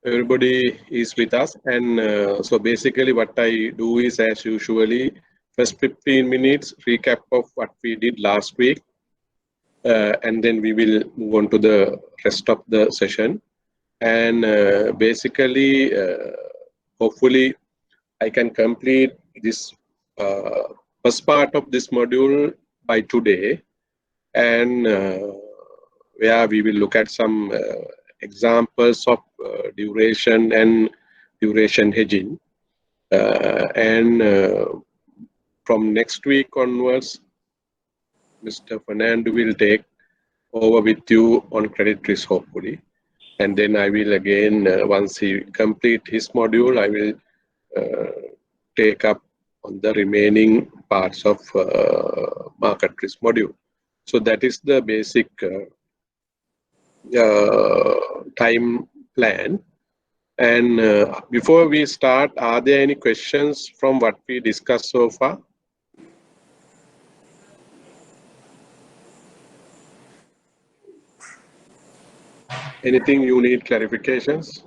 everybody is with us, and so basically what I do is, as usually, first 15 minutes recap of what we did last week, and then we will move on to the rest of the session. And basically, hopefully I can complete this first part of this module by today, and where we will look at some examples of duration and duration hedging, and from next week onwards, Mr. Fernando will take over with you on credit risk, hopefully, and then I will again, once he complete his module, I will take up on the remaining parts of market risk module. So that is the basic time plan. And before we start, are there any questions from what we discussed so far? Anything you need clarifications?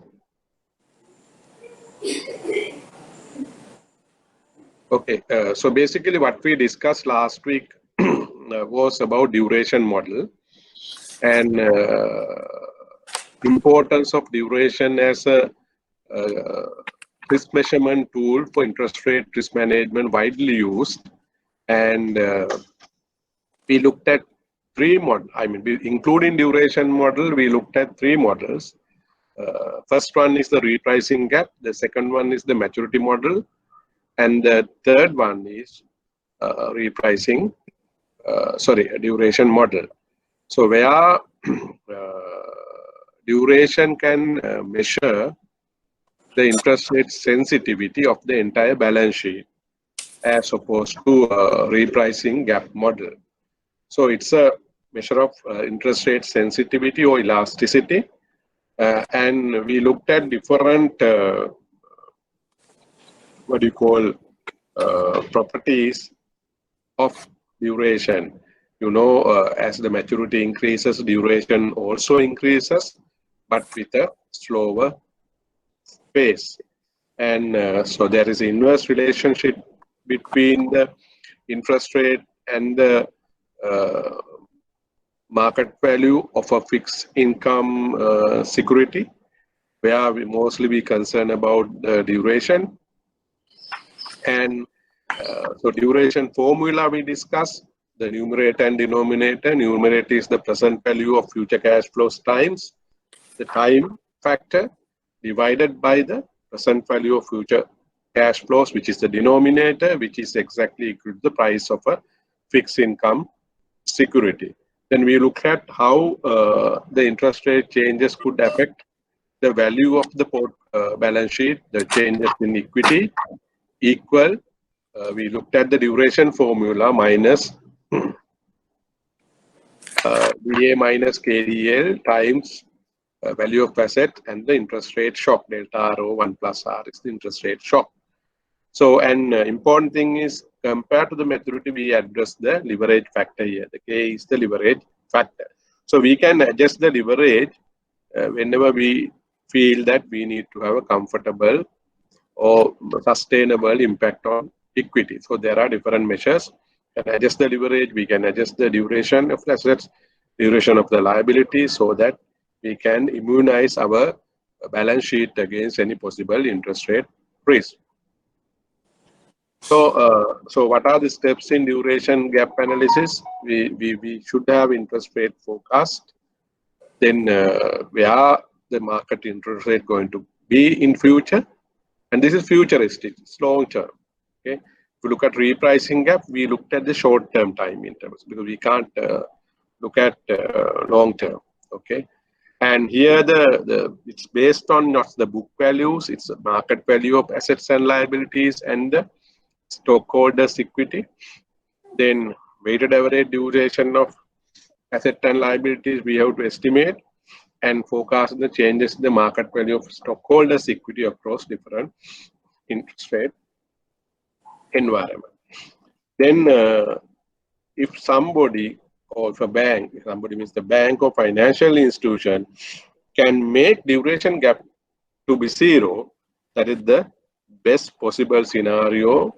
Okay, so basically what we discussed last week was about duration model and importance of duration as a risk measurement tool for interest rate risk management, widely used. And we looked at three models. I mean, including duration model, we looked at three models. First one is the repricing gap. The second one is the maturity model. And the third one is duration model. So where duration can measure the interest rate sensitivity of the entire balance sheet as opposed to repricing gap model. So it's a measure of interest rate sensitivity or elasticity, and we looked at different properties of duration. You know, as the maturity increases, duration also increases, but with a slower pace. And so there is an inverse relationship between the interest rate and the market value of a fixed income security, where we mostly be concerned about the duration. And so duration formula we discussed, the numerator and denominator. Numerator is the present value of future cash flows times the time factor divided by the present value of future cash flows, which is the denominator, which is exactly equal to the price of a fixed income security. Then we look at how the interest rate changes could affect the value of the balance sheet, the changes in equity equal. We looked at the duration formula minus DA minus KDL times value of asset and the interest rate shock. Delta RO 1 plus R is the interest rate shock. So an important thing is, compared to the maturity, we address the leverage factor here. The K is the leverage factor. So we can adjust the leverage whenever we feel that we need to have a comfortable or sustainable impact on equity. So there are different measures. We can adjust the leverage, we can adjust the duration of the assets, duration of the liabilities, so that we can immunize our balance sheet against any possible interest rate risk. So, so what are the steps in duration gap analysis? We should have interest rate forecast. Then where the market interest rate going to be in future, and this is futuristic, it's long term. Okay, if we look at repricing gap, we looked at the short term time intervals because we can't look at long term. Okay, and here it's based on not the book values, it's the market value of assets and liabilities and the stockholders' equity. Then weighted average duration of asset and liabilities we have to estimate and forecast the changes in the market value of stockholders' equity across different interest rate environment. Then if somebody, or if a bank, somebody means the bank or financial institution, can make duration gap to be 0, that is the best possible scenario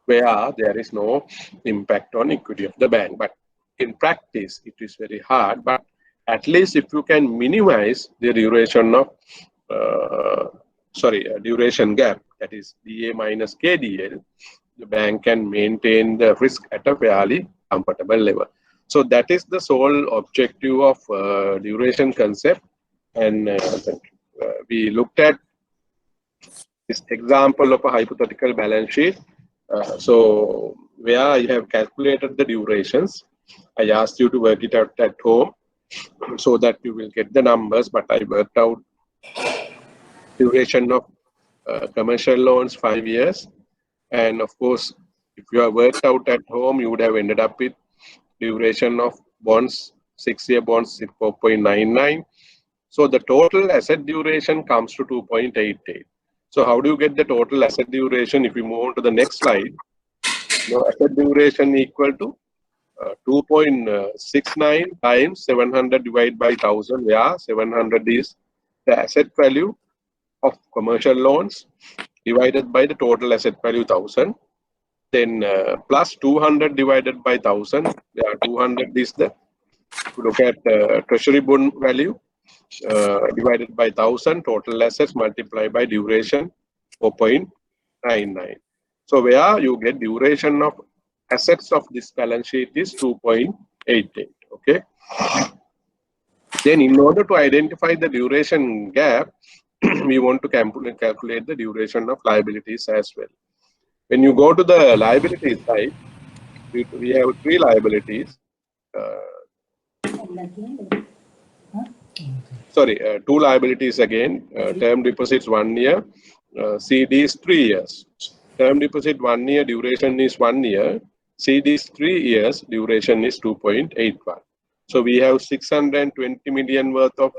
where there is no impact on equity of the bank. But in practice, it is very hard. But at least if you can minimize the duration of duration gap, that is DA minus KDL, the bank can maintain the risk at a fairly comfortable level. So that is the sole objective of duration concept. And we looked at this example of a hypothetical balance sheet. So where I have calculated the durations, I asked you to work it out at home so that you will get the numbers, but I worked out duration of commercial loans 5 years. And of course, if you have worked out at home, you would have ended up with duration of bonds, 6-year bonds, 4.99. So the total asset duration comes to 2.88. So how do you get the total asset duration? If we move on to the next slide, asset duration equal to 2.69 times 700 divided by 1000, where 700 is the asset value of commercial loans divided by the total asset value 1000. Then plus 200 divided by 1000, where 200 is the, if you look at treasury bond value, divided by 1000, total assets multiplied by duration 4.99. So where you get duration of assets of this balance sheet is 2.88. Okay. Then in order to identify the duration gap, we want to calculate the duration of liabilities as well. When you go to the liability side, we have 3 liabilities. 2 liabilities again. Term deposits 1 year, CDs 3 years. Term deposit 1 year, duration is 1 year. CDs 3 years, duration is 2.81. So we have 620 million worth of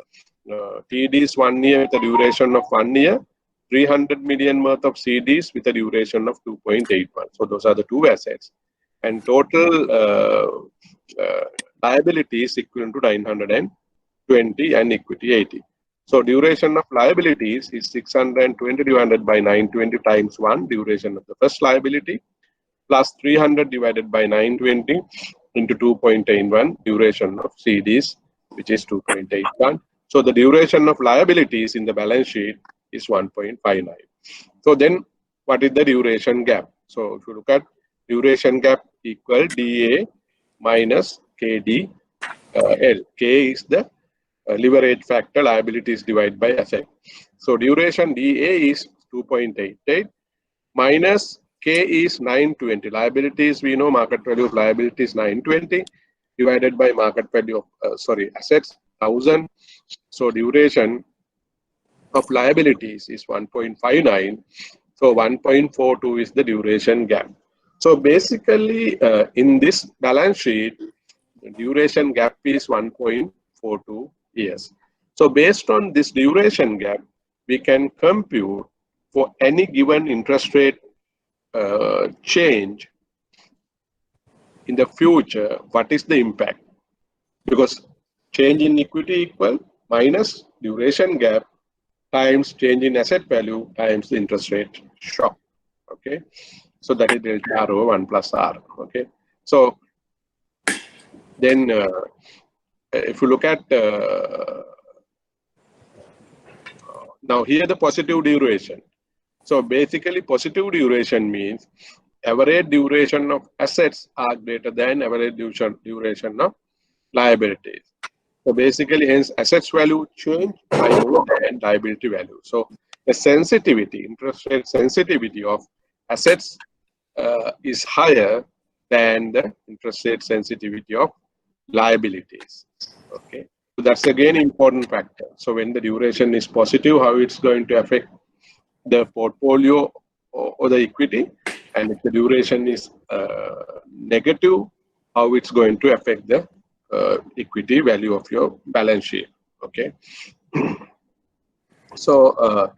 TDs 1 year with a duration of 1 year, 300 million worth of CDs with a duration of 2.81. So those are the 2 assets. And total liabilities equivalent to 920 and equity 80. So duration of liabilities is 620 divided by 920 times 1, duration of the first liability, plus 300 divided by 920 into 2.81, duration of CDs, which is 2.81. So the duration of liabilities in the balance sheet is 1.59. So then what is the duration gap? So if you look at duration gap equal DA minus KD L. K is the leverage factor, liabilities divided by asset. So duration DA is 2.88 minus K is 920. Liabilities, we know market value of liabilities 920 divided by market value of assets 1000. So duration of liabilities is 1.59. So 1.42 is the duration gap. So basically in this balance sheet, the duration gap is 1.42 years. So based on this duration gap, we can compute for any given interest rate change in the future, what is the impact? Because change in equity equal minus duration gap times change in asset value times the interest rate shock. Okay, so that is delta rho 1 plus R. Okay, so then if you look at now here the positive duration. So basically positive duration means average duration of assets are greater than average duration of liabilities. So basically hence assets value change by more than liability value. So the sensitivity, interest rate sensitivity of assets is higher than the interest rate sensitivity of liabilities. Okay, so that's again important factor. So when the duration is positive, how it's going to affect the portfolio or the equity, and if the duration is negative, how it's going to affect the equity value of your balance sheet. Okay, so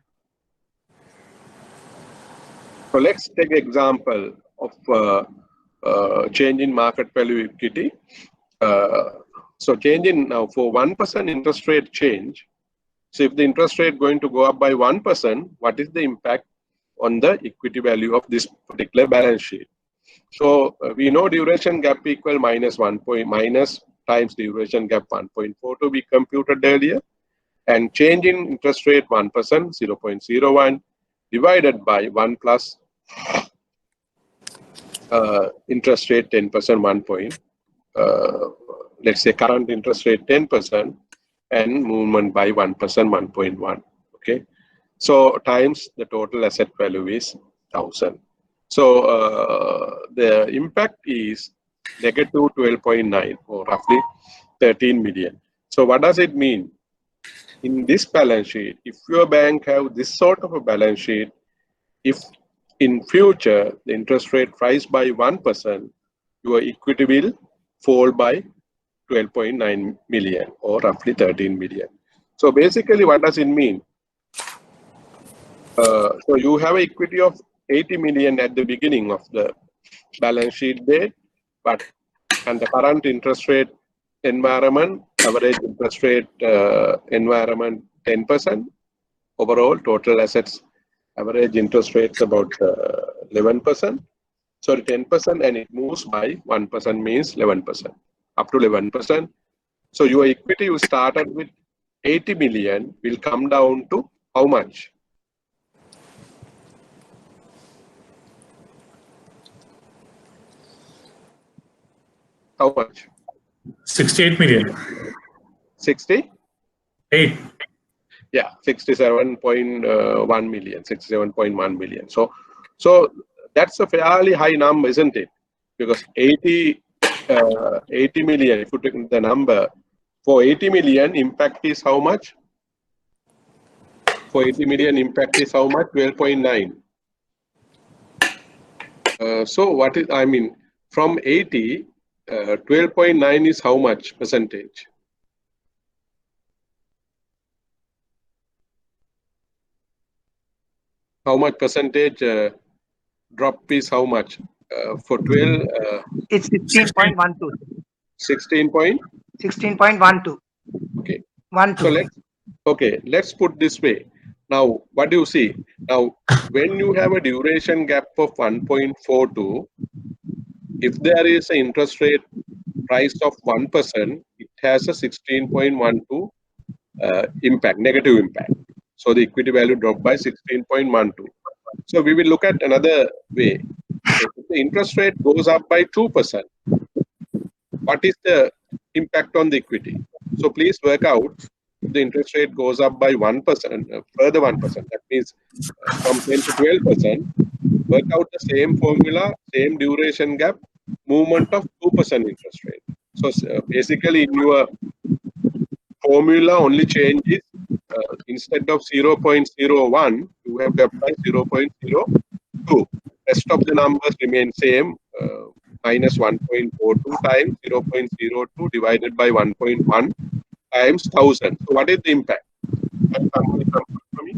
let's take example of change in market value equity. So change in now for 1% interest rate change. So if the interest rate going to go up by 1%, what is the impact on the equity value of this particular balance sheet? So we know duration gap equal minus times duration gap 1.42 we computed earlier, and change in interest rate 1%, 0.01 divided by 1 plus interest rate 10%, 1 let's say current interest rate 10% and movement by 1%, 1.1. Okay, so times the total asset value is 1000. So the impact is negative 12.9 or roughly 13 million. So what does it mean? In this balance sheet, if your bank have this sort of a balance sheet, if in future the interest rate rise by 1%, your equity will fall by 12.9 million or roughly 13 million. So basically, what does it mean? So you have an equity of 80 million at the beginning of the balance sheet date, and the current interest rate environment, average interest rate environment 10%. Overall, total assets average interest rate is about 11%. Sorry, 10%, and it moves by 1% means 11%, up to 11%. So your equity you started with 80 million will come down to how much? How much? 68 million. 60? 8. Yeah, 67.1 million, 67.1 million. So that's a fairly high number, isn't it? Because 80 million, if you take the number, for 80 million, impact is how much? For 80 million, impact is how much? 12.9. So what is, I mean, from 80, 12.9 is how much percentage? How much percentage drop is how much? For 12? It's 16.12. 16.12. Okay. 12. So let's put this way. Now, what do you see? Now, when you have a duration gap of 1.42, if there is an interest rate price of 1%, it has a 16.12 impact, negative impact. So the equity value dropped by 16.12. So we will look at another way. If the interest rate goes up by 2%, what is the impact on the equity? So please work out if the interest rate goes up by 1%, further 1%, that means from 10 to 12%, work out the same formula, same duration gap, movement of 2% interest rate. So basically in your formula only changes, instead of 0.01, you have to apply 0.02. Rest of the numbers remain same, minus 1.42 times 0.02 divided by 1.1 times 1000. So what is the impact? Can somebody come for me?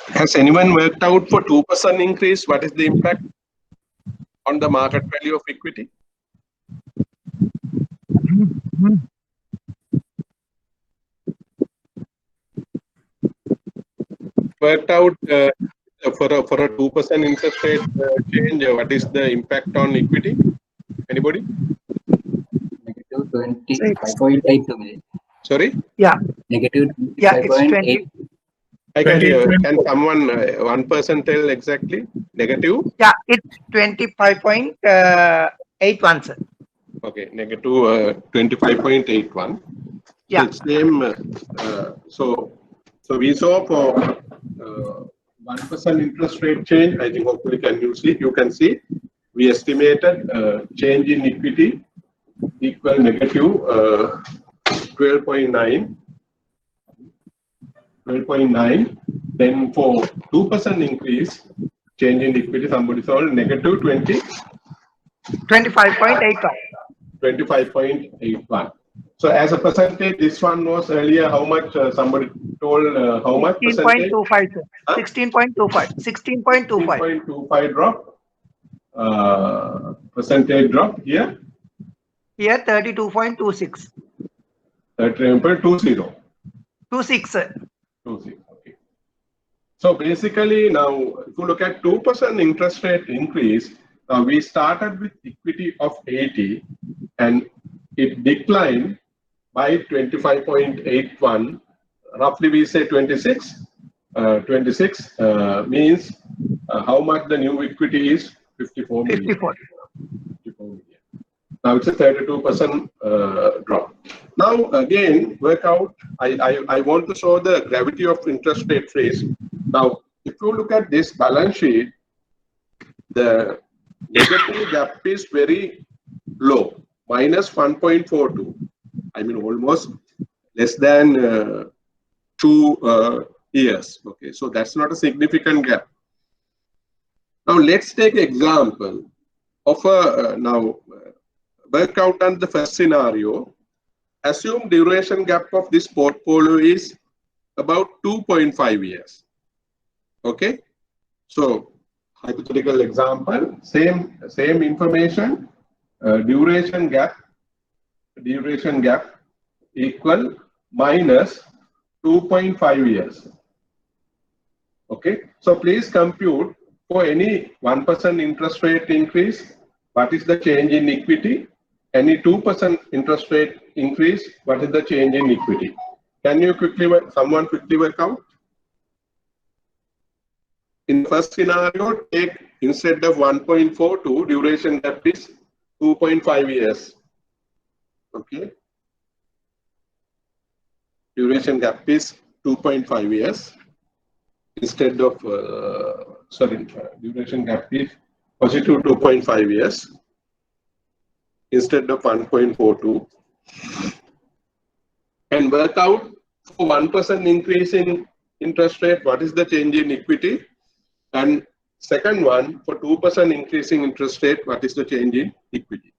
Has anyone worked out for 2% increase? What is the impact on the market value of equity? Worked out for a 2% interest rate change, what is the impact on equity? Anybody? Negative 25.82 million. Sorry? Yeah. Negative Yeah, it's 25.8. I can hear. Can someone, one person tell exactly? Negative? Yeah, it's 25.81, sir. Okay, negative 25.81. Yeah. The same. So we saw for 1% interest rate change. I think hopefully you can see. We estimated change in equity equal negative 12.9. 12.9. Then for 2% increase, change in equity, somebody told negative 25.85. 25.81. So as a percentage, this one was earlier how much? Somebody told how much percentage? 16.25, sir. Huh? 16.25. 16.25. 16.25 drop. Percentage drop here. Here 32.26. 30.20. 26, sir. 26. Okay. So basically now, if you look at 2% interest rate increase, we started with equity of 80 and it declined by 25.81. Roughly we say 26. 26 means how much the new equity is? 54 million. 54. 54 million. Now it's a 32% drop. Now again, work out. I want to show the gravity of interest rate freeze. Now, if you look at this balance sheet, the negative gap is very low, minus 1.42. I mean, almost less than 2 years. Okay, so that's not a significant gap. Now, let's take an example of a work out on the first scenario. Assume duration gap of this portfolio is about 2.5 years. Okay, so hypothetical example, same information, duration gap equal minus 2.5 years. Okay, so please compute for any 1% interest rate increase, what is the change in equity? Any 2% interest rate increase, what is the change in equity? Can you someone quickly work out? In the first scenario, take instead of 1.42, duration gap is 2.5 years. Okay. Duration gap is 2.5 years. Instead of, duration gap is positive 2.5 years. Instead of 1.42. And work out for 1% increase in interest rate, what is the change in equity? And second one, for 2% increasing interest rate, what is the change in equity?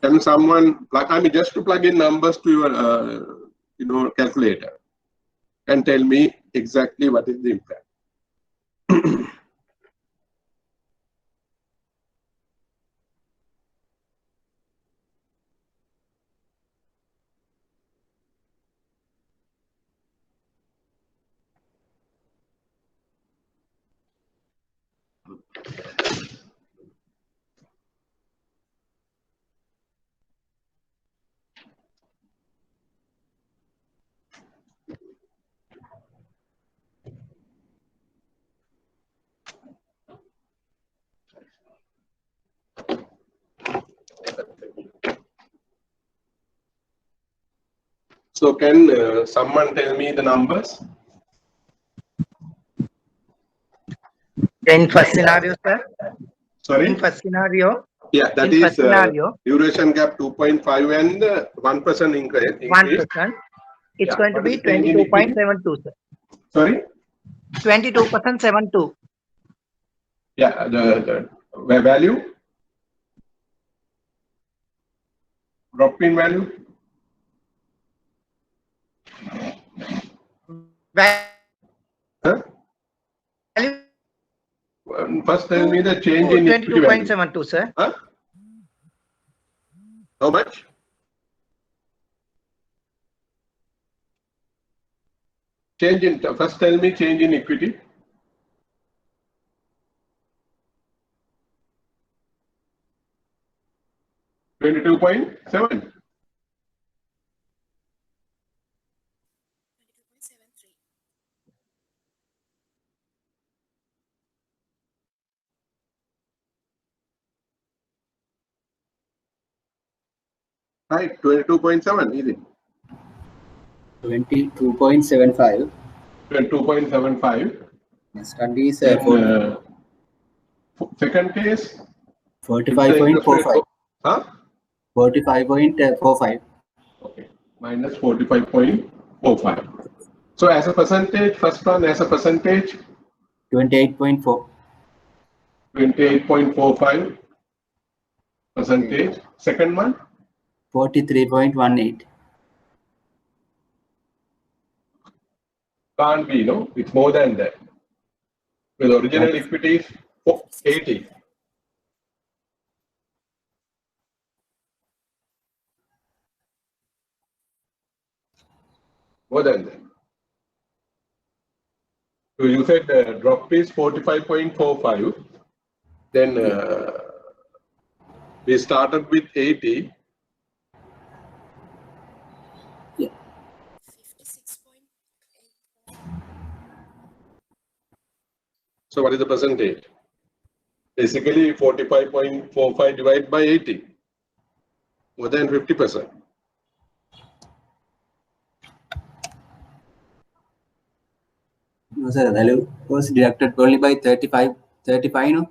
Can someone, just to plug in numbers to your calculator and tell me exactly what is the impact? So can someone tell me the numbers? In first scenario, sir. Sorry? In first scenario. Yeah, that in is duration gap 2.5 and 1% increase. 1%. It's going to be 22.72, sir. Sorry? 22.72. Yeah, the value? Drop in value? Huh? First tell me the change in equity value. 22.72, sir. Huh? How much? First tell me change in equity. $22.7. Right, 22.7, is it? 22.75. 2.75. Second is Then second case, if the interest rate 45.45. huh? 45.45. Okay, minus 45.45. So as a percentage, first one as a percentage, 28.4. 28.45 percentage. Second one, 43.18. can't be, no, it's more than that. Well, original equity is 80. More than that. So you said drop is 45.45. Then we started with 80. Yeah. So what is the percentage? Basically 45.45 divided by 80. More than 50%. No, sir, value was deducted only by 35, no?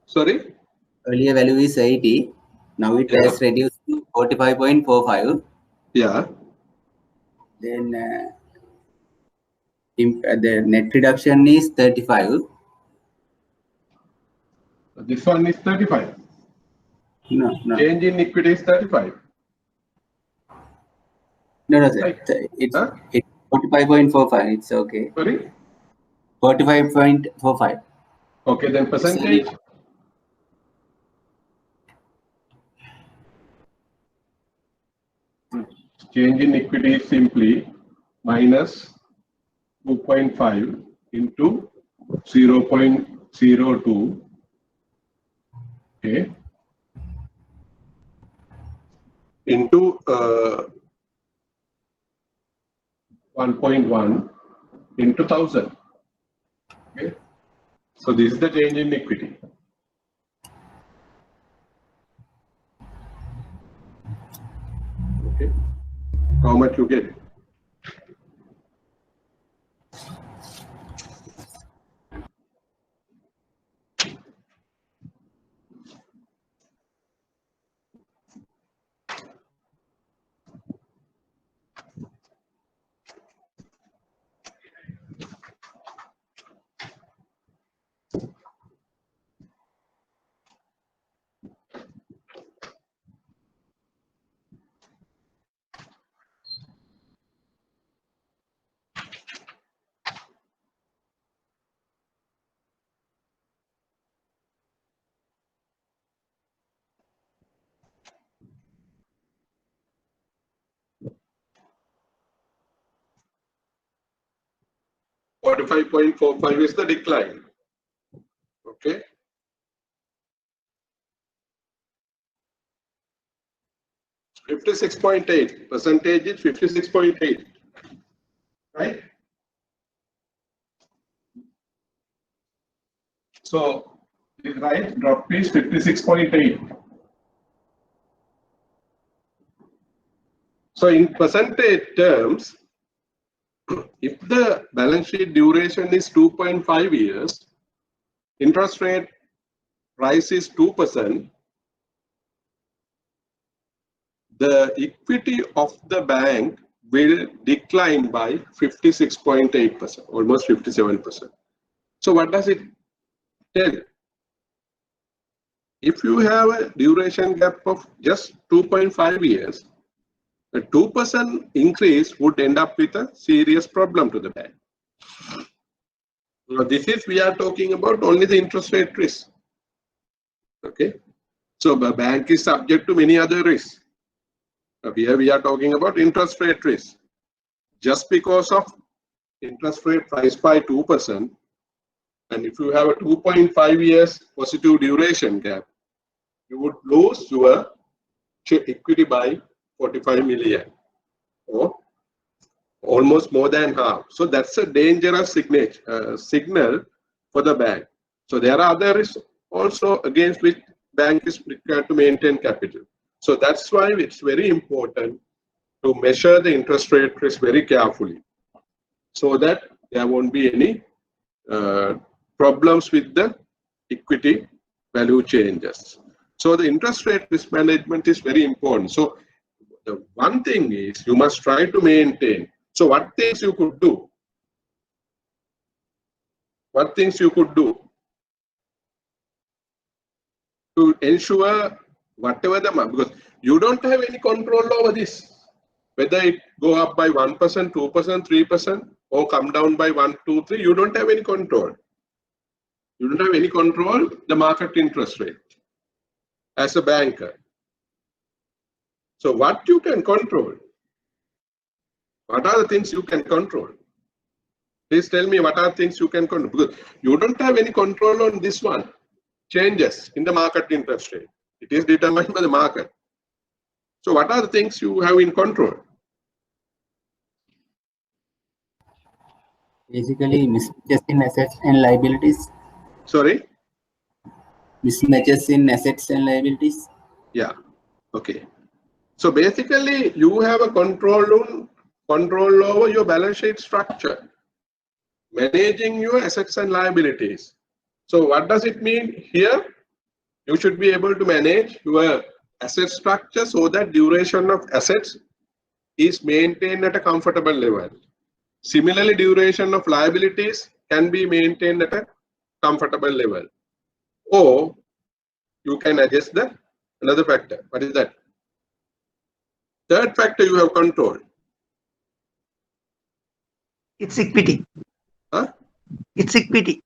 Sorry? Earlier value is 80. Now it Yeah. has reduced to 45.45. Yeah. Then the net reduction is 35. This one is 35. No. Change in equity is 35. No, sir. Right. It's Huh? 45.45. It's okay. Sorry? 45.45. Okay, then percentage. Change in equity is simply minus 2.5 into 0.02. Okay. Into 1.1 into 1000. Okay. So this is the change in equity. Okay. How much you get? $45.45 is the decline. Okay. %56.8 percentage is 56.8, right? So the right drop is 56.8. So in percentage terms, if the balance sheet duration is 2.5 years, interest rate rise is 2%, the equity of the bank will decline by 56.8%, almost 57%. So what does it tell? If you have a duration gap of just 2.5 years, a 2% increase would end up with a serious problem to the bank. Now we are talking about only the interest rate risk. Okay. So the bank is subject to many other risks. Here we are talking about interest rate risk. Just because of interest rate rise by 2%, and if you have a 2.5 years positive duration gap, you would lose your equity by 45 million, or almost more than half. So that's a dangerous signal for the bank. So there are other risks also against which bank is required to maintain capital. So that's why it's very important to measure the interest rate risk very carefully so that there won't be any problems with the equity value changes. So the interest rate risk management is very important. So the one thing is you must try to maintain. So what things you could do? What things you could do to ensure whatever the, because you don't have any control over this, whether it go up by 1%, 2%, 3%, or come down by 1, 2, 3, you don't have any control. You don't have any control the market interest rate as a banker. So what you can control? What are the things you can control? Please tell me what are things you can control, because you don't have any control on this one. Changes in the market interest rate. It is determined by the market. So what are the things you have in control? Basically, mismatches in assets and liabilities. Sorry? Mismatches in assets and liabilities. Yeah. Okay. So basically, you have a control over your balance sheet structure, managing your assets and liabilities. So what does it mean here? You should be able to manage your asset structure so that duration of assets is maintained at a comfortable level. Similarly, duration of liabilities can be maintained at a comfortable level. Or you can adjust the another factor. What is that? Third factor you have control. It's equity. Huh? It's equity.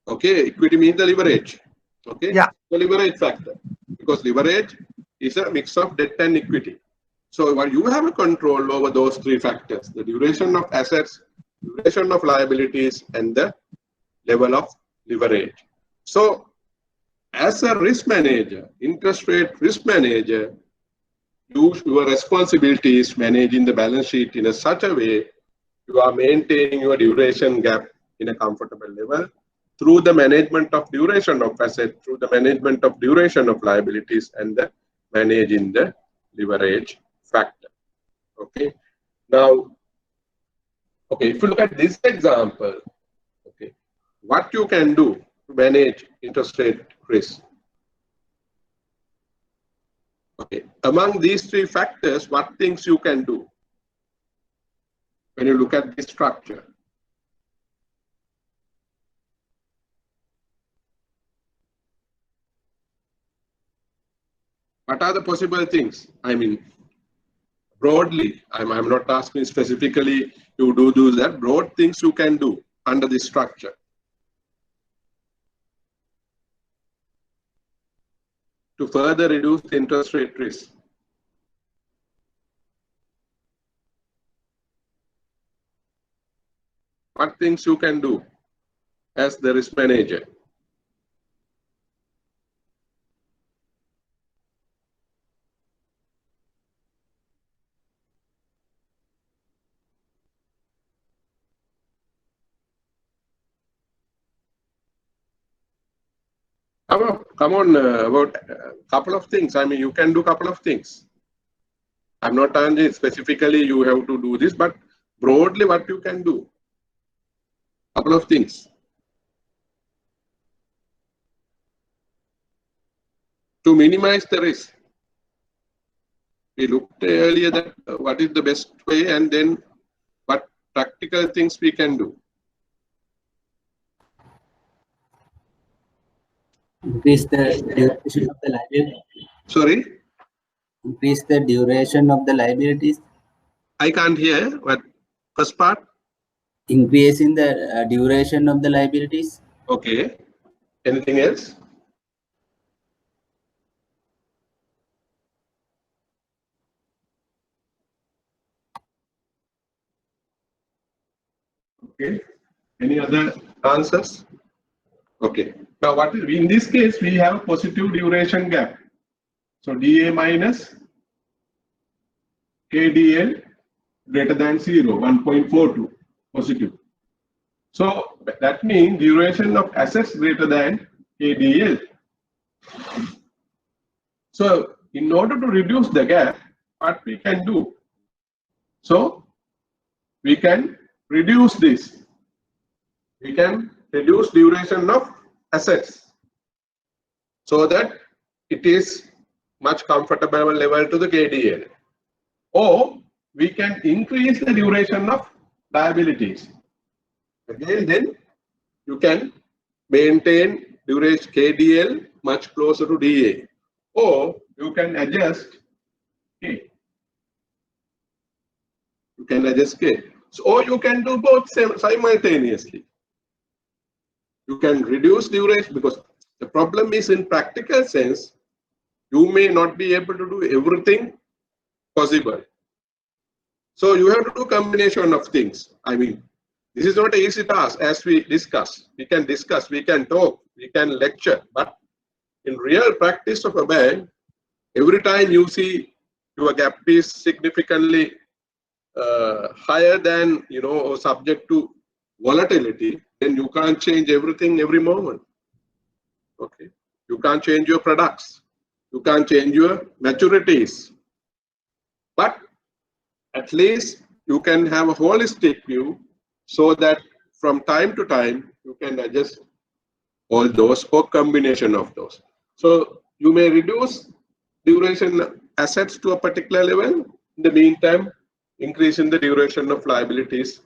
Okay, equity means the leverage. Okay, Yeah. the leverage factor, because leverage is a mix of debt and equity. So while you have a control over those three factors, the duration of assets, duration of liabilities, and the level of leverage. So as a risk manager, interest rate risk manager, your responsibility is managing the balance sheet in such a way you are maintaining your duration gap in a comfortable level through the management of duration of assets, through the management of duration of liabilities, and the managing the leverage factor. Okay. Now, okay, if you look at this example, okay, what you can do to manage interest rate risk. Okay, among these three factors, what things you can do when you look at this structure? What are the possible things? I mean, broadly, I'm not asking specifically you do that, broad things you can do under this structure. To further reduce the interest rate risk. What things you can do as the risk manager? Come on, about a couple of things. I mean, you can do a couple of things. I'm not saying specifically you have to do this, but broadly what you can do. Couple of things. To minimize the risk. We looked earlier that what is the best way and then what practical things we can do. Increase the duration of the liability. Sorry? Increase the duration of the liabilities. I can't hear. What? First part? Increase in the duration of the liabilities. Okay. Anything else? Okay. Any other answers? Okay. Now, what is in this case we have positive duration gap. So DA minus KDL greater than 0, 1.42 positive. So that means duration of assets greater than KDL. So in order to reduce the gap, what we can do? So we can reduce this. We can reduce duration of assets so that it is much comfortable level to the KDL. Or we can increase the duration of liabilities. Again, then you can maintain duration KDL much closer to DA. Or you can adjust K. You can adjust K. So, or you can do both simultaneously. You can reduce duration because the problem is in practical sense, you may not be able to do everything possible. So you have to do combination of things. I mean, this is not an easy task as we discuss. We can discuss, we can talk, we can lecture, but in real practice of a bank, every time you see your gap is significantly higher than, or subject to volatility, then you can't change everything every moment. Okay, you can't change your products, you can't change your maturities, but at least you can have a holistic view so that from time to time you can adjust all those or combination of those. So you may reduce duration assets to a particular level. In the meantime, increase in the duration of liabilities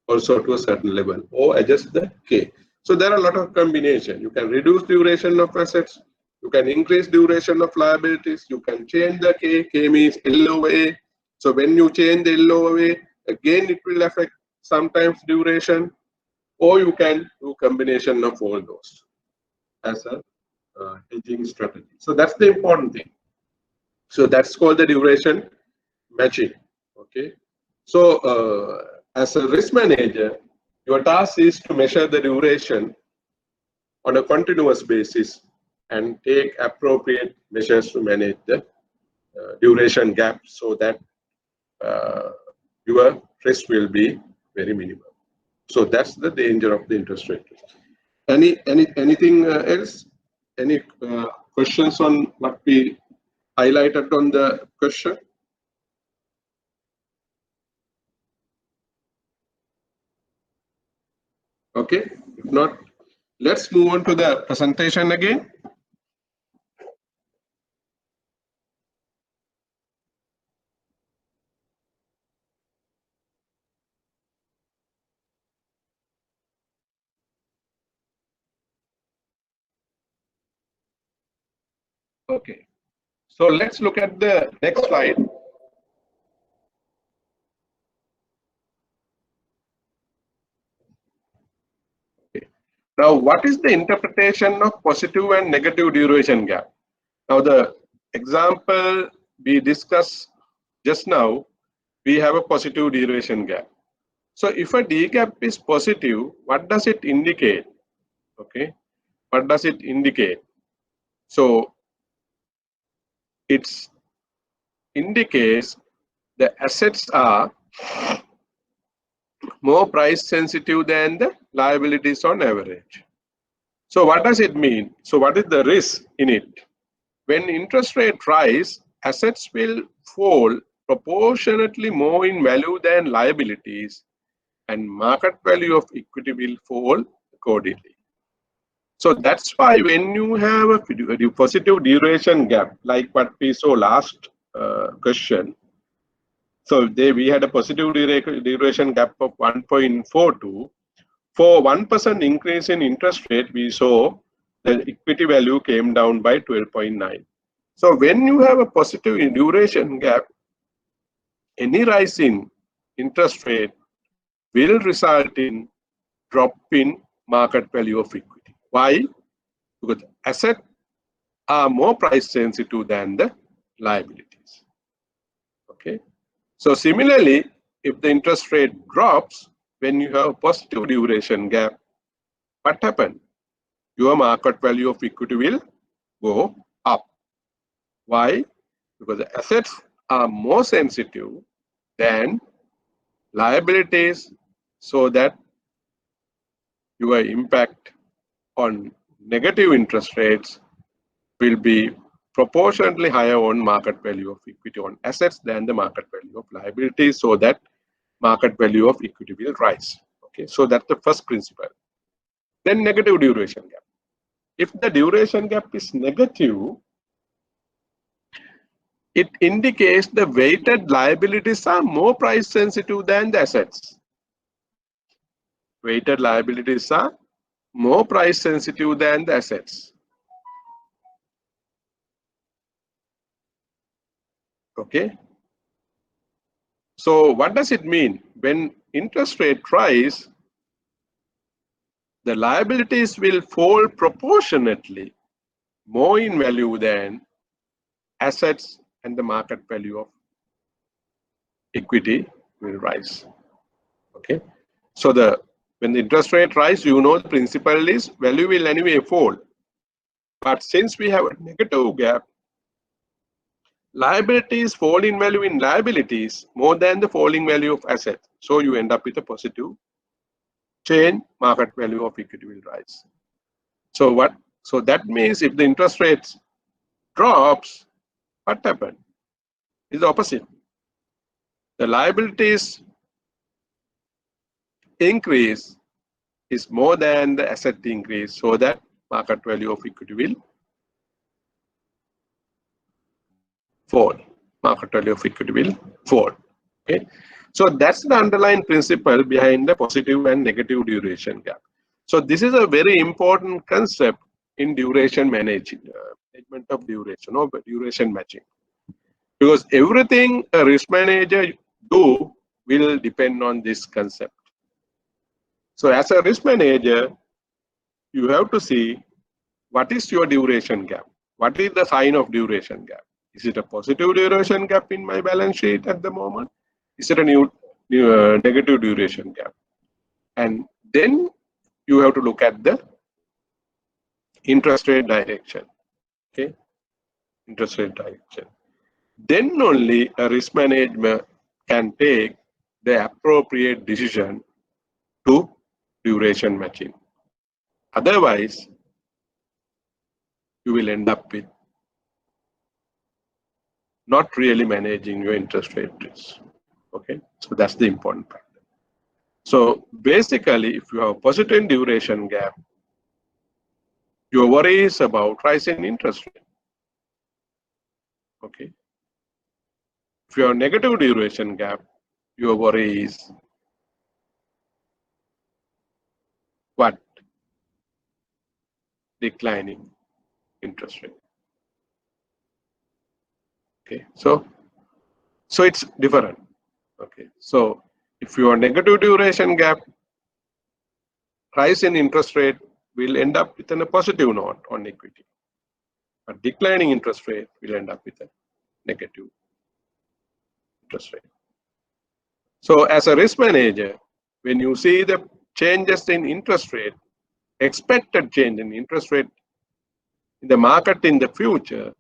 also to a certain level, or adjust the K. So there are a lot of combination. You can reduce duration of assets, you can increase duration of liabilities, you can change the K. K means LOA. So when you change the LOA, again it will affect sometimes duration, or you can do combination of all those as a hedging strategy. So that's the important thing. So that's called the duration matching. Okay. So as a risk manager, your task is to measure the duration on a continuous basis and take appropriate measures to manage the duration gap so that your risk will be very minimal. So that's the danger of the interest rate risk. Anything else? Any questions on what we highlighted on the question? Okay, if not, let's move on to the presentation again. Okay, so let's look at the next slide. Okay. Now, what is the interpretation of positive and negative duration gap? Now, the example we discussed just now, we have a positive duration gap. So, if a D gap is positive, what does it indicate? Okay, what does it indicate? So, it indicates the assets are more price sensitive than the liabilities on average. So what does it mean? So what is the risk in it? When interest rate rise, assets will fall proportionately more in value than liabilities, and market value of equity will fall accordingly. So that's why when you have a positive duration gap, like what we saw last question, so we had a positive duration gap of 1.42. For 1% increase in interest rate, we saw the equity value came down by 12.9. So when you have a positive duration gap, any rise in interest rate will result in drop in market value of equity. Why? Because assets are more price sensitive than the liabilities. Okay. So similarly, if the interest rate drops, when you have a positive duration gap, what happens? Your market value of equity will go up. Why? Because the assets are more sensitive than liabilities, so that your impact on negative interest rates will be proportionately higher on market value of equity on assets than the market value of liabilities, so that market value of equity will rise. Okay, so that's the first principle. Then negative duration gap. If the duration gap is negative, it indicates the weighted liabilities are more price sensitive than the assets. Weighted liabilities are more price sensitive than the assets. Okay. So what does it mean? When interest rate rise, the liabilities will fall proportionately more in value than assets, and the market value of equity will rise. Okay. So when the interest rate rise, you know the principle is value will anyway fall. But since we have a negative gap, liabilities fall in value in liabilities more than the falling value of assets. So you end up with a positive change, market value of equity will rise. So that means if the interest rates drops, what happens? It's the opposite. The liabilities increase is more than the asset increase, so that market value of equity will fall. Market value of equity will fall. Okay, so that's the underlying principle behind the positive and negative duration gap. So this is a very important concept in duration management of duration or duration matching, because everything a risk manager do will depend on this concept. So as a risk manager, you have to see what is your duration gap. What is the sign of duration gap? Is it a positive duration gap in my balance sheet at the moment? Is it a negative duration gap? And then you have to look at the interest rate direction. Okay, interest rate direction. Then only a risk manager can take the appropriate decision to duration matching. Otherwise, you will end up with not really managing your interest rate risk. Okay, so that's the important part. So basically, if you have a positive duration gap, your worry is about rising interest rate. Okay. If you have a negative duration gap, your worry is what? Declining interest rate. Okay, so it's different. Okay, so if you have a negative duration gap, rise in interest rate will end up with a positive note on equity. But declining interest rate will end up with a negative interest rate. So as a risk manager, when you see the changes in interest rate, expected change in interest rate in the market in the future,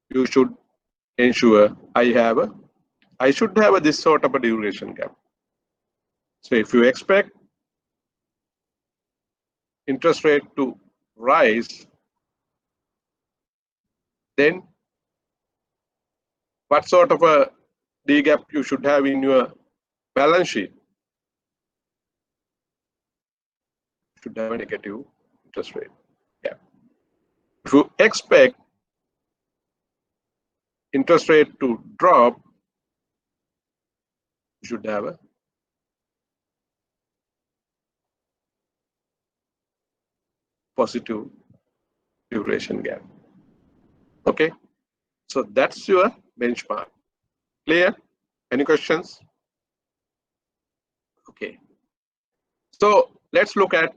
you should ensure I should have this sort of a duration gap. So if you expect interest rate to rise, then what sort of a D gap you should have in your balance sheet? You should have a negative interest rate gap. If you expect interest rate to drop, you should have a positive duration gap. Okay, so that's your benchmark. Clear? Any questions? Okay, so let's look at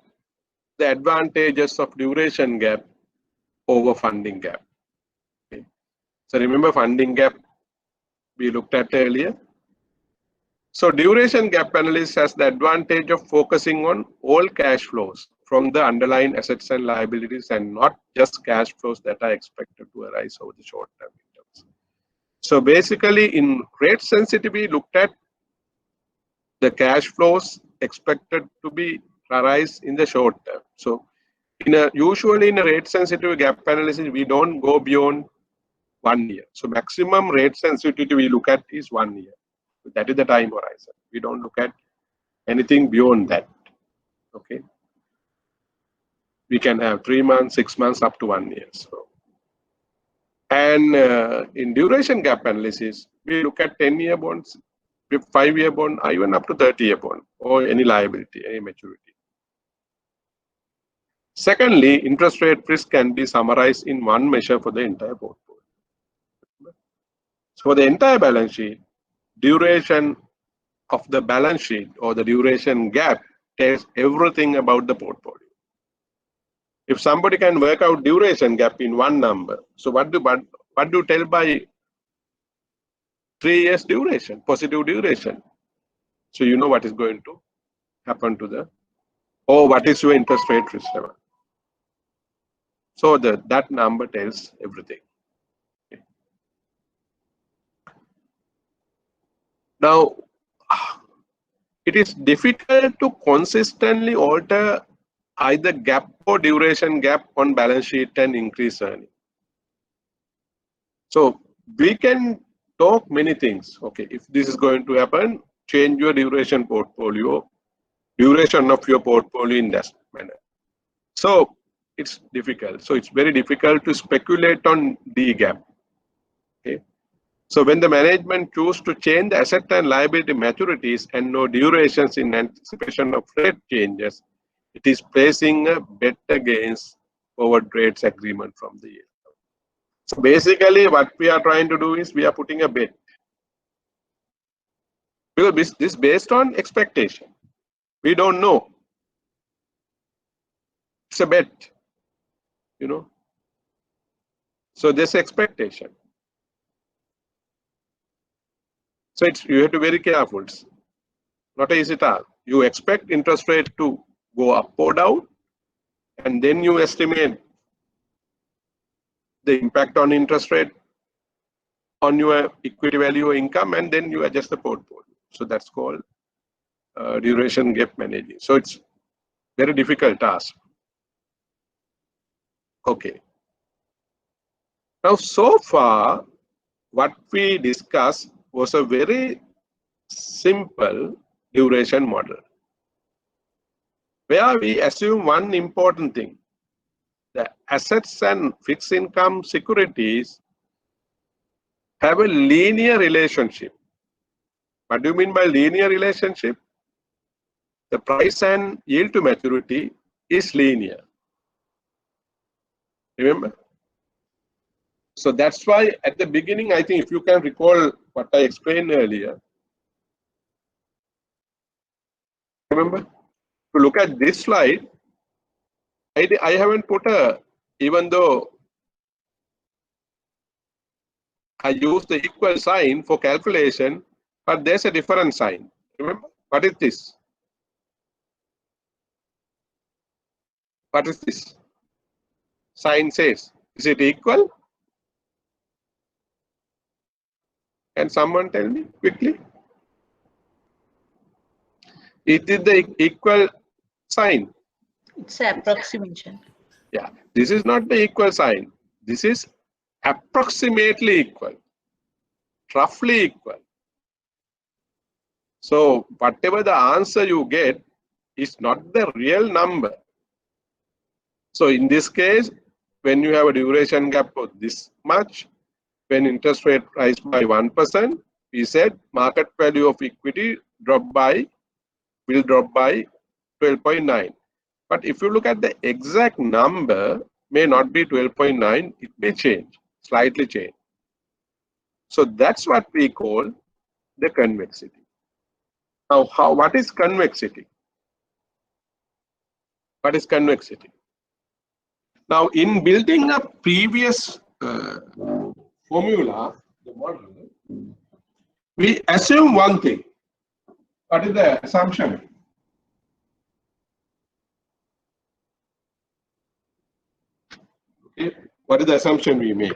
the advantages of duration gap over funding gap. Okay. So remember funding gap we looked at earlier. So duration gap analysis has the advantage of focusing on all cash flows from the underlying assets and liabilities, and not just cash flows that are expected to arise over the short term intervals. So basically in rate sensitivity, we looked at the cash flows expected to be arise in the short term. So usually in a rate sensitive gap analysis, we don't go beyond 1 year. So maximum rate sensitivity we look at is 1 year. That is the time horizon. We don't look at anything beyond that. Okay. We can have 3 months, 6 months, up to 1 year. So, and in duration gap analysis, we look at 10-year bonds, 5-year bond, or even up to 30-year bond, or any liability, any maturity. Secondly, interest rate risk can be summarized in one measure for the entire portfolio. So for the entire balance sheet, duration of the balance sheet or the duration gap tells everything about the portfolio. If somebody can work out duration gap in one number, so what do you tell by 3 years duration, positive duration? So you know what is going to happen to the, or what is your interest rate risk level. So that number tells everything. Okay. Now, it is difficult to consistently alter either gap or duration gap on balance sheet and increase earning. So we can talk many things. Okay, if this is going to happen, change your duration portfolio, duration of your portfolio in that manner. So it's difficult. So it's very difficult to speculate on D gap. Okay. So when the management choose to change the asset and liability maturities and no durations in anticipation of rate changes, it is placing a bet against forward rates agreement from the yield. So basically what we are trying to do is we are putting a bet. Because this is based on expectation. We don't know. It's a bet, you know. So there's expectation. So you have to be very careful. It's not easy at all. You expect interest rate to go up or down, and then you estimate the impact on interest rate on your equity value or income, and then you adjust the portfolio. So that's called duration gap managing. So it's very difficult task. Okay. Now, so far, what we discussed was a very simple duration model, where we assume one important thing: the assets and fixed income securities have a linear relationship. What do you mean by linear relationship? The price and yield to maturity is linear. Remember? So that's why at the beginning, I think if you can recall what I explained earlier, remember, to look at this slide, I haven't put even though I use the equal sign for calculation, but there's a different sign. Remember, what is this? What is this? Sign says, is it equal? Can someone tell me quickly? It is the equal sign. It's an approximation. Yeah, this is not the equal sign. This is approximately equal, roughly equal. So whatever the answer you get is not the real number. So in this case, when you have a duration gap of this much, when interest rate rise by 1%, we said market value of equity will drop by 12.9. But if you look at the exact number, may not be 12.9, it may change, slightly change. So that's what we call the convexity. Now, what is convexity? What is convexity? Now, in building a previous formula, the model, we assume one thing. What is the assumption? Okay. What is the assumption we make?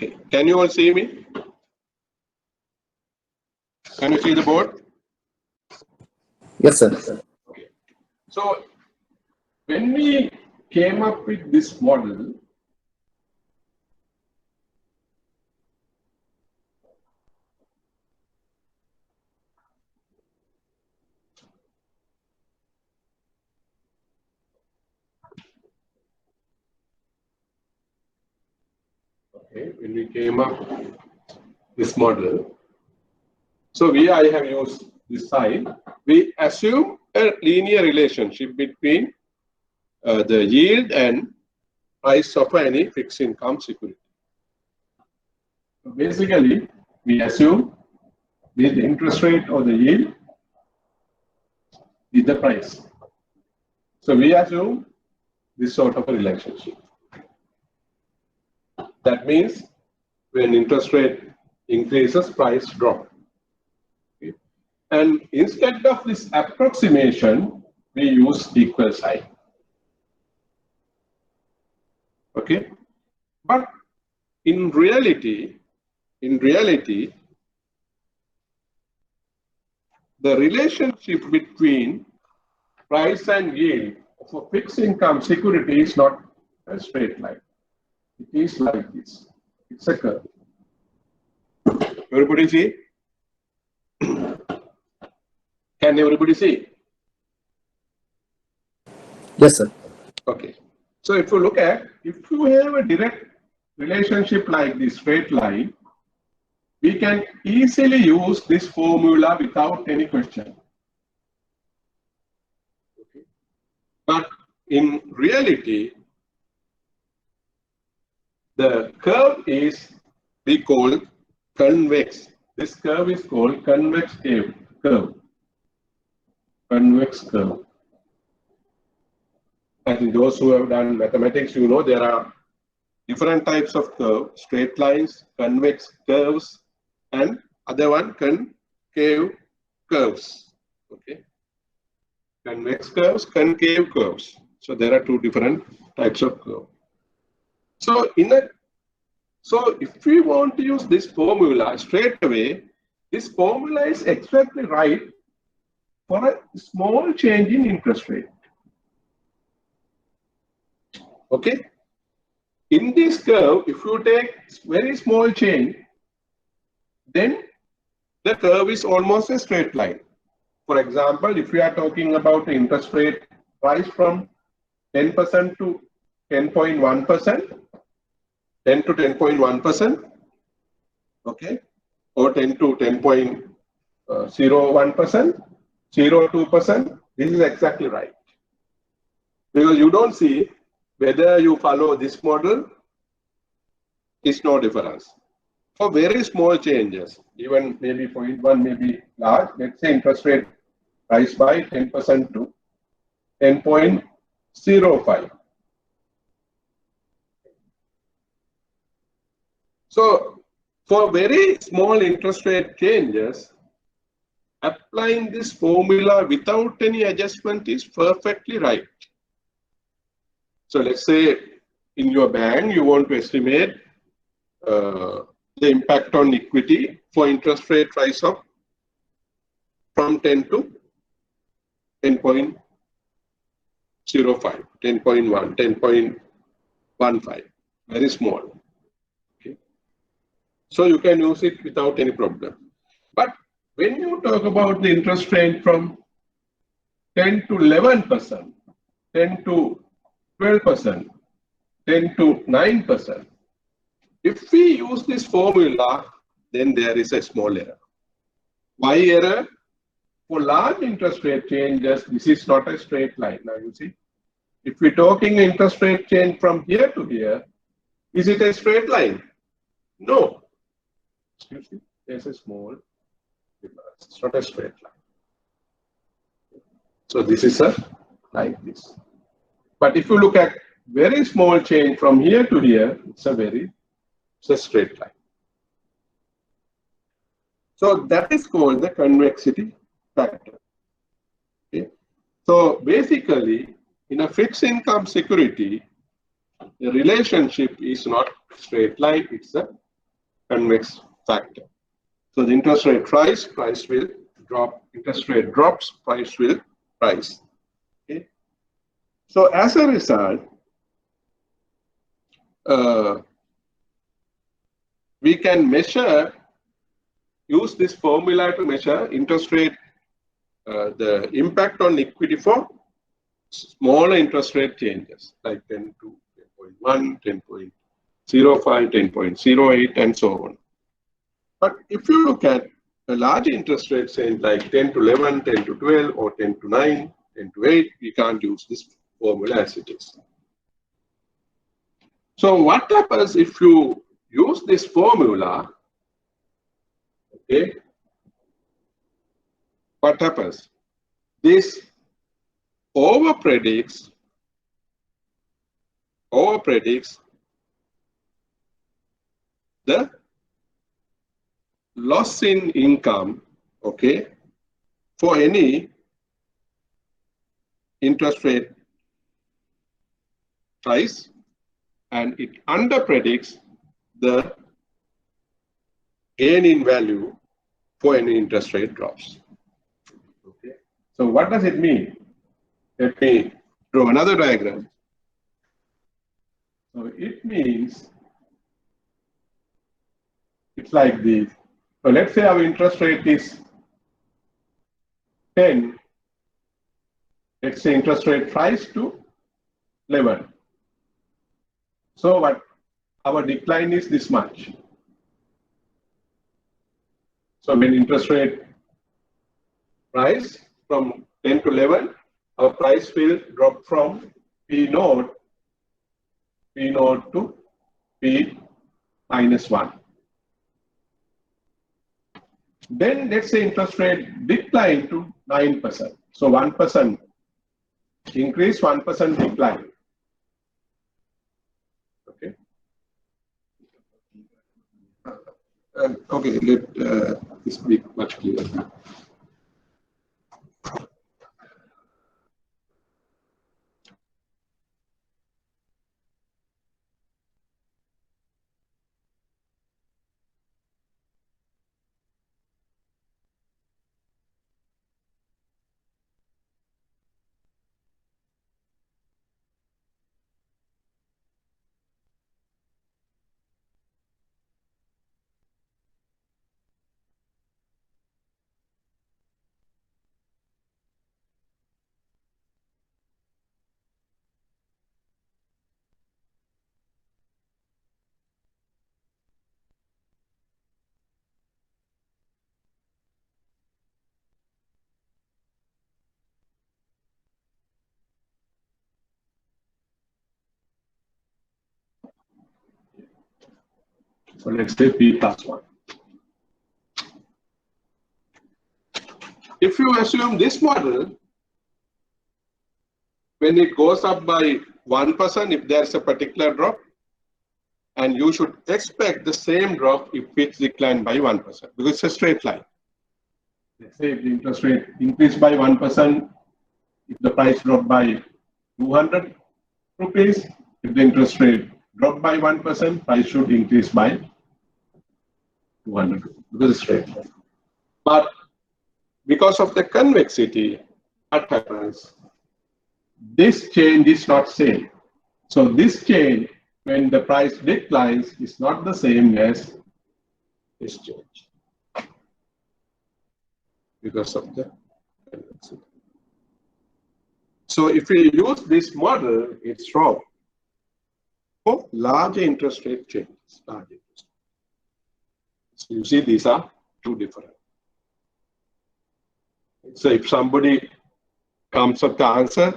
Okay, can you all see me? Can you see the board? Yes, sir. So when we came up with this model, when we came up with this model, so I have used this side. We assume a linear relationship between the yield and price of any fixed income security. So basically, we assume the interest rate or the yield is the price. So we assume this sort of a relationship. That means when interest rate increases, price drops. Okay. And instead of this approximation, we use equal sign. Okay. But in reality, the relationship between price and yield of a fixed income security is not a straight line. It is like this. It's a curve. Everybody see? Can everybody see? Yes, sir. Okay. So if you look at, if you have a direct relationship like this straight line, we can easily use this formula without any question. Okay. But in reality, the curve is, we call convex. This curve is called convex curve. Convex curve. I think those who have done mathematics, you know there are different types of curve: straight lines, convex curves, and other one concave curves. Okay, convex curves, concave curves. So there are two different types of curve. So if we want to use this formula straight away, this formula is exactly right for a small change in interest rate. Okay. In this curve, if you take very small change, then the curve is almost a straight line. For example, if we are talking about the interest rate rise from 10% to 10.1%, 10 to 10.1%, okay, or 10 to 10.01%, 0.2%, this is exactly right. Because you don't see whether you follow this model, is no difference. For very small changes, even maybe 0.1 may be large, let's say interest rate rise by 10% to 10.05. So for very small interest rate changes, applying this formula without any adjustment is perfectly right. So let's say in your bank, you want to estimate the impact on equity for interest rate rise of from 10 to 10.05, 10.1, 10.15, very small. Okay. So you can use it without any problem. But when you talk about the interest rate from 10 to 11%, 10 to 12%, 10 to 9%, if we use this formula, then there is a small error. Why error? For large interest rate changes, this is not a straight line. Now you see, if we're talking interest rate change from here to here, is it a straight line? No. You see, there's a small difference. It's not a straight line. So this is like this. But if you look at very small change from here to here, it's a straight line. So that is called the convexity factor. Okay. So basically, in a fixed income security, the relationship is not straight line, it's a convex factor. So the interest rate rise, price will drop. Interest rate drops, price will rise. Okay. So as a result, we can use this formula to measure interest rate, the impact on equity for smaller interest rate changes like 10 to 10.1, 10.05, 10.08, and so on. But if you look at a large interest rate change like 10 to 11, 10 to 12, or 10 to 9, 10 to 8, we can't use this formula as it is. So what happens if you use this formula? Okay, what happens? This over predicts the loss in income, okay, for any interest rate rise, and it under predicts the gain in value for any interest rate drops. Okay. So what does it mean? Let me draw another diagram. So it means it's like this. So let's say our interest rate is 10. Let's say interest rate rise to 11. So what? Our decline is this much. So when interest rate rise from 10 to 11, our price will drop from P0 to P minus 1. Then let's say interest rate decline to 9%. So 1% increase, 1% decline. Okay. Okay, let this be much clearer. So let's say P plus 1. If you assume this model, when it goes up by 1%, if there's a particular drop, and you should expect the same drop if it's declined by 1%, because it's a straight line. Let's say if the interest rate increased by 1%, if the price dropped by 200 rupees, if the interest rate dropped by 1%, price should increase by 200 rupees, because it's straight line. But because of the convexity, what happens? This change is not same. So this change, when the price declines, is not the same as this change because of the convexity. So if we use this model, it's wrong for large interest rate changes. Large interest. So you see, these are two different. So if somebody comes up the answer,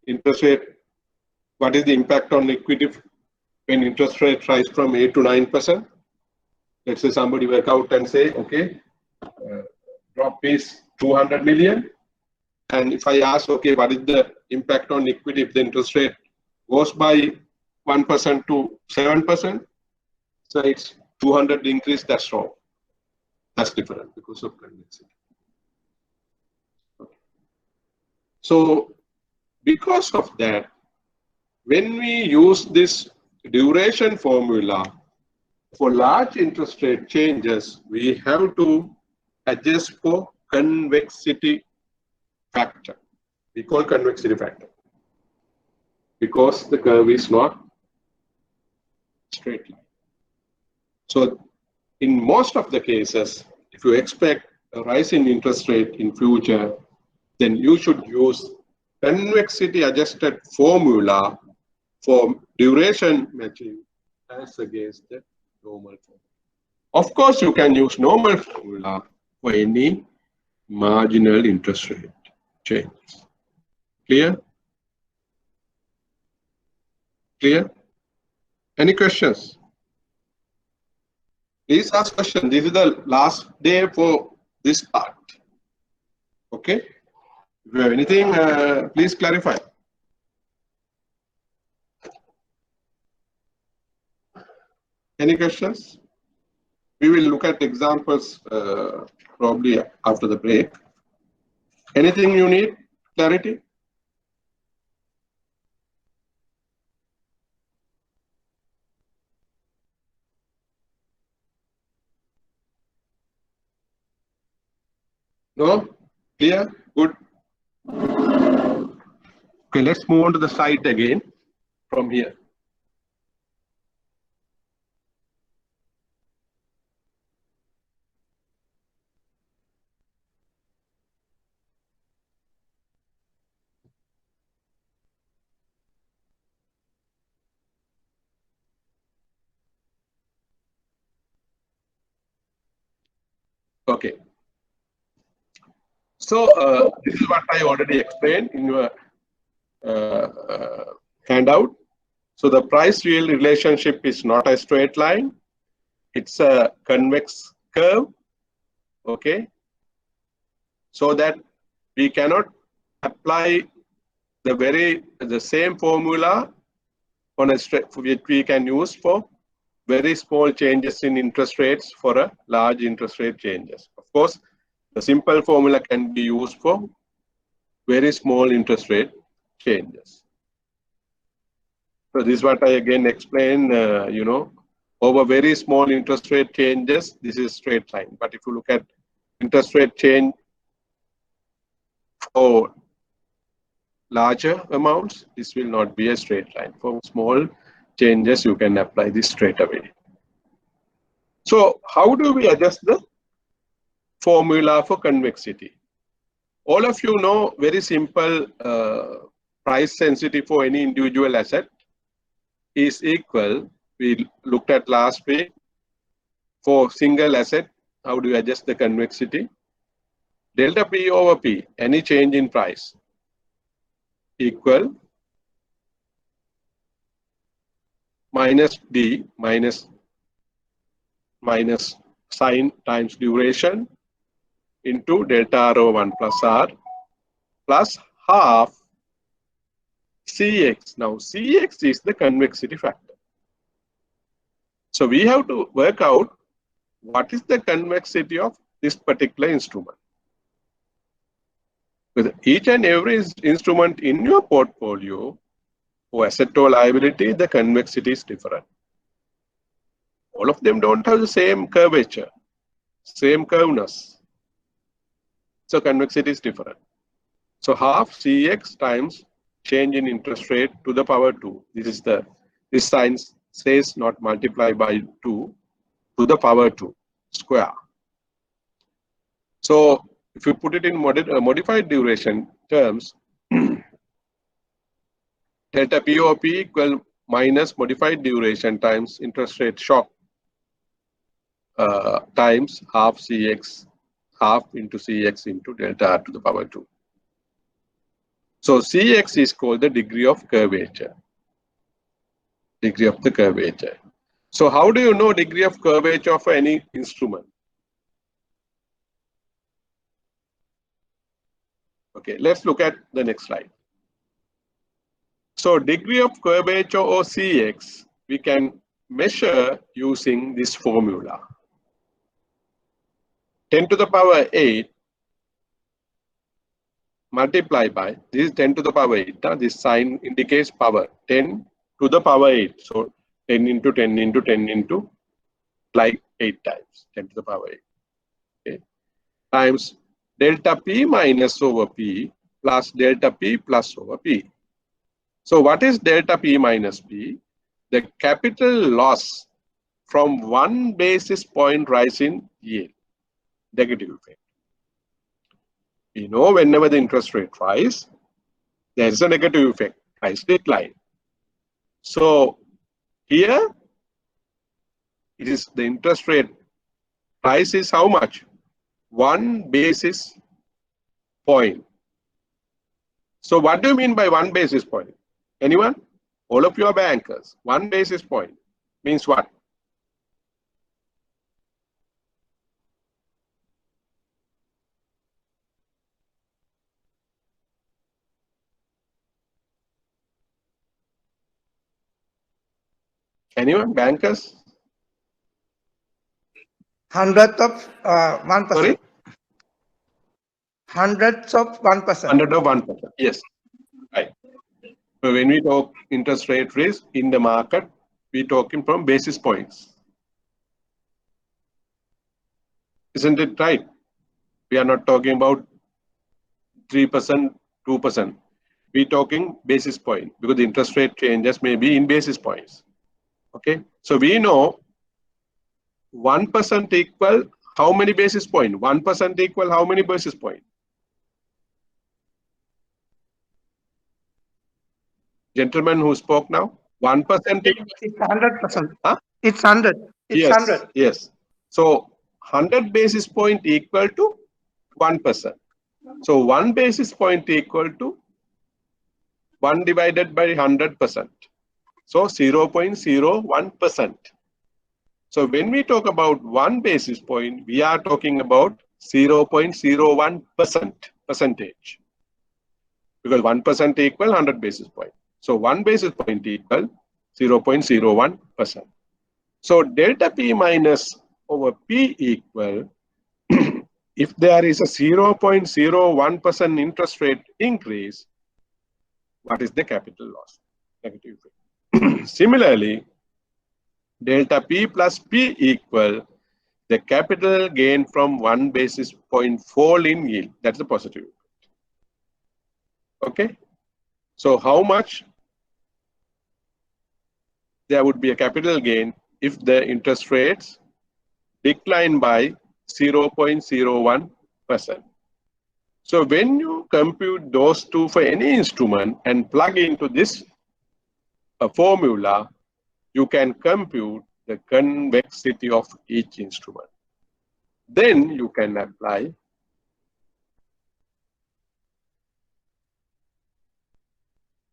interest rate, what is the impact on equity when interest rate rise from 8 to 9%? Let's say somebody work out and say, okay, drop is 200 million. And if I ask, okay, what is the impact on equity if the interest rate goes by 1% to 7%? So it's 200 increase, that's wrong. That's different because of convexity. Okay. So because of that, when we use this duration formula, for large interest rate changes, we have to adjust for convexity factor. We call convexity factor because the curve is not straight line. So in most of the cases, if you expect a rise in interest rate in future, then you should use convexity adjusted formula for duration matching as against the normal formula. Of course, you can use normal formula for any marginal interest rate changes. Clear? Clear? Any questions? Please ask questions. This is the last day for this part. Okay? If you have anything, please clarify. Any questions? We will look at examples probably after the break. Anything you need clarity? No? Clear? Good. Okay, let's move on to the site again from here. Okay. So this is what I already explained in your handout. So the price yield relationship is not a straight line. It's a convex curve. Okay. So that we cannot apply the same formula on a straight, which we can use for very small changes in interest rates for a large interest rate changes. Of course, the simple formula can be used for very small interest rate changes. So this is what I again explained, over very small interest rate changes, this is straight line. But if you look at interest rate change for larger amounts, this will not be a straight line. For small changes, you can apply this straight away. So how do we adjust the formula for convexity? All of you know very simple price sensitivity for any individual asset is equal. We looked at last week for single asset, how do you adjust the convexity? Delta P over P, any change in price, equal minus D minus sine times duration into delta R over 1 plus R plus half Cx. Now Cx is the convexity factor. So we have to work out what is the convexity of this particular instrument. With each and every instrument in your portfolio, for asset or liability, the convexity is different. All of them don't have the same curvature, same curveness. So convexity is different. So half Cx times change in interest rate to the power 2. This sign says not multiply by 2 to the power 2 square. So if you put it in modified duration terms, delta P over P equal minus modified duration times interest rate shock times half Cx, half into Cx into delta R to the power 2. So Cx is called the degree of curvature. Degree of the curvature. So how do you know degree of curvature for any instrument? Okay, let's look at the next slide. So degree of curvature or Cx, we can measure using this formula. 10 to the power 8 multiply by, this is 10 to the power 8. This sign indicates power, 10 to the power 8. So 10 into 10 into 10 into like 8 times 10 to the power 8. Okay. Times delta P minus over P plus delta P plus over P. So what is delta P minus P? The capital loss from 1 basis point rise in yield, negative effect. We know whenever the interest rate rise, there is a negative effect, price decline. So here it is the interest rate price is how much? 1 basis point. So what do you mean by 1 basis point? Anyone? All of you are bankers. 1 basis point means what? Anyone? Bankers? Hundredth of 1%. Sorry? Hundredths of 1%. 100 of 1%. Yes. Right. So when we talk interest rate risk in the market, we're talking from basis points. Isn't it right? We are not talking about 3%, 2%. We're talking basis point because the interest rate changes may be in basis points. Okay. So we know 1% equal how many basis point? 1% equal how many basis point? Gentleman who spoke now, 1%. It's 100%. Huh? It's 100. It's Yes, 100. yes. So 100 basis point equal to 1%. So 1 basis point equal to 1 divided by 100%. So 0.01%. So when we talk about 1 basis point, we are talking about 0.01% percentage. Because 1% equal 100 basis point. So 1 basis point equal 0.01%. So delta P minus over P equal, if there is a 0.01% interest rate increase, what is the capital loss? Negative. Similarly, delta P plus P equal the capital gain from 1 basis point fall in yield. That's the positive. Okay. So how much there would be a capital gain if the interest rates decline by 0.01%. So when you compute those two for any instrument and plug into this formula, you can compute the convexity of each instrument. Then you can apply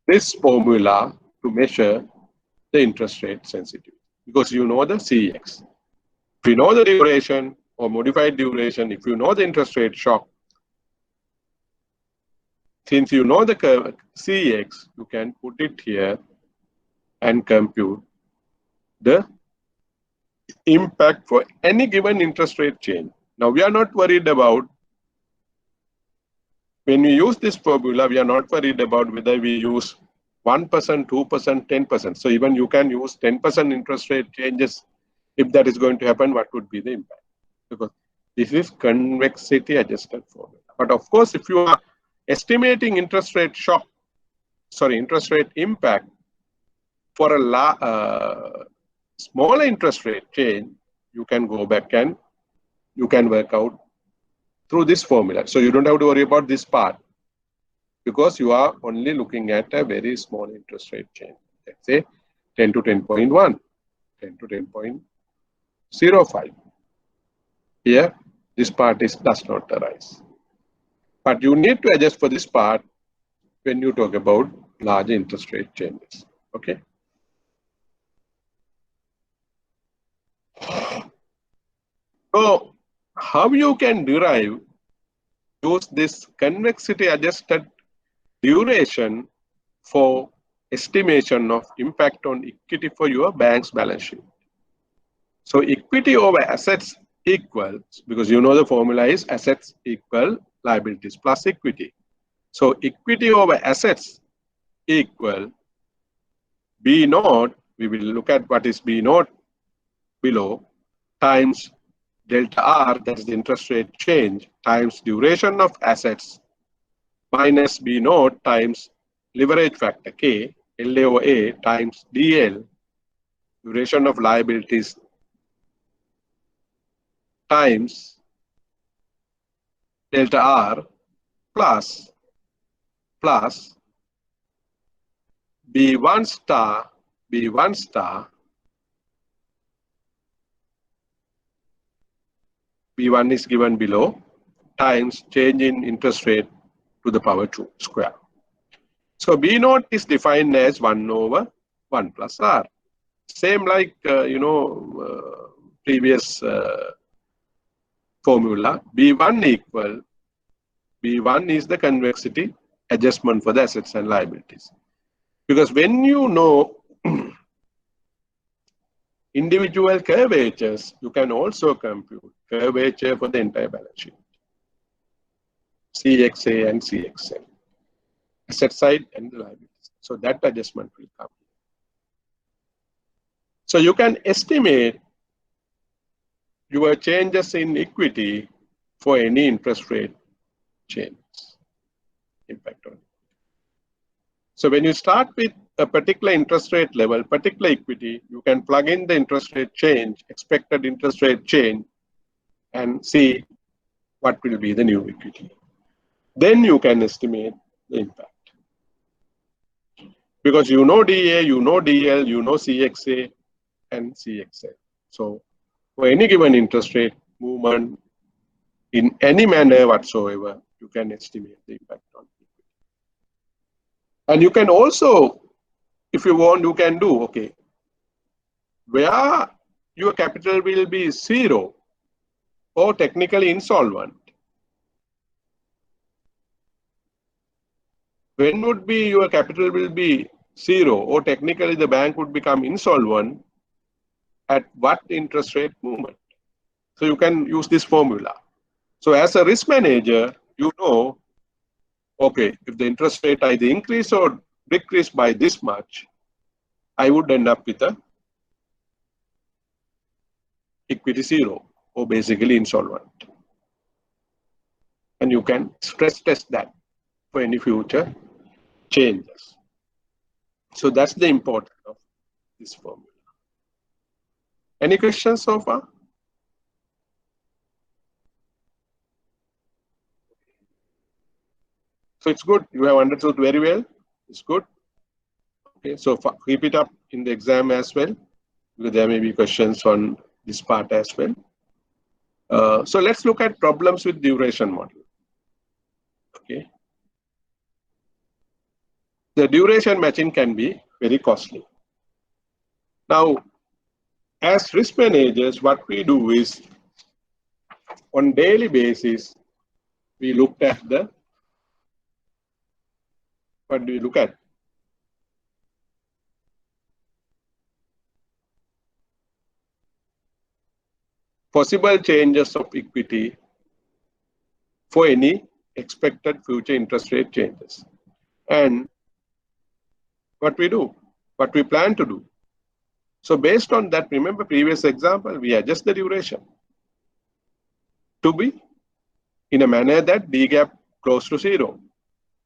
this formula to measure the interest rate sensitivity because you know the CX. If you know the duration or modified duration, if you know the interest rate shock, since you know the CX, you can put it here and compute the impact for any given interest rate change. Now, we are not worried about, when we use this formula, we are not worried about whether we use 1%, 2%, 10%. So even you can use 10% interest rate changes. If that is going to happen, what would be the impact? Because this is convexity adjusted formula. But of course, if you are estimating interest rate shock, interest rate impact for a smaller interest rate change, you can go back and you can work out through this formula. So you don't have to worry about this part because you are only looking at a very small interest rate change. Let's say 10 to 10.1, 10 to 10.05. Here, this part does not arise. But you need to adjust for this part when you talk about large interest rate changes. Okay. So, how you can use this convexity adjusted duration for estimation of impact on equity for your bank's balance sheet. So equity over assets equals, because you know the formula is assets equal liabilities plus equity. So equity over assets equal B naught, we will look at what is B naught below, times delta R, that's the interest rate change, times duration of assets minus B naught times leverage factor K, LA over A times DL, duration of liabilities times delta R plus B1 star B1 is given below times change in interest rate to the power 2 square. So B naught is defined as 1 over 1 plus R. Same like, previous formula. B1 is the convexity adjustment for the assets and liabilities. Because when you know individual curvatures, you can also compute curvature for the entire balance sheet. CXA and CXL. Asset side and the liabilities. So that adjustment will come. So you can estimate your changes in equity for any interest rate changes. Impact on it. So when you start with a particular interest rate level, particular equity, you can plug in the interest rate change, expected interest rate change, and see what will be the new equity. Then you can estimate the impact. Because you know DA, you know DL, you know CXA and CXL. So for any given interest rate movement in any manner whatsoever, you can estimate the impact on equity. And you can also, if you want, you can do, okay, where your capital will be zero or technically insolvent. When would be your capital will be zero or technically the bank would become insolvent at what interest rate movement? So you can use this formula. So as a risk manager, you know, okay, if the interest rate either increase or decrease by this much, I would end up with a equity zero or basically insolvent. And you can stress test that for any future changes. So that's the importance of this formula. Any questions so far? So it's good. You have understood very well. It's good. Okay, so keep it up in the exam as well, because there may be questions on this part as well. So let's look at problems with duration model. Okay. The duration matching can be very costly. Now, as risk managers, what we do is on daily basis, we looked at the, what do we look at? Possible changes of equity for any expected future interest rate changes. And what we do, what we plan to do. So based on that, remember previous example, we adjust the duration to be in a manner that D gap close to zero.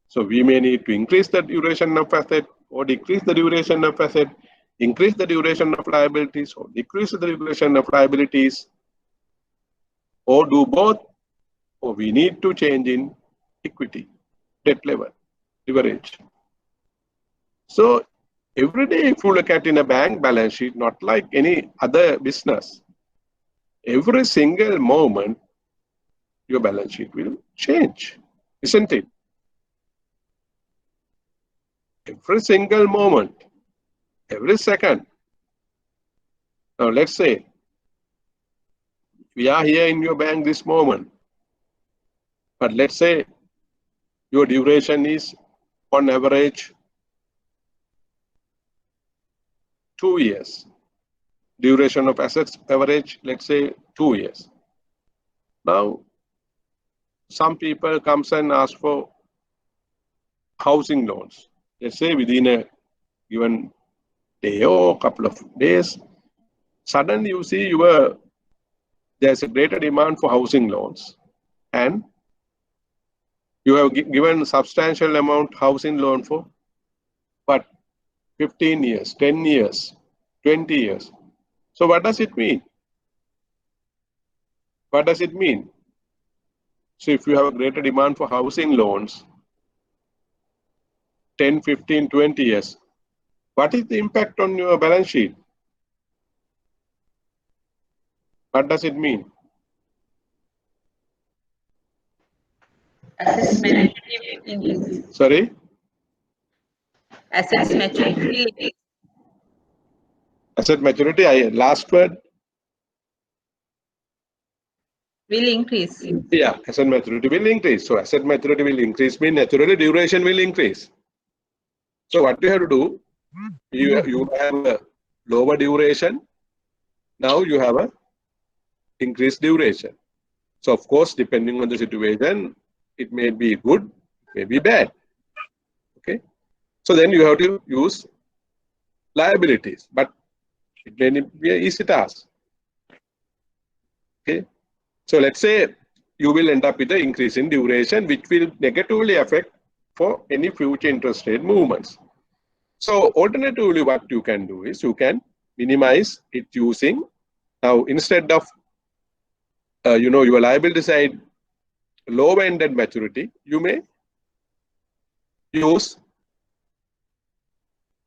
So we may need to increase the duration of asset or decrease the duration of asset, increase the duration of liabilities or decrease the duration of liabilities, or do both, or we need to change in equity, debt level, leverage. So every day, if you look at in a bank balance sheet, not like any other business, every single moment, your balance sheet will change, isn't it? Every single moment, every second. Now, let's say we are here in your bank this moment, but let's say your duration is on average 2 years. Duration of assets average, let's say 2 years. Now, some people comes and ask for housing loans. Let's say within a given day or a couple of days, suddenly you see your there's a greater demand for housing loans, and you have given substantial amount housing loan for what, 15 years, 10 years, 20 years. So what does it mean? What does it mean? So if you have a greater demand for housing loans, 10, 15, 20 years, what is the impact on your balance sheet? What does it mean? Assets maturity will increase. Sorry? Assets maturity will Asset maturity, last word? increase. Yeah, asset maturity will increase. So asset maturity will increase means naturally duration will increase. So what you have to do, you have a lower duration. Now you have a increased duration. So of course, depending on the situation, it may be good, may be bad. Okay. So then you have to use liabilities, but it may not be an easy task. Okay. So let's say you will end up with an increase in duration, which will negatively affect for any future interest rate movements. So alternatively, what you can do is you can minimize it using, now instead of your liability side low-ended maturity, you may use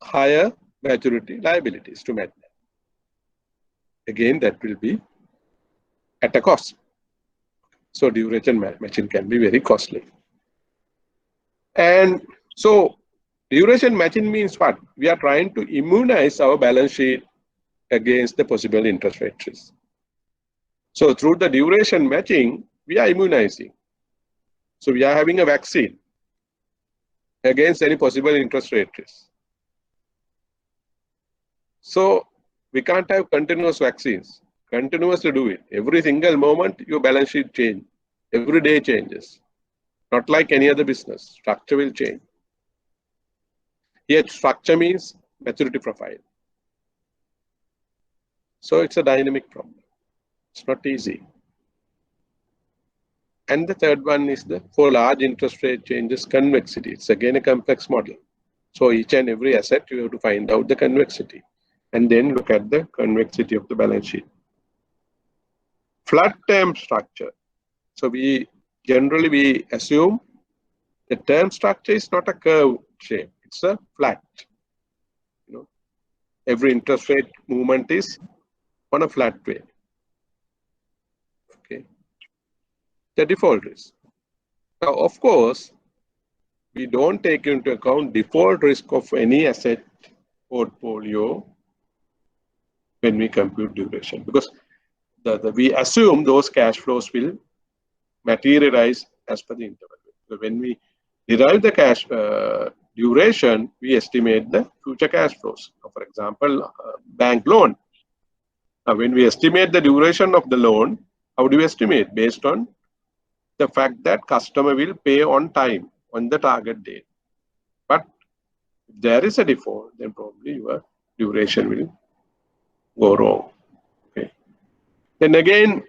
higher maturity liabilities to match that. Again, that will be at a cost. So duration matching can be very costly. And so duration matching means what? We are trying to immunize our balance sheet against the possible interest rate risk. So through the duration matching, we are immunizing. So we are having a vaccine against any possible interest rate risk. So we can't have continuous vaccines, continuously do it. Every single moment your balance sheet change, every day changes. Not like any other business, structure will change. Here structure means maturity profile. So it's a dynamic problem. It's not easy. And the third one is for large interest rate changes, convexity. It's again a complex model. So each and every asset, you have to find out the convexity and then look at the convexity of the balance sheet. Flat term structure. So we generally assume the term structure is not a curve shape. It's a flat. Every interest rate movement is on a flat way. Okay. The default risk. Now, of course, we don't take into account default risk of any asset portfolio when we compute duration, because we assume those cash flows will materialize as per the interval. So when we derive the cash duration, we estimate the future cash flows. So for example, bank loan. Now, when we estimate the duration of the loan, how do we estimate? Based on the fact that customer will pay on time, on the target date. But if there is a default, then probably your duration will go wrong. Okay. Then again,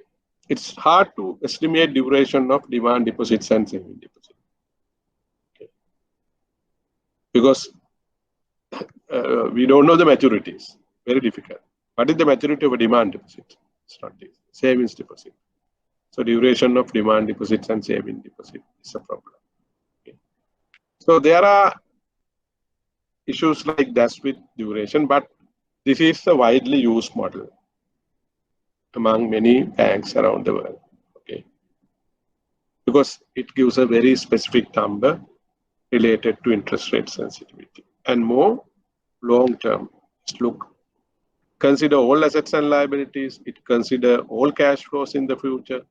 it's hard to estimate duration of demand deposits and saving deposits. Okay. Because we don't know the maturities. Very difficult. What is the maturity of a demand deposit? It's not easy. Savings deposit. So duration of demand deposits and saving deposit is a problem. Okay. So there are issues like that with duration, but this is a widely used model among many banks around the world. Okay. Because it gives a very specific number related to interest rate sensitivity. And more long-term, consider all assets and liabilities, it consider all cash flows in the future,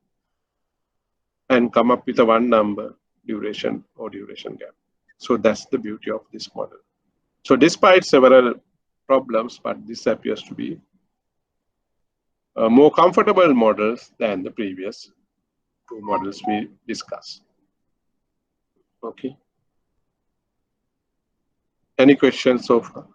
and come up with a one number, duration or duration gap. So that's the beauty of this model. So despite several problems, but this appears to be more comfortable models than the previous two models we discussed. Okay. Any questions so far?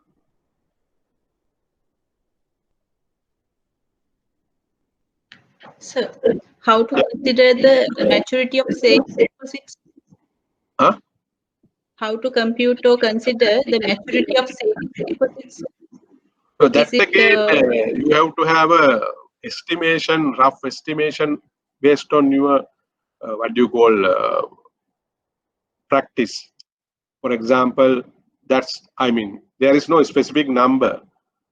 So, how to consider the maturity of savings deposits? Huh? How to compute or consider the maturity of savings deposits? So that Is it again, you have to have a estimation, rough estimation based on your what do you call practice. For example, there is no specific number.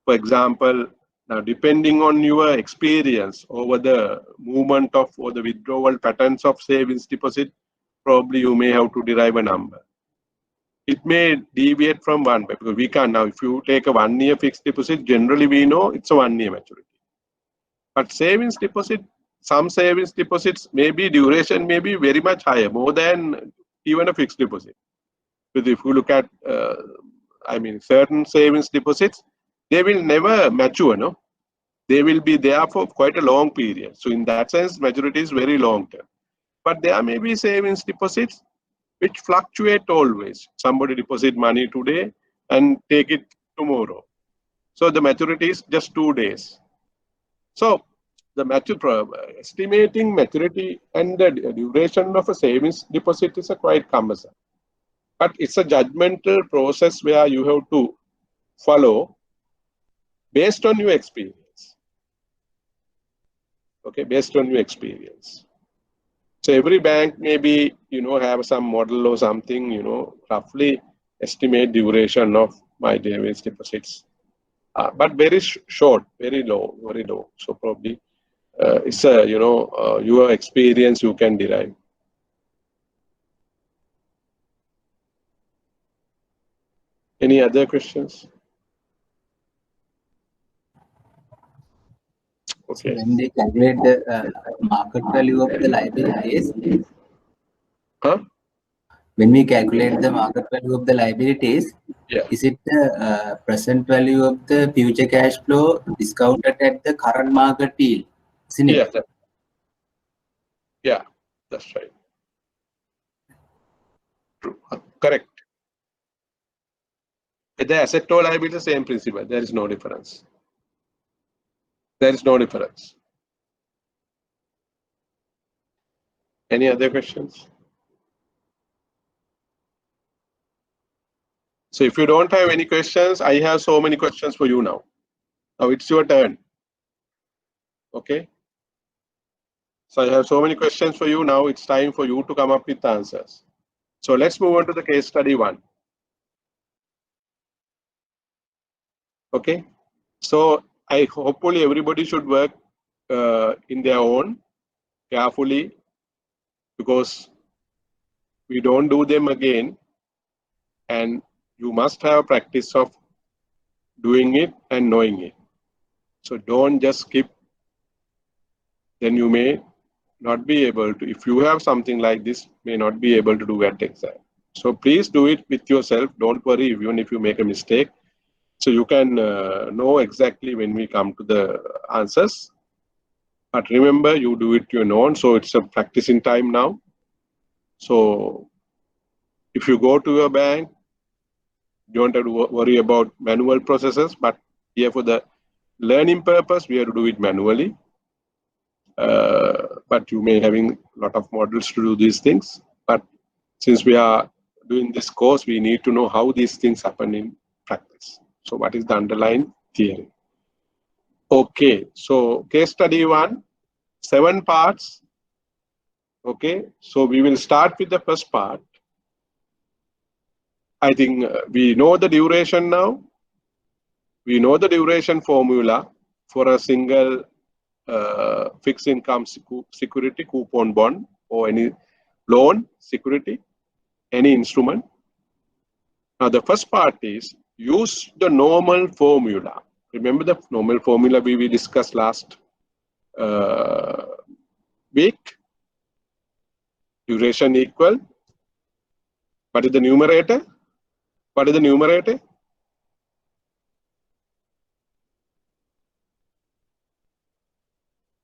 For example, now depending on your experience over the movement of or the withdrawal patterns of savings deposit, probably you may have to derive a number. It may deviate from one because we can now, if you take a 1 year fixed deposit, generally we know it's a 1 year maturity. But savings deposit, some savings deposits maybe duration may be very much higher, more than even a fixed deposit. Because if you look at, certain savings deposits, they will never mature, no? They will be there for quite a long period. So in that sense, maturity is very long term. But there may be savings deposits which fluctuate always. Somebody deposit money today and take it tomorrow. So the maturity is just 2 days. So the estimating maturity and the duration of a savings deposit is a quite cumbersome. But it's a judgmental process where you have to follow based on your experience. Okay, based on your experience. So every bank maybe, have some model or something, roughly estimate duration of my savings deposits. But very short, very low. So probably it's your experience you can derive. Any other questions? So Okay. when they calculate the market value of the liabilities, Huh? when we calculate the market value of the liabilities, Yeah. is it the present value of the future cash flow discounted at the current market yield? Isn't it? Yeah, that's right. True. Correct. The asset or liability, same principle. There is no difference. There is no difference. Any other questions? So if you don't have any questions, I have so many questions for you now. Now it's your turn. Okay. So I have so many questions for you now. It's time for you to come up with answers. So let's move on to the case study 1. Okay. So hopefully everybody should work in their own carefully, because we don't do them again, and you must have practice of doing it and knowing it. So don't just skip, then you may not be able to, if you have something like this, may not be able to do at exam. So please do it with yourself. Don't worry even if you make a mistake. So you can know exactly when we come to the answers. But remember, you do it your own. So it's a practicing time now. So if you go to your bank, you don't have to worry about manual processes, but here for the learning purpose, we have to do it manually. But you may having a lot of models to do these things. But since we are doing this course, we need to know how these things happen in practice. So what is the underlying theory? Okay, so case study 1, 7 parts. Okay, so we will start with the first part. I think we know the duration now. We know the duration formula for a single fixed income security, coupon bond, or any loan security, any instrument. Now the first part is use the normal formula. Remember the normal formula we discussed last week? Duration equal, what is the numerator? What is the numerator?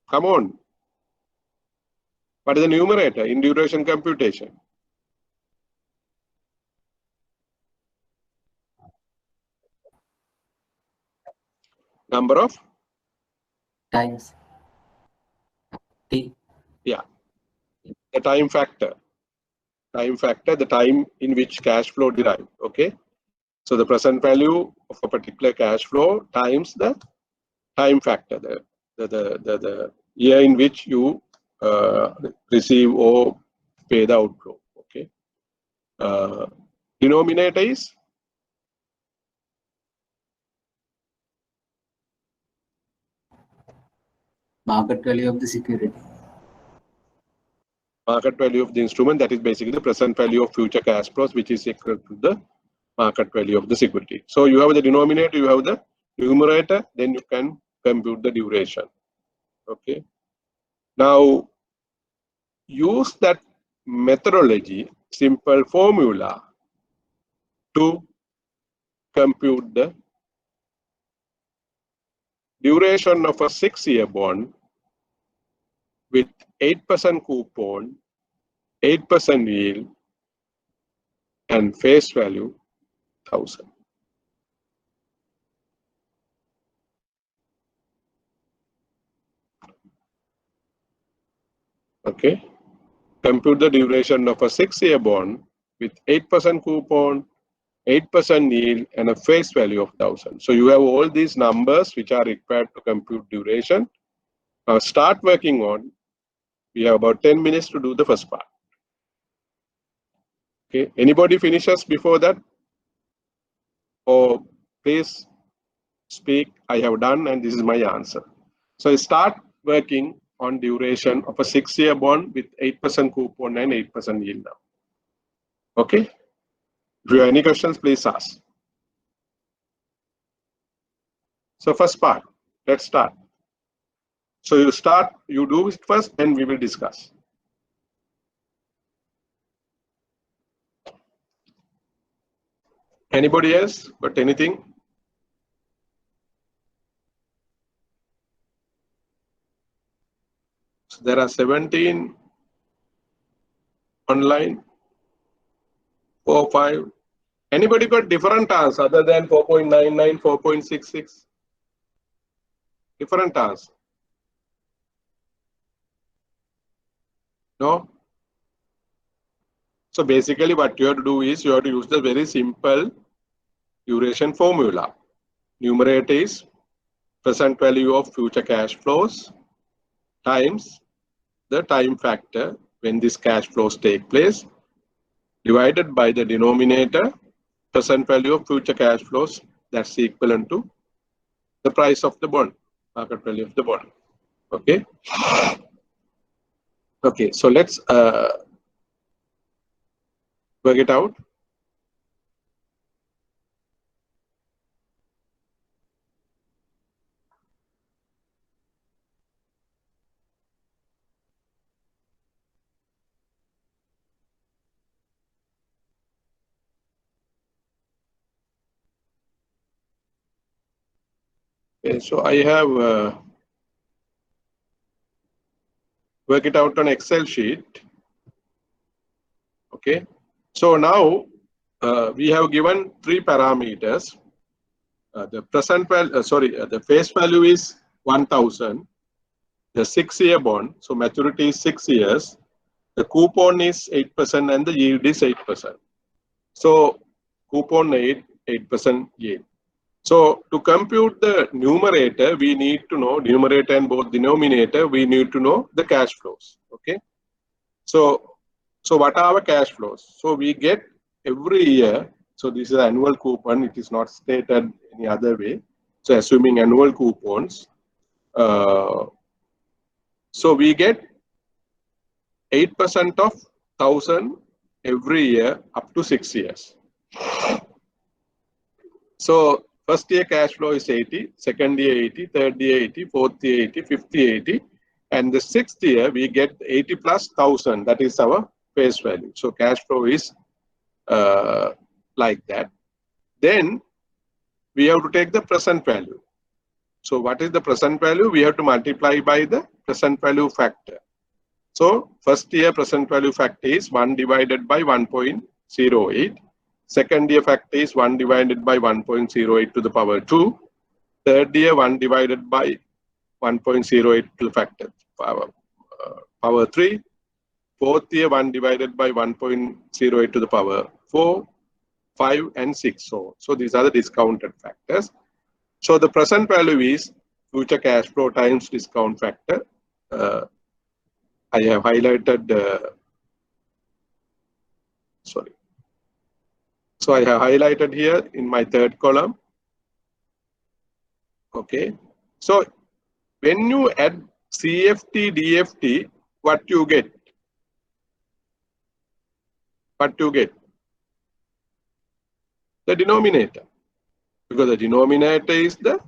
Come on. What is the numerator in duration computation? Number of Times. T. Yeah, the time factor. Time factor, the time in which cash flow derived. Okay, so the present value of a particular cash flow times the time factor, the year in which you receive or pay the outflow. Okay, denominator is Market value of the security. market value of the instrument, that is basically the present value of future cash flows, which is equal to the market value of the security. So you have the denominator, you have the numerator, then you can compute the duration. Okay. Now use that methodology, simple formula to compute the duration of a 6-year bond with 8% coupon, 8% yield, and face value 1000. Okay. Compute the duration of a 6-year bond with 8% coupon, 8% yield, and a face value of 1000. So you have all these numbers which are required to compute duration. Now start working on. We have about 10 minutes to do the first part. Okay. Anybody finishes before that? Or please speak. I have done, and this is my answer. So start working on duration of a 6-year bond with 8% coupon and 8% yield now. Okay. If you have any questions, please ask. So first part, let's start. So you do it first, then we will discuss. Anybody else got anything? So there are 17 online, 4, 5. Anybody got different answers other than 4.99, 4.66? Different answers? No? So basically what you have to do is you have to use the very simple duration formula. Numerator is present value of future cash flows times the time factor when these cash flows take place divided by the denominator present value of future cash flows, that's equivalent to the price of the bond, market value of the bond. Okay. Okay, so let's work it out. Okay, so I have work it out on Excel sheet. Okay, so now we have given 3 parameters. The present value, the face value is 1000. The 6-year bond, so maturity is 6 years. The coupon is 8% and the yield is 8%. So coupon 8% yield. So to compute the numerator, we need to know numerator and both denominator. We need to know the cash flows. Okay. So what are our cash flows? So we get every year. So this is annual coupon. It is not stated any other way. So assuming annual coupons, so we get 8% of 1000 every year up to 6 years. So first year cash flow is 80, second year 80, third year 80, fourth year 80, fifth year 80, and the 6th year we get 80 plus 1000. That is our face value. So cash flow is like that. Then we have to take the present value. So what is the present value? We have to multiply by the present value factor. So first year present value factor is 1 divided by 1.08. Second year factor is 1 divided by 1.08 to the power 2. Third year 1 divided by 1.08 to the factor power power 3. Fourth year 1 divided by 1.08 to the power 4, 5 and 6. So these are the discounted factors. So the present value is future cash flow times discount factor. I have highlighted, sorry. So I have highlighted here in my third column. Okay. So when you add CFT, DFT, what you get? What you get? The denominator. Because the denominator is the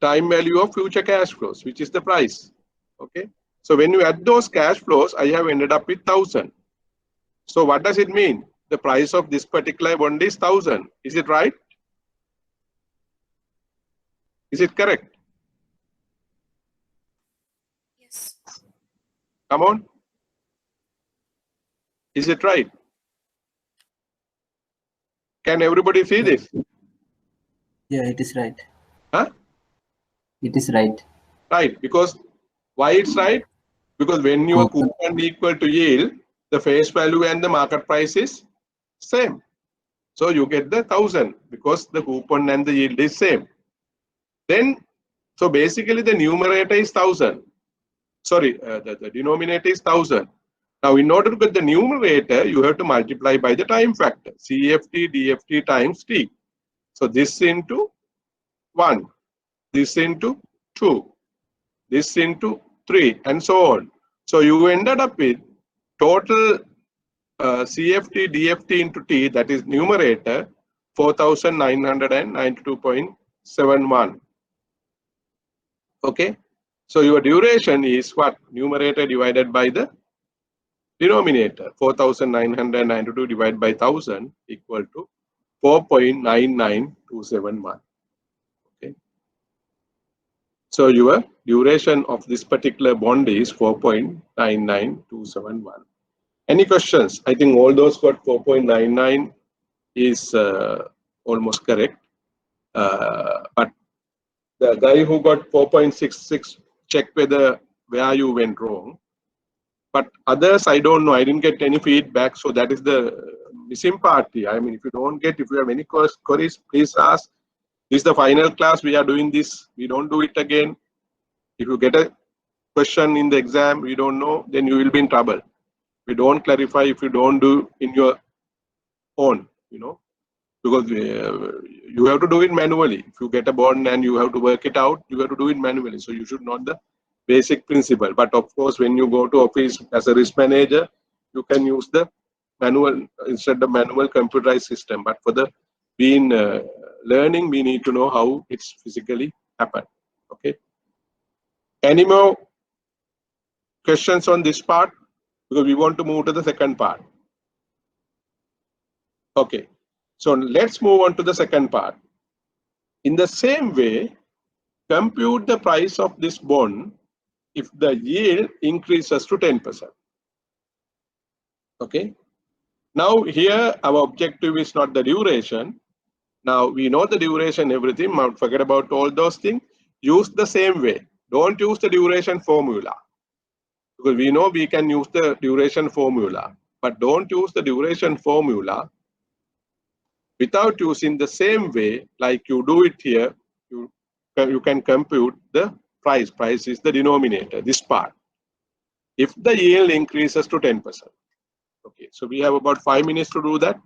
time value of future cash flows, which is the price. Okay. So when you add those cash flows, I have ended up with 1000. So what does it mean? The price of this particular bond is 1000. Is it right? Is it correct? Yes. Come on. Is it right? Can everybody see this? Yeah, it is right. Huh? It is right. Right. Because why it's right? Because when your coupon equal to yield, the face value and the market price is same. So you get the 1000 because the coupon and the yield is same. Then, so basically the numerator is 1000. Sorry, the denominator is 1000. Now, in order to get the numerator, you have to multiply by the time factor, CFT, DFT times T. So this into 1, this into 2, this into 3, and so on. So you ended up with total CFT, DFT into T, that is numerator, 4992.71. Okay. So your duration is what? Numerator divided by the denominator. 4992 divided by 1000 equal to 4.99271. Okay. So your duration of this particular bond is 4.99271. Any questions? I think all those got 4.99 is almost correct. But the guy who got 4.66, check where you went wrong. But others, I don't know. I didn't get any feedback. So that is the missing part here. I mean, if you have any queries, please ask. This is the final class. We are doing this. We don't do it again. If you get a question in the exam, we don't know, then you will be in trouble. We don't clarify if you don't do in your own, because you have to do it manually. If you get a bond and you have to work it out, you have to do it manually. So you should know the basic principle. But of course, when you go to office as a risk manager, you can use the manual instead of manual computerized system. But for the learning, we need to know how it's physically happened. Okay. Any more questions on this part? Because we want to move to the second part. Okay. So let's move on to the second part. In the same way, compute the price of this bond if the yield increases to 10%. Okay. Now here our objective is not the duration. Now we know the duration, everything. Forget about all those things. Use the same way. Don't use the duration formula. Because we know we can use the duration formula. But don't use the duration formula without using the same way like you do it here. You can compute the price. Price is the denominator, this part. If the yield increases to 10%. Okay, so we have about 5 minutes to do that.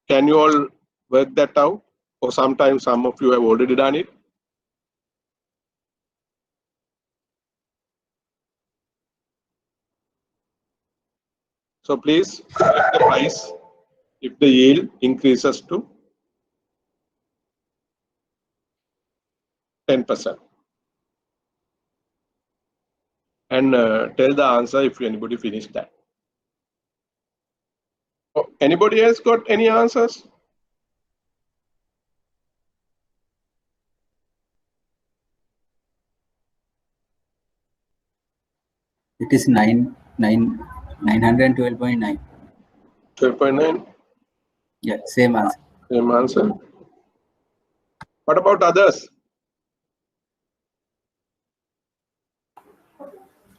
Can you all work that out? Or sometimes some of you have already done it. So please select the price if the yield increases to 10%. And tell the answer if anybody finished that. Oh, anybody else got any answers? It is 912.9. 12.9. Yeah, same answer. Same answer. What about others?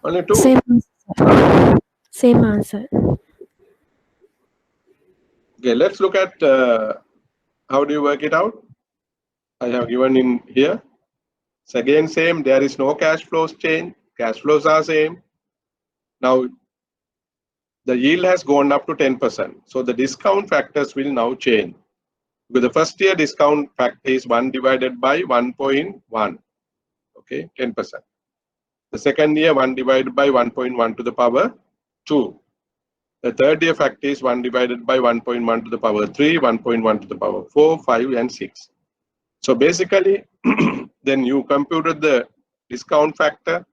Only 2. Same answer. Same answer. Okay, let's look at how do you work it out. I have given in here. So again, same. There is no cash flows change. Cash flows are same. Now the yield has gone up to 10%. So the discount factors will now change. Because the first year discount factor is 1 divided by 1.1. Okay, 10%. The second year 1 divided by 1.1 to the power 2. The third year factor is 1 divided by 1.1 to the power 3, 1.1 to the power 4, 5, and 6. So basically, then you computed the discount factor.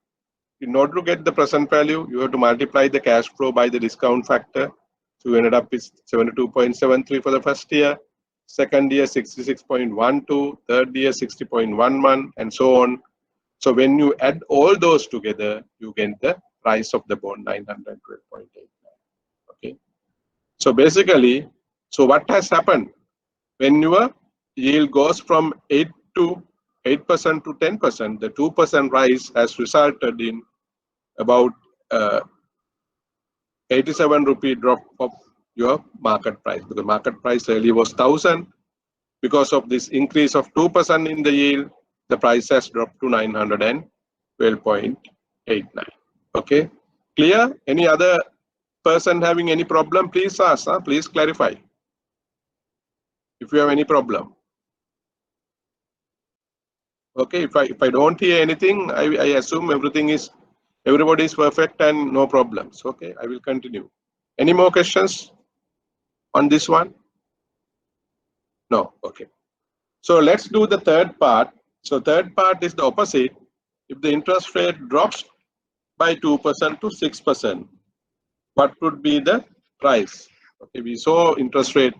In order to get the present value, you have to multiply the cash flow by the discount factor. So you ended up with 72.73 for the first year, second year 66.12, third year 60.11, and so on. So when you add all those together, you get the price of the bond 912.89. Okay. So basically, so what has happened when your yield goes from 8% to 10%, the 2% rise has resulted in about 87 rupee drop of your market price. Because market price earlier was 1,000. Because of this increase of 2% in the yield, the price has dropped to 912.89. Okay, clear? Any other person having any problem, please ask. Please clarify if you have any problem. Okay, if I don't hear anything, I assume everybody is perfect and no problems. Okay, I will continue. Any more questions on this one? No. Okay. So let's do the third part. So third part is the opposite. If the interest rate drops by 2% to 6%, what would be the price? Okay, we saw interest rate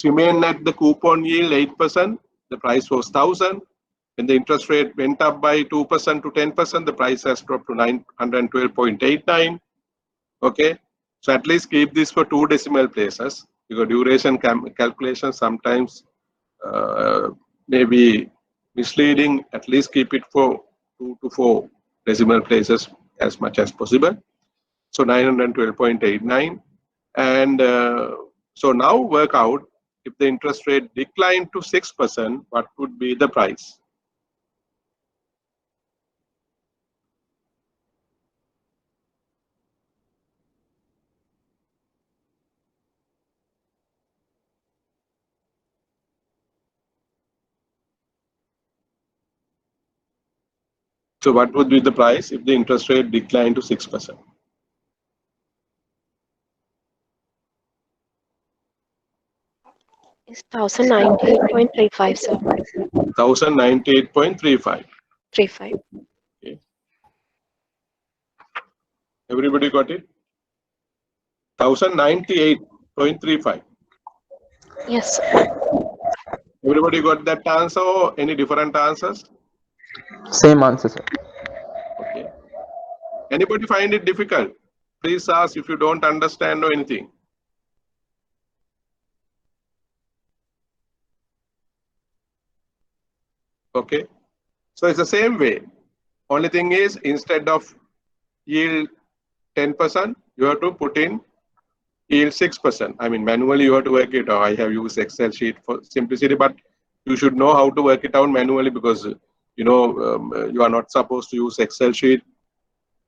remain at the coupon yield 8%. The price was 1,000. When the interest rate went up by 2% to 10%, the price has dropped to 912.89. Okay, so at least keep this for 2 decimal places, because duration calculation sometimes may be misleading. At least keep it for 2 to 4 decimal places as much as possible. So 912.89. And so now work out, if the interest rate declined to 6%, what would be the price? So what would be the price if the interest rate declined to 6%? It's 1098.35, sir. 1098.35. 35. Okay. Everybody got it? 1098.35. Yes, sir. Everybody got that answer or any different answers? Same answer, sir. Okay. Anybody find it difficult? Please ask if you don't understand or anything. Okay. So it's the same way. Only thing is, instead of yield 10%, you have to put in yield 6%. I mean, manually you have to work it out. I have used Excel sheet for simplicity, but you should know how to work it out manually, because you know you are not supposed to use Excel sheet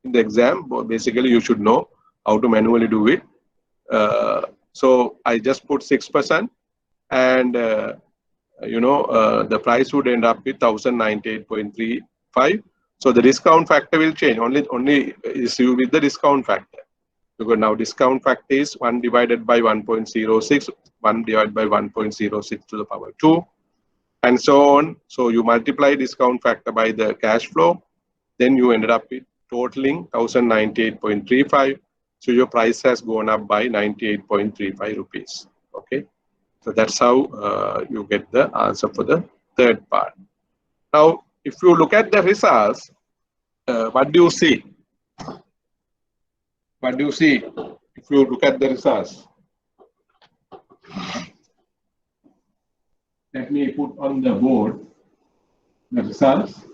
in the exam. But basically, you should know how to manually do it. So I just put 6%, and the price would end up with 1098.35. So the discount factor will change. Only issue with the discount factor, because now discount factor is 1 divided by 1.06, 1 divided by 1.06 to the power 2, and so on. So you multiply discount factor by the cash flow, then you ended up with totaling 1098.35. So your price has gone up by 98.35 rupees. Okay, so that's how you get the answer for the third part. Now, if you look at the results, what do you see? What do you see if you look at the results? Let me put on the board the results.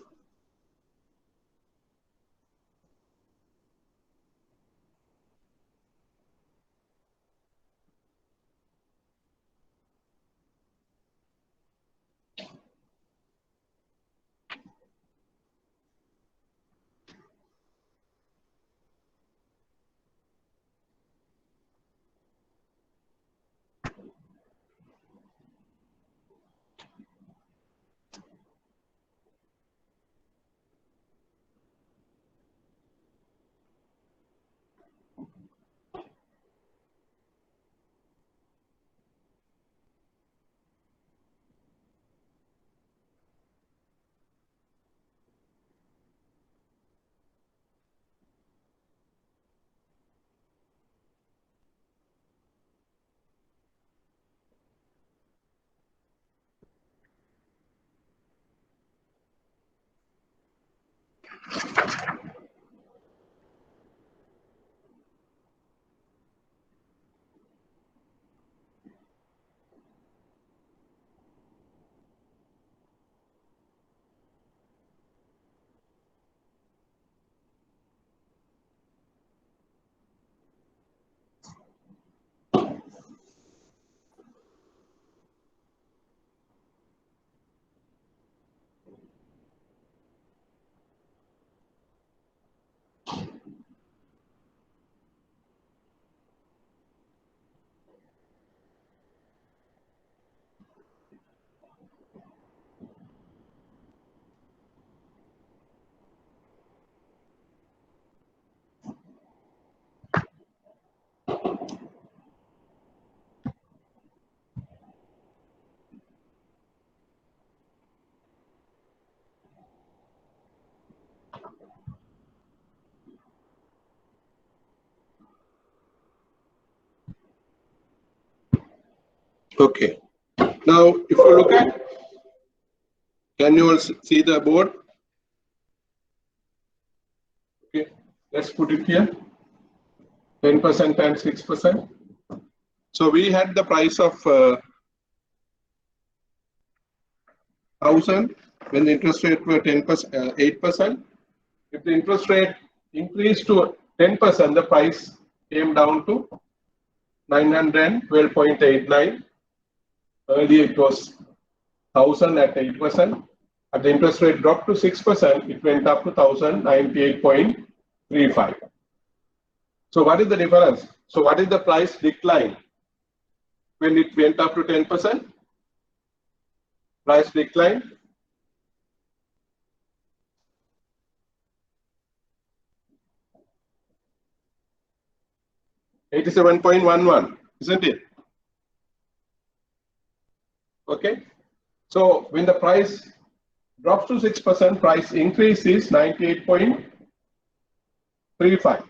Okay. Now, if you look at, can you all see the board? Okay, let's put it here. 10% and 6%. So we had the price of 1,000 when the interest rate were 10%, 8%. If the interest rate increased to 10%, the price came down to 912.89. Earlier it was 1,000 at 8%. At the interest rate dropped to 6%, it went up to 1,098.35. So what is the difference? So what is the price decline when it went up to 10%? Price decline. $87.11, isn't it? Okay. So when the price drops to 6%, price increase is 98.35.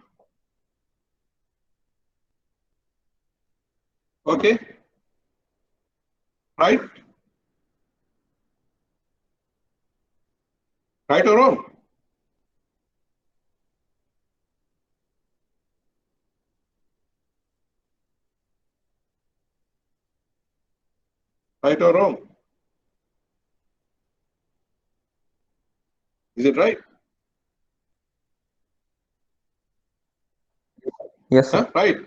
Okay. Right? Right or wrong? Right or wrong? Is it right? Yes, sir. Huh? Right.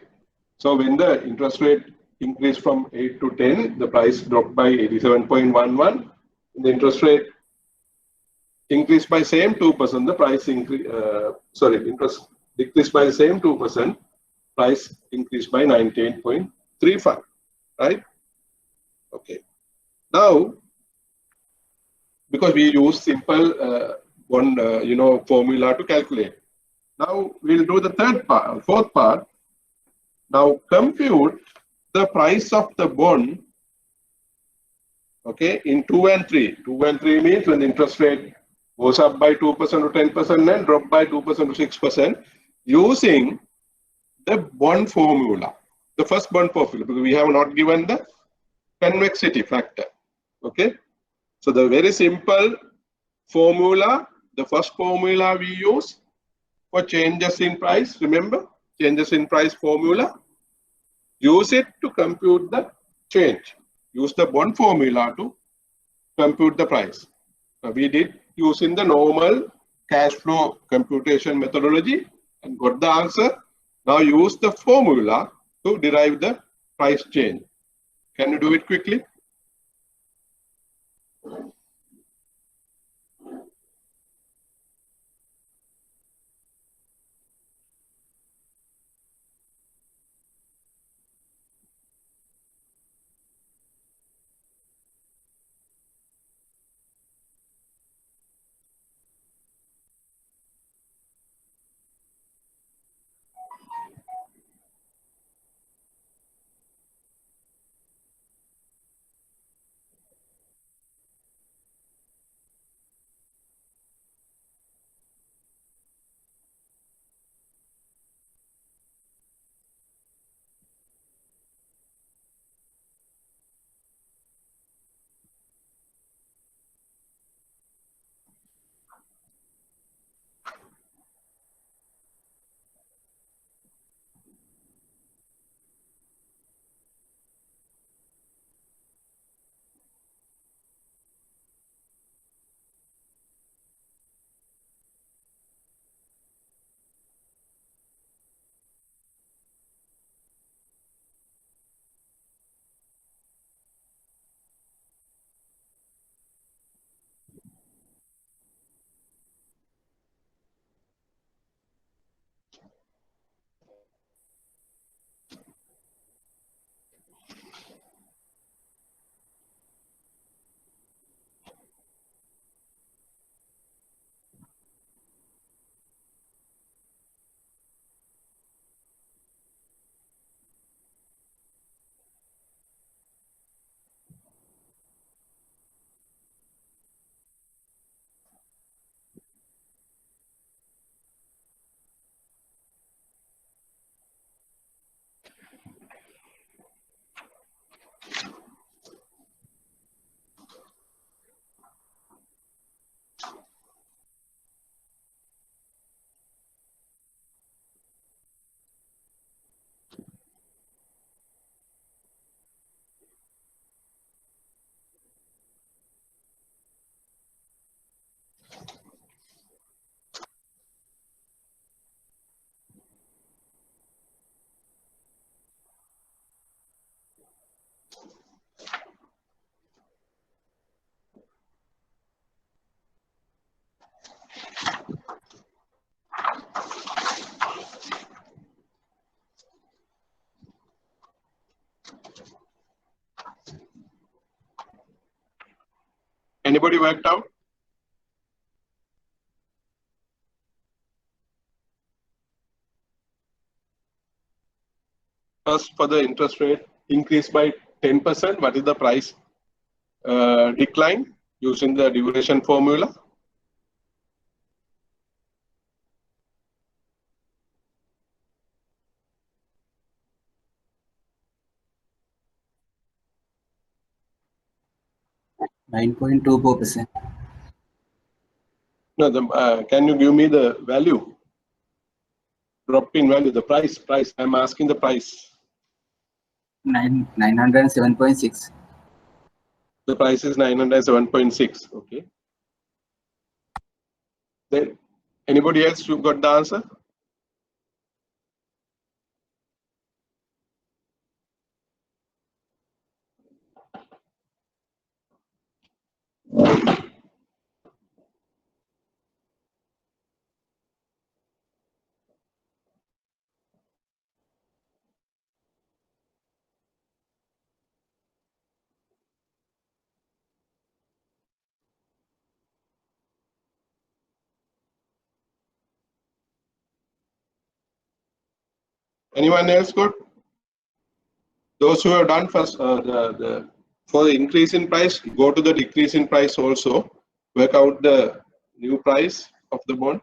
So when the interest rate increased from 8 to 10, the price dropped by 87.11. The interest rate increased by same 2%. The price interest decreased by the same 2%. Price increased by 98.35. Right? Okay. Now, because we use simple formula to calculate. Now we'll do the fourth part. Now compute the price of the bond, okay, in 2 and 3. 2 and 3 means when the interest rate goes up by 2% to 10% and drop by 2% to 6%, using the bond formula. The first bond formula, because we have not given the convexity factor. Okay. So the very simple formula, the first formula we use for changes in price, remember, changes in price formula, use it to compute the change. Use the bond formula to compute the price. Now we did using the normal cash flow computation methodology and got the answer. Now use the formula to derive the price change. Can you do it quickly? Anybody worked out? First, for the interest rate increase by 10%, what is the price decline using the duration formula? %9.24%. No, can you give me the value? Drop in value, the price. I'm asking the price. 907.6. The price is 907.6. Okay. Then, anybody else who got the answer? Anyone else got? Those who have done first, for the increase in price, go to the decrease in price also. Work out the new price of the bond.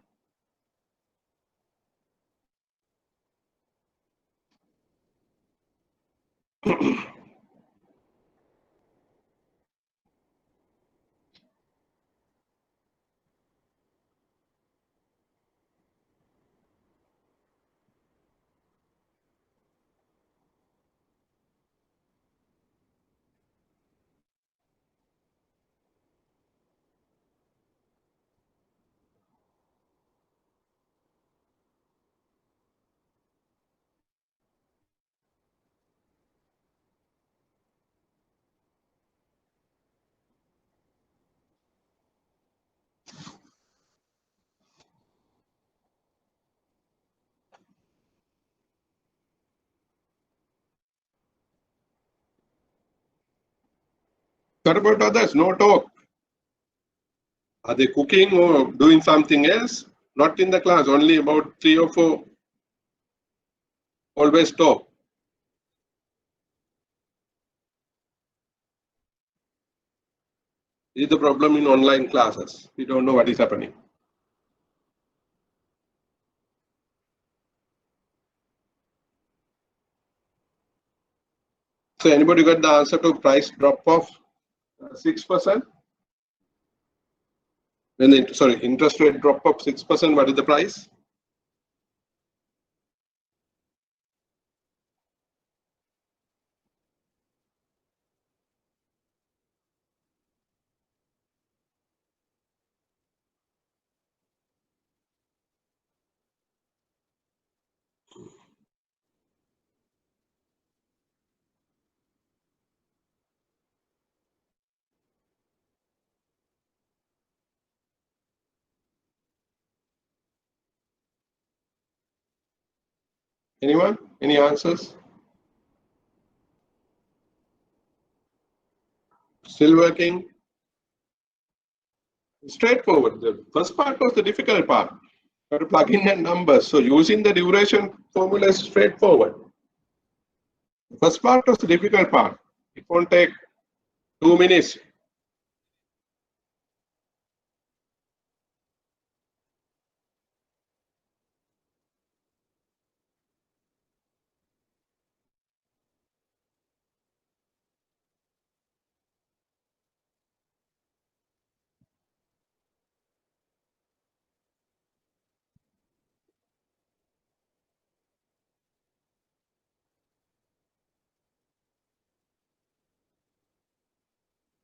What about others? No talk. Are they cooking or doing something else? Not in the class, only about 3 or 4. Always talk. This is the problem in online classes. We don't know what is happening. So anybody got the answer to price drop of 6%? When the interest rate drop of 6%, what is the price? Anyone? Any answers? Still working? Straightforward. The first part was the difficult part. You have to plug in the numbers. So using the duration formula is straightforward. The first part was the difficult part. It won't take 2 minutes.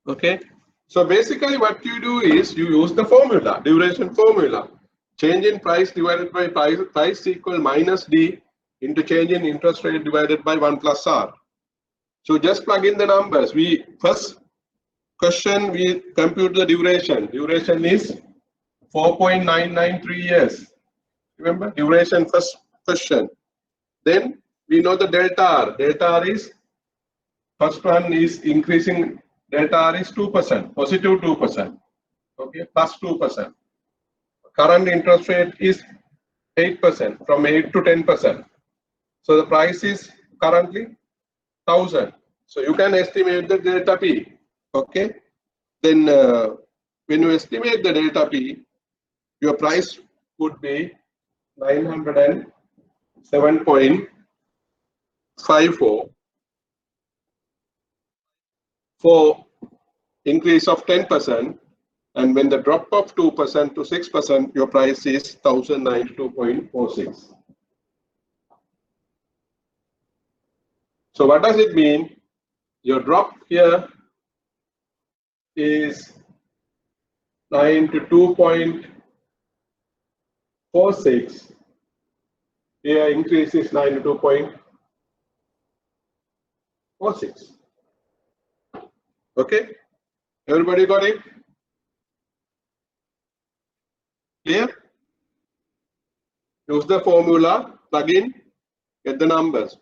Okay. So basically what you do is you use the formula, duration formula. Change in price divided by price equal minus D into change in interest rate divided by 1 plus R. So just plug in the numbers. First question, we compute the duration. Duration is 4.993 years. Remember, duration first question. Then we know the delta R. Delta R is, first one is increasing delta R is 2%, positive 2%, okay, plus 2%. Current interest rate is 8%, from 8 to 10%. So the price is currently 1000. So you can estimate the delta P, okay. Then when you estimate the delta P, your price would be 907.54 for increase of 10%, and when the drop of 2% to 6%, your price is 1092.46. So what does it mean? Your drop here is 92.46. Here increase is 92.46. Okay, everybody got it? Clear? Use the formula, plug in, get the numbers.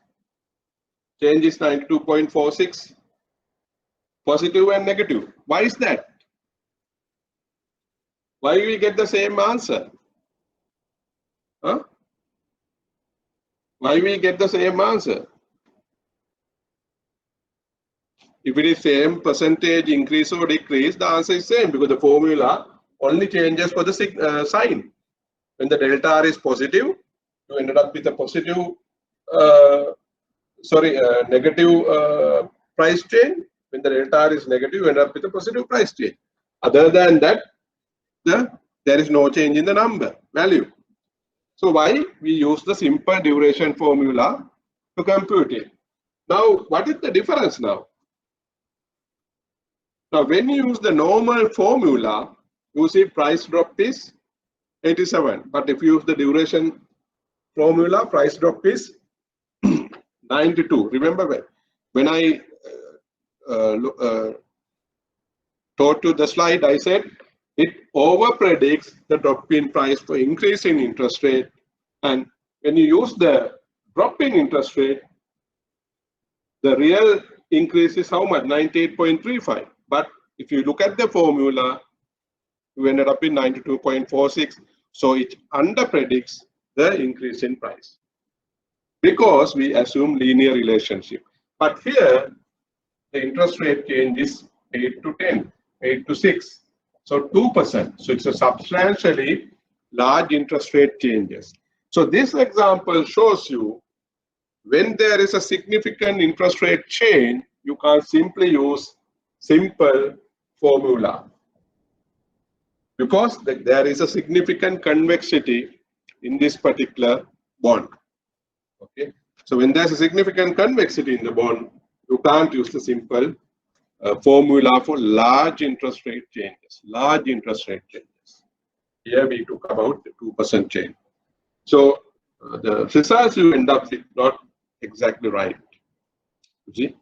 Change is 92.46, positive and negative. Why is that? Why we get the same answer? Huh? Why we get the same answer? If it is same percentage increase or decrease, the answer is same because the formula only changes for the sign. When the delta R is positive, you ended up with a positive, negative price change. When the delta R is negative, you end up with a positive price change. Other than that, there is no change in the number value. So why we use the simple duration formula to compute it. Now, what is the difference now? Now, when you use the normal formula, you see price drop is 87. But if you use the duration formula, price drop is 92. Remember when I taught you the slide, I said it over predicts the drop in price for increase in interest rate. And when you use the drop in interest rate, the real increase is how much? 98.35. But if you look at the formula, you ended up in 92.46. So it under predicts the increase in price because we assume linear relationship. But here, the interest rate change is 8 to 10, 8 to 6. So 2%. So it's a substantially large interest rate changes. So this example shows you when there is a significant interest rate change, you can't simply use simple formula because there is a significant convexity in this particular bond. Okay, so when there's a significant convexity in the bond, you can't use the simple formula for large interest rate changes. Large interest rate changes. Here we took about the 2% change. So the results you end up with not exactly right. You see?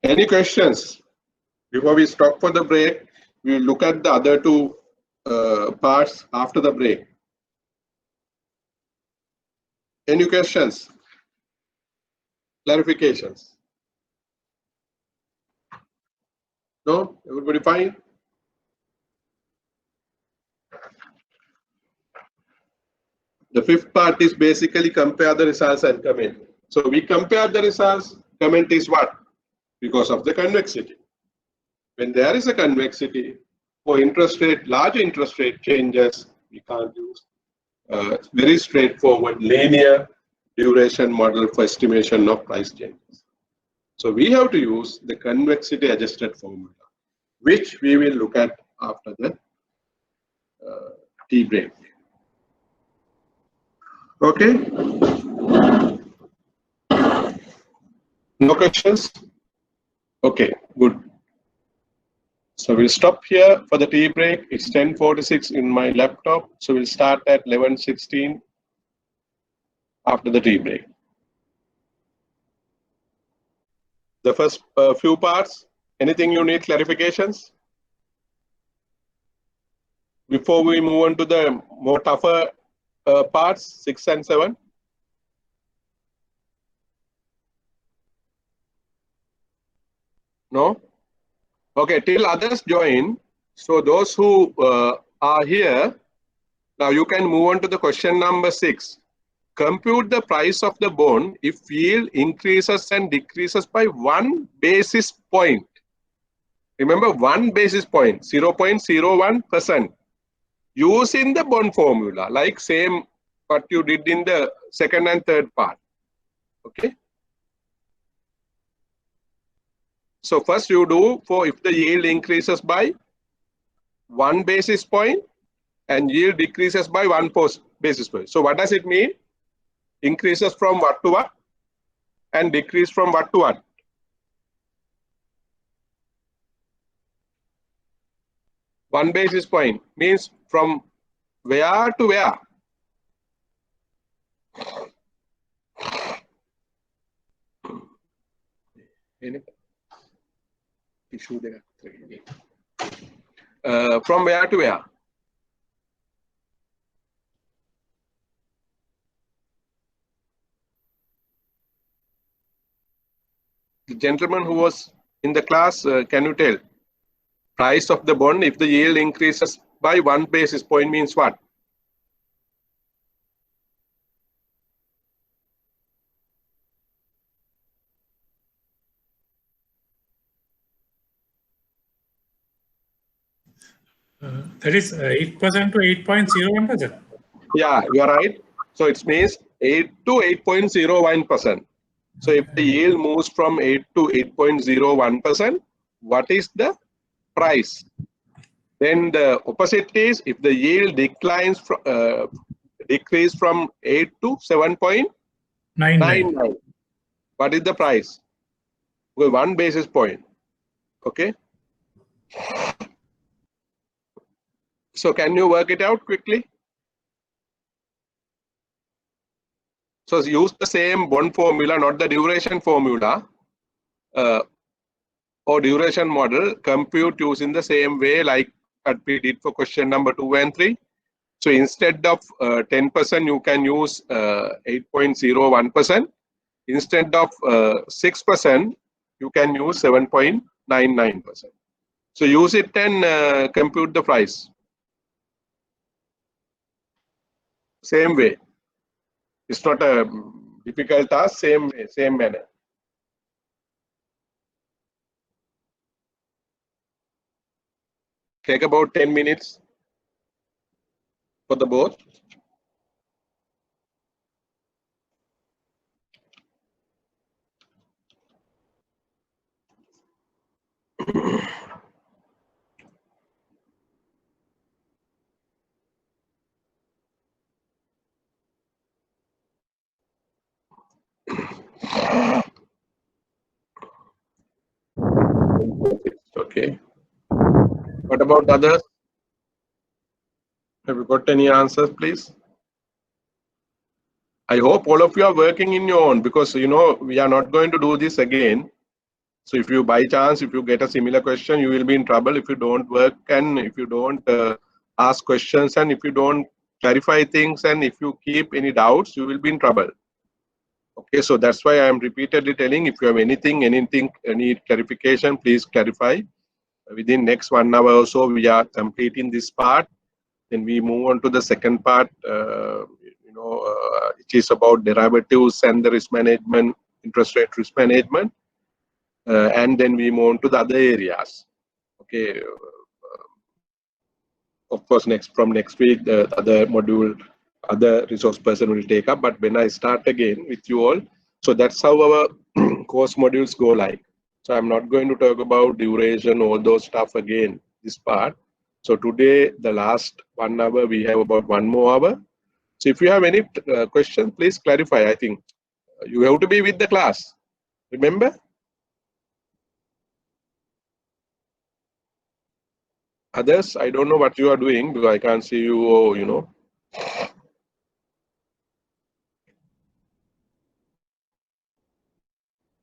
Any questions? Before we stop for the break, we will look at the other two parts after the break. Any questions? Clarifications? No? Everybody fine? The fifth part is basically compare the results and comment. So we compare the results, comment is what? Because of the convexity. When there is a convexity, for interest rate, large interest rate changes, we can't use very straightforward linear duration model for estimation of price changes. So we have to use the convexity adjusted formula, which we will look at after the tea break. Okay? No questions? Okay, good. So we'll stop here for the tea break. It's 10:46 in my laptop. So we'll start at 11:16 after the tea break. The first few parts, anything you need clarifications? Before we move on to the more tougher parts, 6 and 7. No? Okay, till others join. So those who are here, now you can move on to the question number 6. Compute the price of the bond if yield increases and decreases by 1 basis point. Remember, 1 basis point, 0.01%. Using the bond formula, like same what you did in the second and third part. Okay. So first you do for if the yield increases by 1 basis point and yield decreases by 1 basis point. So what does it mean? Increases from what to what and decrease from what to what? One basis point means from where to where? From where to where? The gentleman who was in the class, can you tell? Price of the bond if the yield increases by 1 basis point means what? That is 8% to 8.01%. Yeah, you are right. So it means 8 to 8.01%. So if the yield moves from 8 to 8.01%, what is the price? Then the opposite is if the yield declines from decrease from 8 to 7.99. What is the price? Well, 1 basis point. Okay. So can you work it out quickly? So use the same bond formula, not the duration formula or duration model. Compute using the same way like what we did for question number 2 and 3. So instead of 10%, you can use 8.01%. Instead of 6%, you can use 7.99%. So use it and compute the price. Same way. It's not a difficult task, same way, same manner. Take about 10 minutes for the both. Okay. What about others? Have you got any answers, please? I hope all of you are working in your own because you know we are not going to do this again. So if you by chance, if you get a similar question, you will be in trouble if you don't work and if you don't ask questions and if you don't clarify things and if you keep any doubts, you will be in trouble. Okay, so that's why I am repeatedly telling if you have any clarification, please clarify. Within next 1 hour or so, we are completing this part. Then we move on to the second part, which is about derivatives and the risk management, interest rate risk management. And then we move on to the other areas. Okay. Of course, from next week, the other module, other resource person will take up. But when I start again with you all, so that's how our course modules go like. So I'm not going to talk about duration, all those stuff again, this part. So today, the last 1 hour, we have about 1 more hour. So if you have any question, please clarify. I think you have to be with the class. Remember? Others, I don't know what you are doing because I can't see you, or, you know.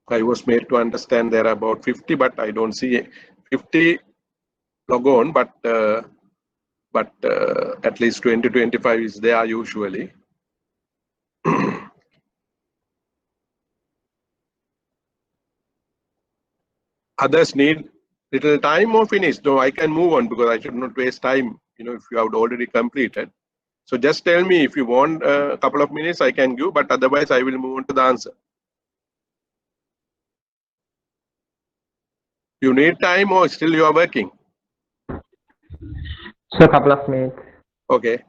I was made to understand there are about 50, but I don't see 50 log on, but at least 20-25 is there usually. Others need little time or finish? No, I can move on because I should not waste time, you know, if you have already completed. So just tell me if you want a couple of minutes, I can give, but otherwise I will move on to the answer. You need time or still you are working? So a couple of minutes. Okay.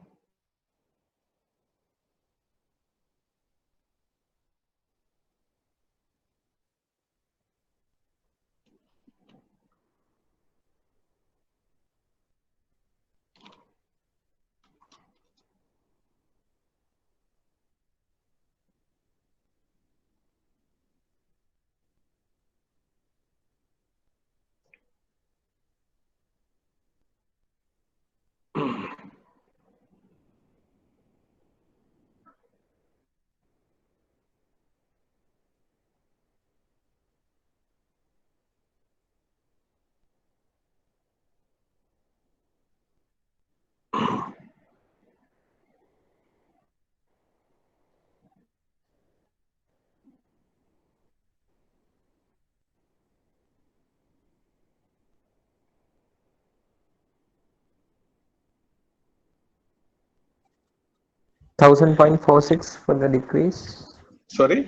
$1,000.46 for the decrease. Sorry?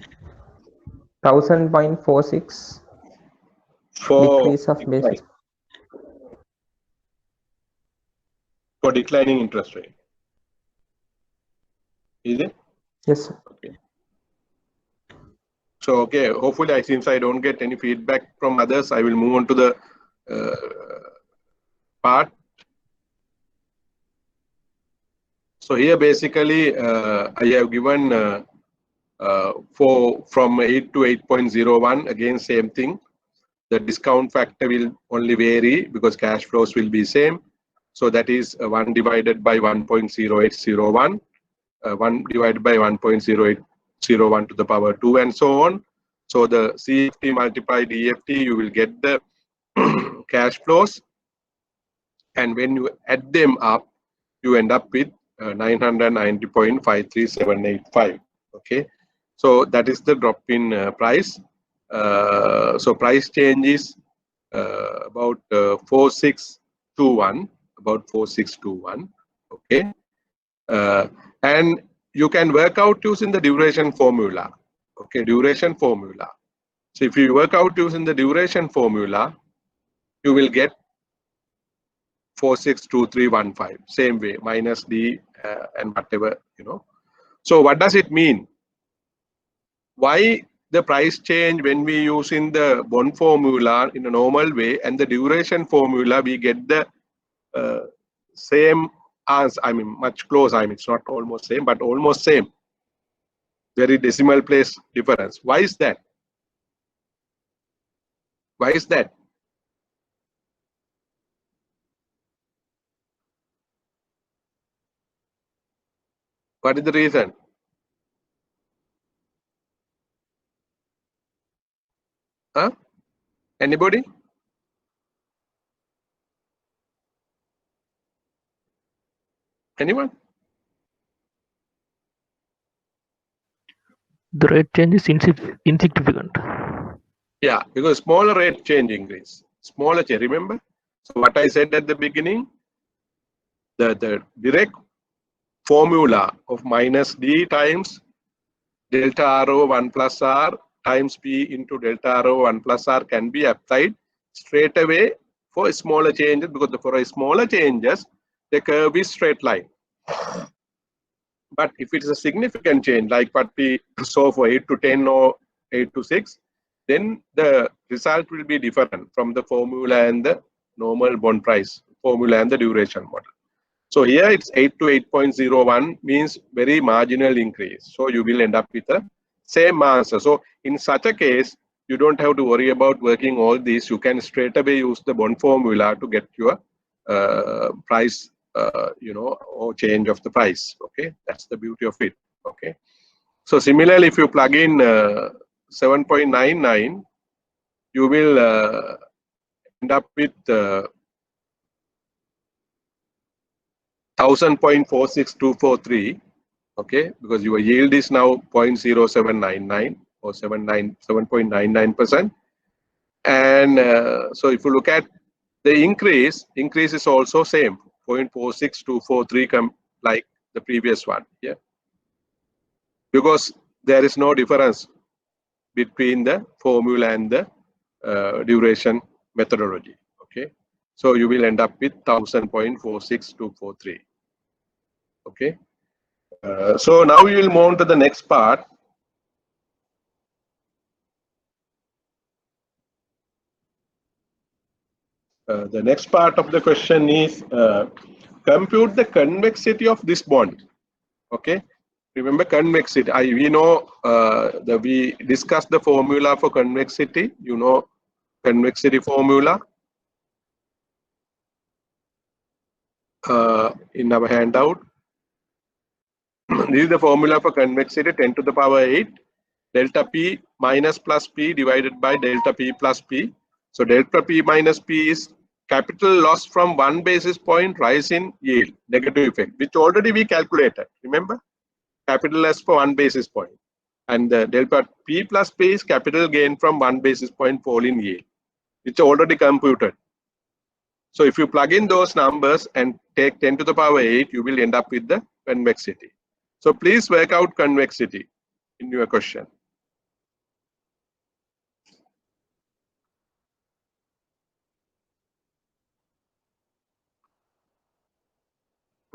1,000.46 For decrease of basis. For declining interest rate. Is it? Yes, sir. Okay. So, okay, hopefully, since I don't get any feedback from others, I will move on to the part. So here, basically, I have given from 8 to 8.01, again, same thing. The discount factor will only vary because cash flows will be same. So that is 1 divided by 1.0801, 1 divided by 1.0801 to the power 2, and so on. So the CFT multiplied EFT, you will get the cash flows. And when you add them up, you end up with 990.53785. Okay. So that is the drop in price. So price change is about 4621, about 4621. Okay. And you can work out using the duration formula. Okay, duration formula. So if you work out using the duration formula, you will get 462315. Same way, minus D and whatever, you know. So what does it mean? Why the price change when we use in the bond formula in a normal way and the duration formula we get the same answer? I mean, much close. I mean, it's not almost same, but almost same. Very decimal place difference. Why is that? Why is that? What is the reason? Huh? Anybody? Anyone? The rate change is insignificant. Yeah, because smaller rate change increase. Smaller change, remember? So what I said at the beginning, the direct formula of minus D times delta rho 1 plus R times P into delta rho 1 plus R can be applied straight away for smaller changes, because for a smaller changes, the curve is straight line. But if it is a significant change, like what we saw for 8 to 10 or 8 to 6, then the result will be different from the formula and the normal bond price formula and the duration model. So here it's 8 to 8.01 means very marginal increase. So you will end up with the same answer. So in such a case, you don't have to worry about working all these. You can straight away use the bond formula to get your price, you know, or change of the price. Okay, that's the beauty of it. Okay. So similarly, if you plug in 7.99, you will end up with 1,000.46243. Okay, because your yield is now 0.0799 or 7.99%. And so if you look at The increase is also same 0.46243 like the previous one. Yeah, because there is no difference between the formula and the duration methodology. Okay, so you will end up with 1000.46243. Okay, so now we will move on to the next part. The next part of the question is compute the convexity of this bond. Okay, remember convexity. We know we discussed the formula for convexity. You know convexity formula in our handout. This is the formula for convexity: 10 to the power 8 delta P minus plus P divided by delta P plus P. So delta P minus P is capital loss from 1 basis point rise in yield, negative effect, which already we calculated. Remember, capital loss for 1 basis point, and the delta P plus P is capital gain from 1 basis point fall in yield, which already computed. So if you plug in those numbers and take 10 to the power 8, you will end up with the convexity. So please work out convexity in your question.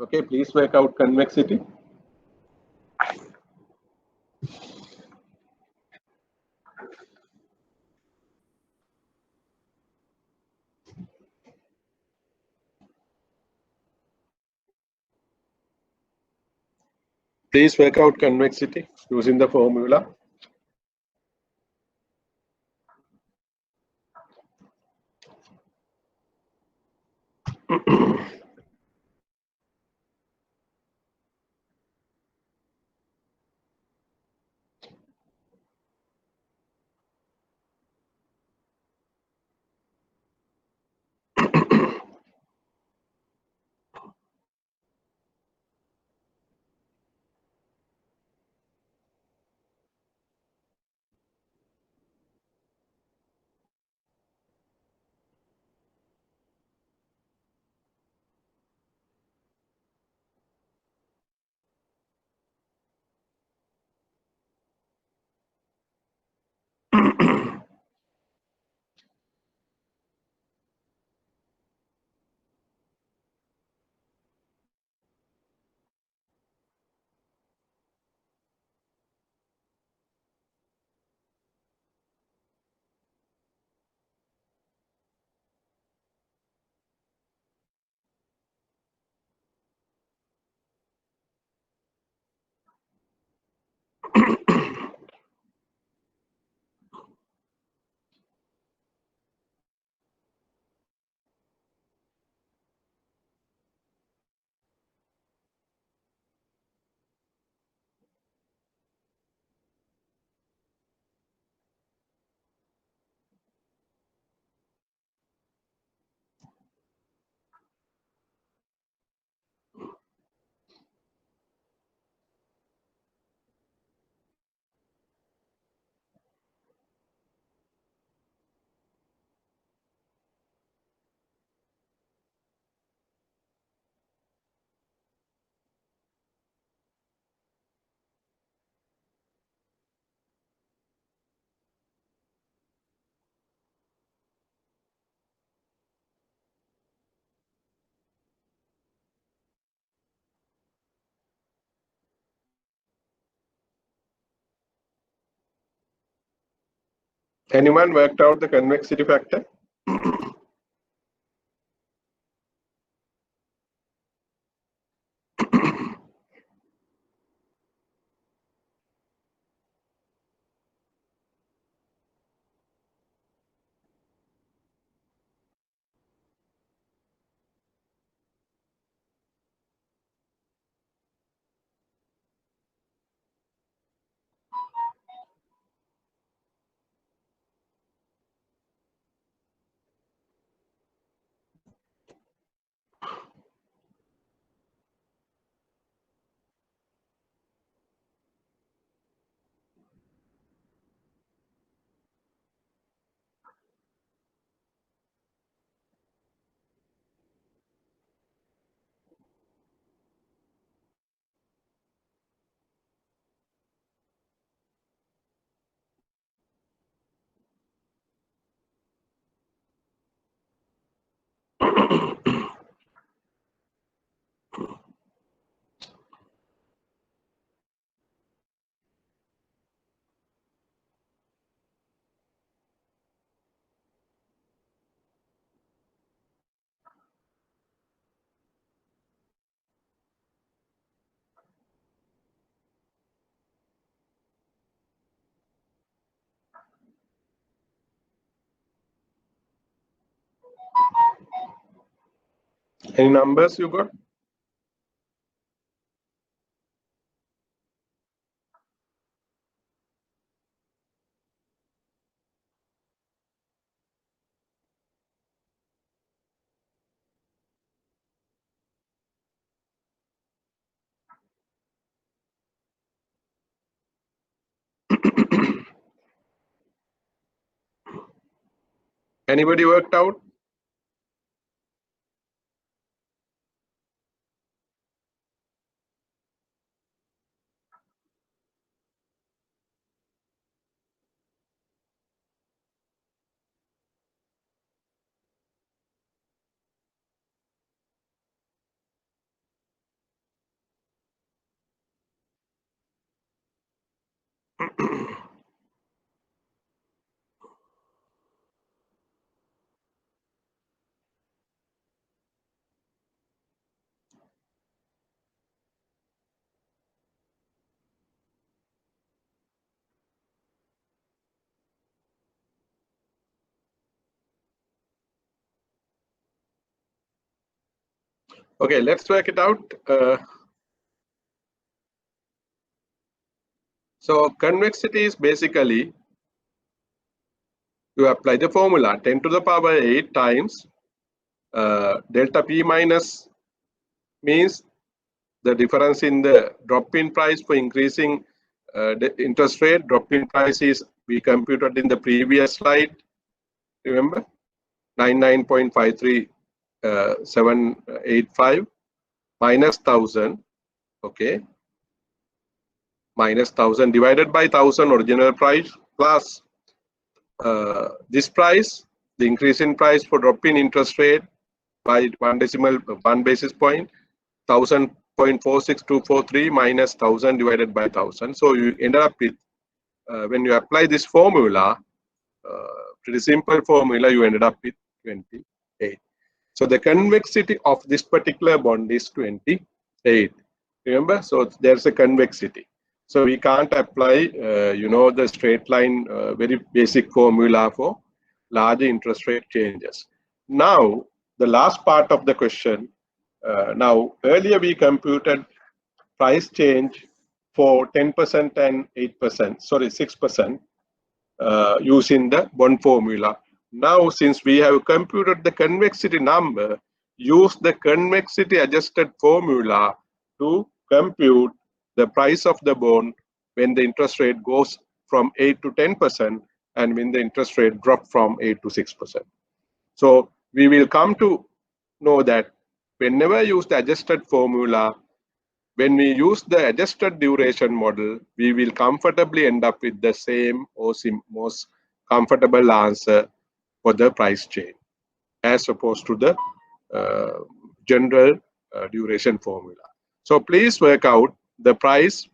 Okay, please work out convexity. Please work out convexity using the formula. Anyone worked out the convexity factor? Any numbers you got? Anybody worked out? Okay, let's work it out. So convexity is basically you apply the formula 10 to the power 8 times delta P minus means the difference in the drop in price for increasing the interest rate. Drop in price is we computed in the previous slide. Remember 99.53785 minus 1000. Okay, minus 1000 divided by 1000 original price plus this price, the increase in price for drop in interest rate by 1 basis point, 1000.46243 minus 1000 divided by 1000. So you end up with when you apply this formula, pretty simple formula, you ended up with 28. So the convexity of this particular bond is 28. Remember, so there's a convexity. So we can't apply, the straight line, very basic formula for large interest rate changes. Now, the last part of the question. Now, earlier we computed price change for 10% and 8%, sorry, 6%, using the bond formula. Now, since we have computed the convexity number, use the convexity adjusted formula to compute the price of the bond when the interest rate goes from 8 to 10% and when the interest rate drops from 8 to 6%. So we will come to know that whenever you use the adjusted formula, when we use the adjusted duration model, we will comfortably end up with the same or most comfortable answer for the price change as opposed to the general duration formula. So please work out the price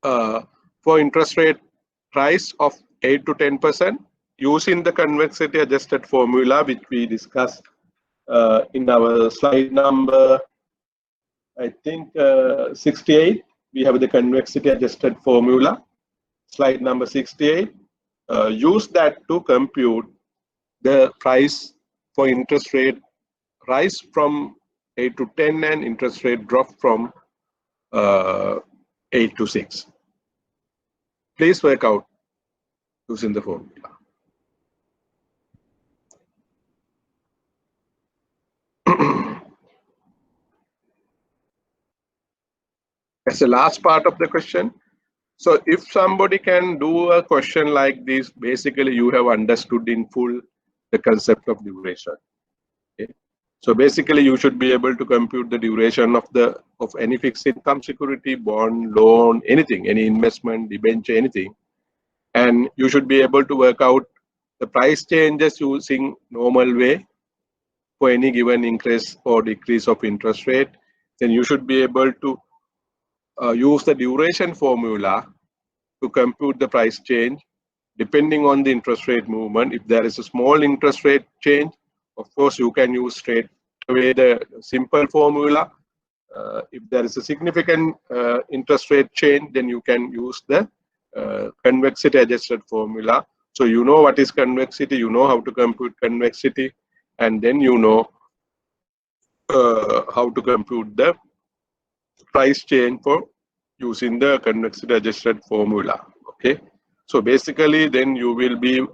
for interest rate price of 8 to 10% using the convexity adjusted formula which we discussed in our slide number, I think 68. We have the convexity adjusted formula, slide number 68. Use that to compute the price for interest rate rise from 8 to 10 and interest rate drop from 8 to 6. Please work out using the formula. That's the last part of the question. So if somebody can do a question like this, basically you have understood in full the concept of duration. Okay. So basically you should be able to compute the duration of any fixed income security, bond, loan, anything, any investment, debenture, anything. And you should be able to work out the price changes using normal way for any given increase or decrease of interest rate, then you should be able to use the duration formula to compute the price change depending on the interest rate movement. If there is a small interest rate change, of course, you can use straight away the simple formula. If there is a significant interest rate change, then you can use the convexity adjusted formula. So you know what is convexity, you know how to compute convexity, and then you know how to compute the price change for using the convexity adjusted formula. Okay, so basically then you will be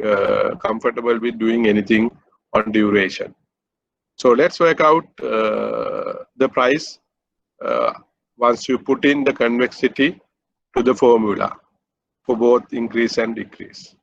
comfortable with doing anything on duration. So let's work out the price once you put in the convexity to the formula for both increase and decrease.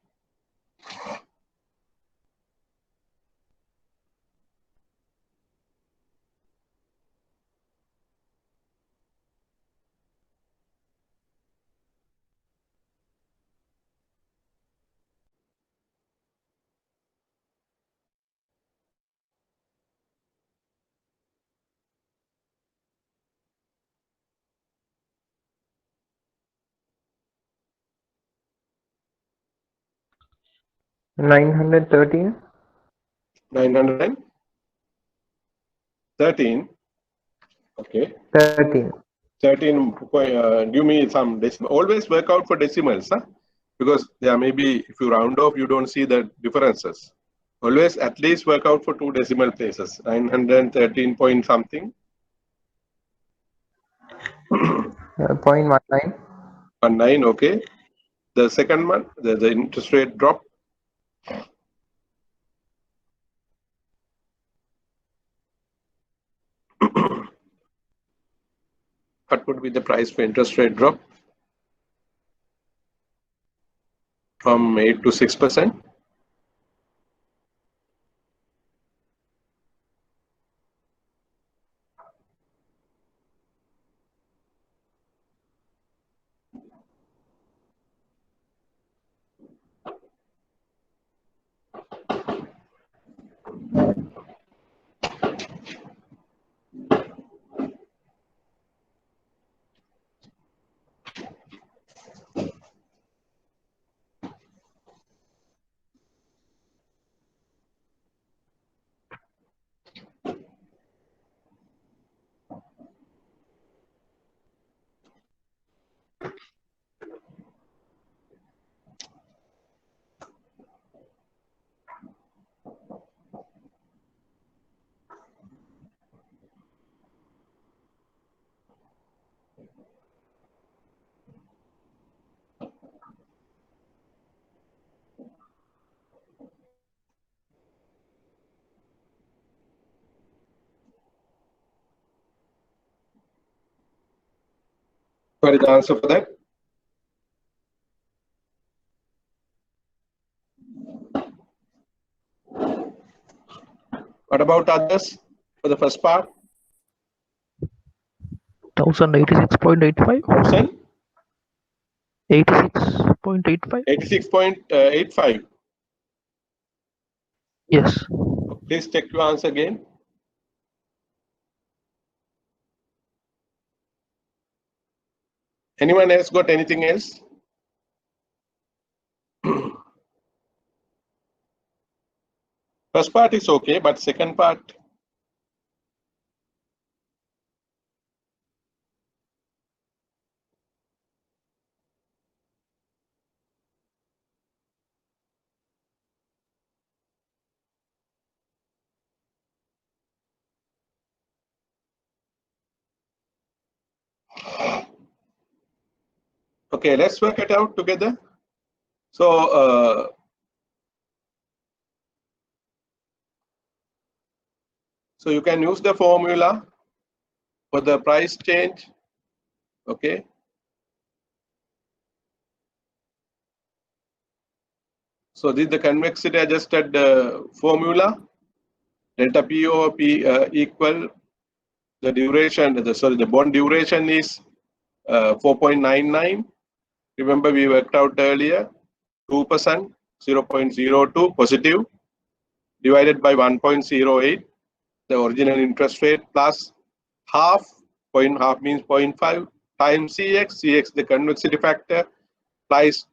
$913. 913. Okay. 13. 13. Give me some decimal. Always work out for decimals, huh? Because there may be, if you round off, you don't see the differences. Always at least work out for 2 decimal places. 913 point something. 0.19. 19. Okay. The second one, the interest rate drop. What would be the price for interest rate drop? From 8 to 6%. What is the answer for that? What about others for the first part? 1086.85. 86.85. 86.85. Yes. Please check your answer again. Anyone else got anything else? First part is okay, but second part. Okay, let's work it out together. So, so you can use the formula for the price change. Okay. So this is the convexity adjusted formula. Delta P over P equal the duration. The bond duration is 4.99. Remember we worked out earlier 2%, 0.02 positive divided by 1.08. the original interest rate plus half, half means 0.5 times Cx, Cx the convexity factor, price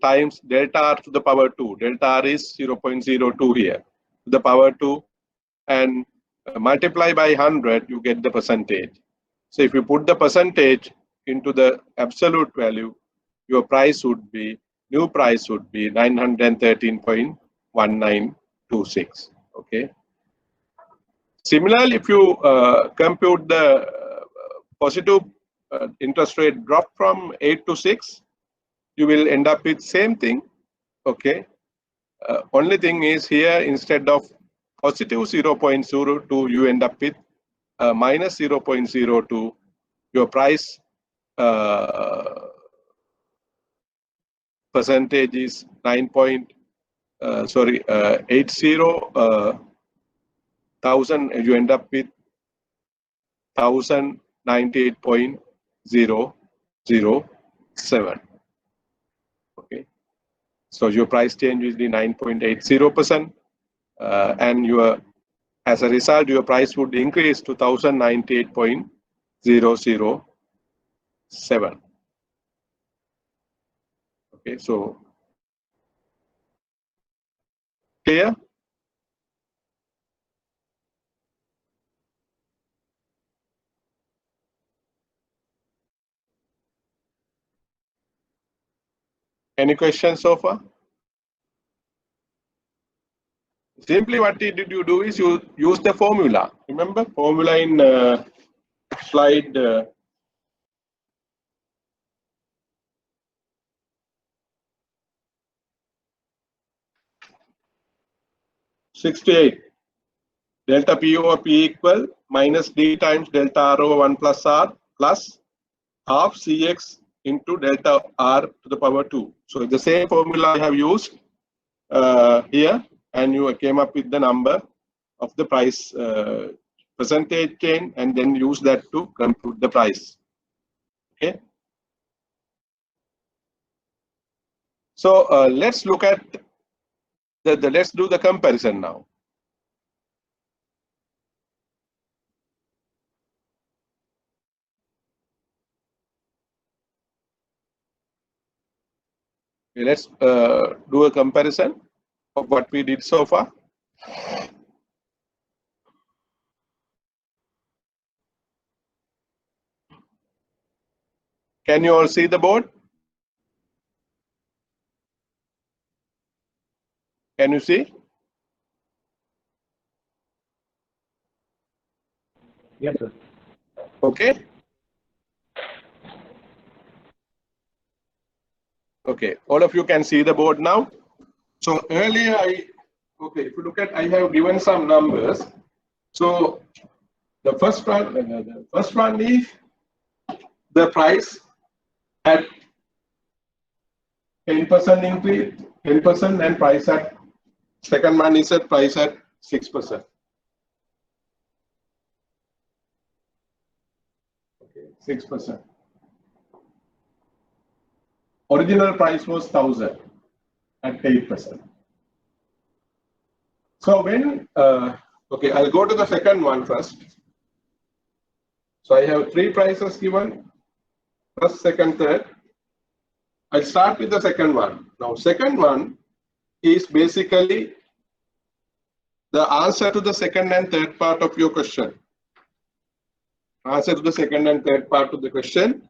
times delta R to the power 2. Delta R is 0.02 here, to the power 2, and multiply by 100, you get the percentage. So if you put the percentage into the absolute value, your price would be, new price would be 913.1926. Okay. Similarly, if you compute the positive interest rate drop from 8 to 6, you will end up with same thing. Okay. Only thing is here, instead of positive 0.02, you end up with minus 0.02. Your price percentage is 80,000. You end up with 1,098.007. Okay, so your price change is the 9.80%, and your, as a result, your price would increase to 1,098.007. Okay, so clear? Any questions so far? Simply what did you do is you use the formula. Remember formula in slide 68. Delta P over P equal minus D times delta R over 1 plus R plus half Cx into delta R to the power 2. So the same formula I have used here, and you came up with the number of the price percentage change, and then use that to compute the price. Okay. So let's look at let's do the comparison now. Okay, let's do a comparison of what we did so far. Can you all see the board? Can you see? Yes, sir. Okay. Okay, all of you can see the board now. So earlier if you look at, I have given some numbers. So the first one is the price at 10% increase, 10%, and price at, second one is at price at 6%. Okay, 6%. Original price was 1,000 at 8%. So when, okay, I'll go to the second one first. So I have three prices given, first, second, third. I'll start with the second one. Now, second one is basically the answer to the second and third part of your question. Answer to the second and third part of the question.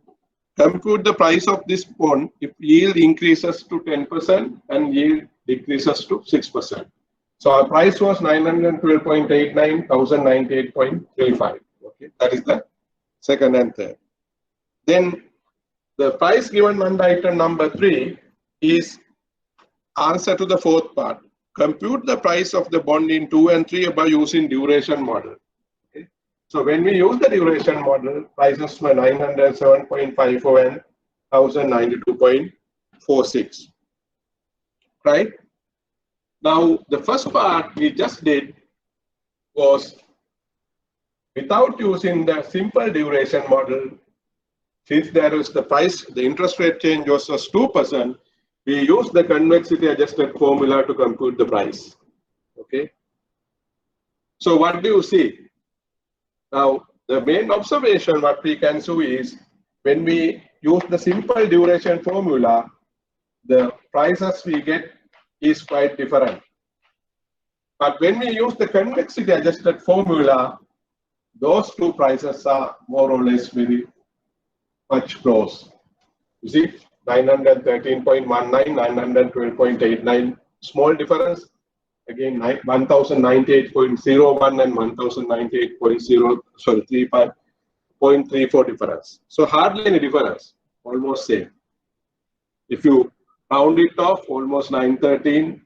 Compute the price of this bond if yield increases to 10% and yield decreases to 6%. So our price was 912.89, 1,098.35. Okay, that is the second and third. Then the price given under item number 3 is answer to the fourth part. Compute the price of the bond in 2 and 3 by using duration model. Okay. So when we use the duration model, prices were 907.54 and 1,092.46. Right? Now, the first part we just did was without using the simple duration model. Since there is the price, the interest rate change was just 2%, we use the convexity adjusted formula to compute the price. Okay. So what do you see? Now, the main observation what we can do is when we use the simple duration formula, the prices we get is quite different. But when we use the convexity adjusted formula, those two prices are more or less very much close. You see, 913.19, 912.89, small difference. Again, 1098.01 and 3.34 difference. So hardly any difference, almost same. If you round it off, almost 913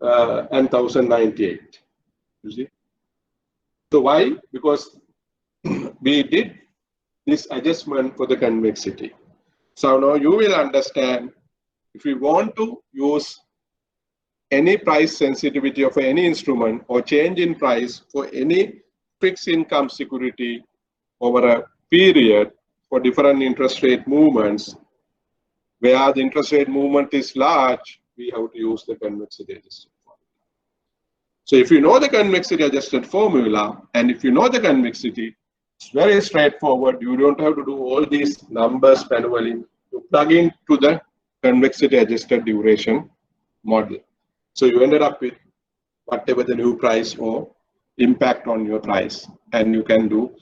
and 1098. You see. So why? Because we did this adjustment for the convexity. So now you will understand if we want to use any price sensitivity of any instrument or change in price for any fixed income security over a period for different interest rate movements, where the interest rate movement is large, we have to use the convexity adjusted formula. So if you know the convexity adjusted formula, and if you know the convexity, it's very straightforward. You don't have to do all these numbers manually. You plug into the convexity adjusted duration model. So you ended up with whatever the new price or impact on your price. And you can do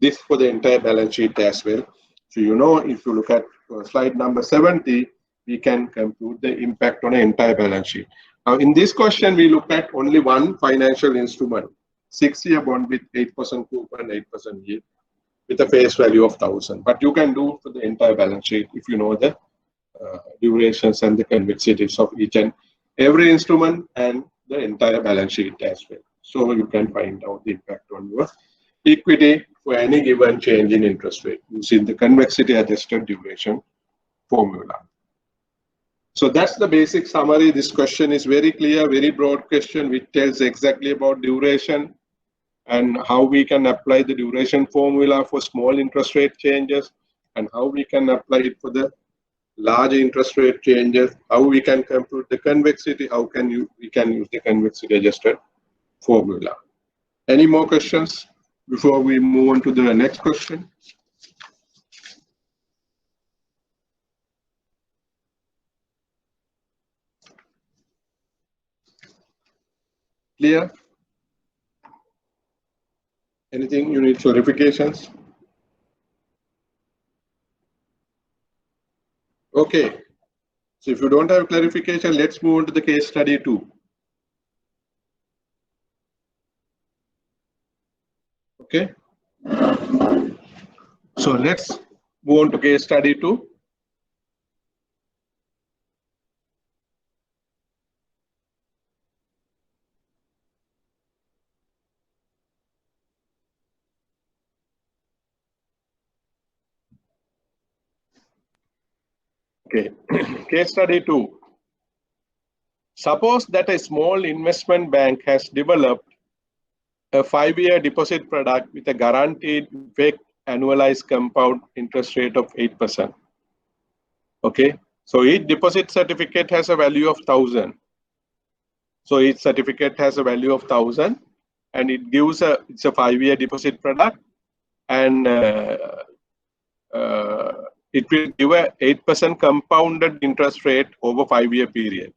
this for the entire balance sheet as well. So you know, if you look at slide number 70, we can compute the impact on the entire balance sheet. Now in this question, we look at only one financial instrument, 6-year bond with 8% coupon, 8% yield with a face value of 1,000. But you can do for the entire balance sheet if you know the durations and the convexities of each and every instrument and the entire balance sheet as well. So you can find out the impact on your equity for any given change in interest rate using the convexity adjusted duration formula. So that's the basic summary. This question is very clear, very broad question, which tells exactly about duration and how we can apply the duration formula for small interest rate changes and how we can apply it for the large interest rate changes, how we can compute the convexity, we can use the convexity adjusted formula. Any more questions before we move on to the next question? Clear? Anything you need clarifications? Okay. So if you don't have clarification, let's move on to the case study 2. Okay. So let's move on to case study 2. Okay. Case study 2. Suppose that a small investment bank has developed a 5-year deposit product with a guaranteed fixed annualized compound interest rate of 8%. Okay. So each deposit certificate has a value of 1,000. So each certificate has a value of 1,000, and it gives it's a 5-year deposit product, and it will give a 8% compounded interest rate over 5-year period.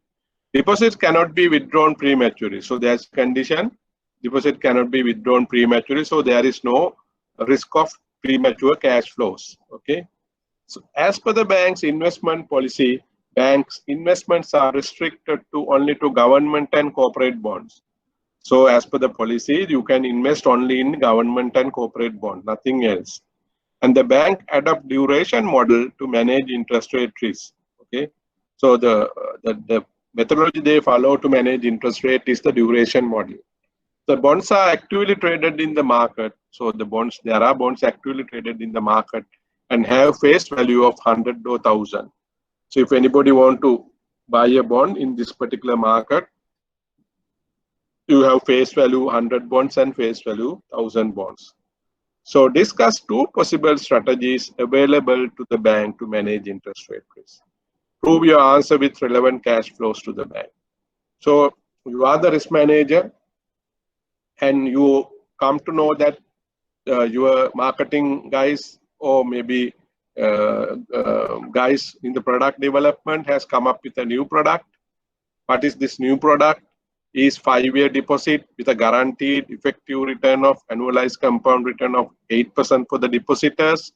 Deposits cannot be withdrawn prematurely. So there's condition, deposit cannot be withdrawn prematurely. So there is no risk of premature cash flows. Okay. So as per the bank's investment policy, banks' investments are restricted to only to government and corporate bonds. So as per the policy, you can invest only in government and corporate bond, nothing else. And the bank adopt duration model to manage interest rate risk. Okay. So the methodology they follow to manage interest rate is the duration model. The bonds are actively traded in the market. So there are bonds actively traded in the market and have face value of 100 or 1,000. So if anybody want to buy a bond in this particular market, you have face value 100 bonds and face value 1,000 bonds. So discuss 2 possible strategies available to the bank to manage interest rate risk. Prove your answer with relevant cash flows to the bank. So you are the risk manager and you come to know that your marketing guys or maybe guys in the product development has come up with a new product. What is this new product? Is 5-year deposit with a guaranteed effective return of annualized compound return of 8% for the depositors,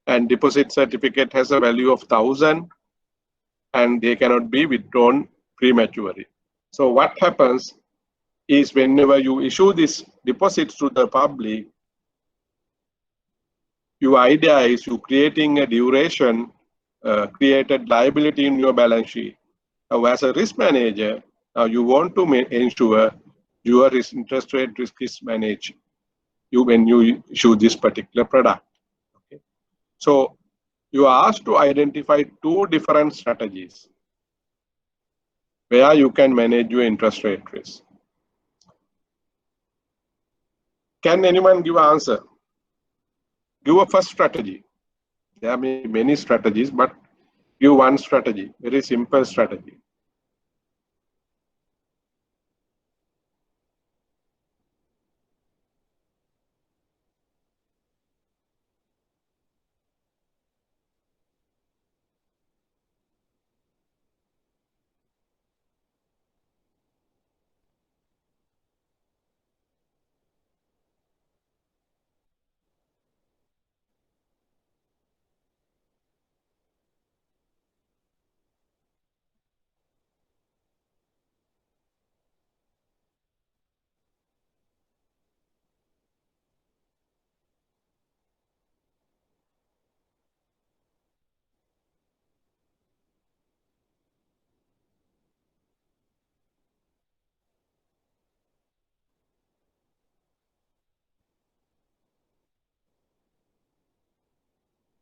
and deposit certificate has a value of 1,000 and they cannot be withdrawn prematurely. So what happens is whenever you issue these deposits to the public, your idea is you creating a duration created liability in your balance sheet. Now, as a risk manager, you want to ensure your interest rate risk is managed when you issue this particular product. Okay. So you are asked to identify 2 different strategies where you can manage your interest rate risk. Can anyone give an answer? Give a first strategy. There may be many strategies, but give one strategy, very simple strategy.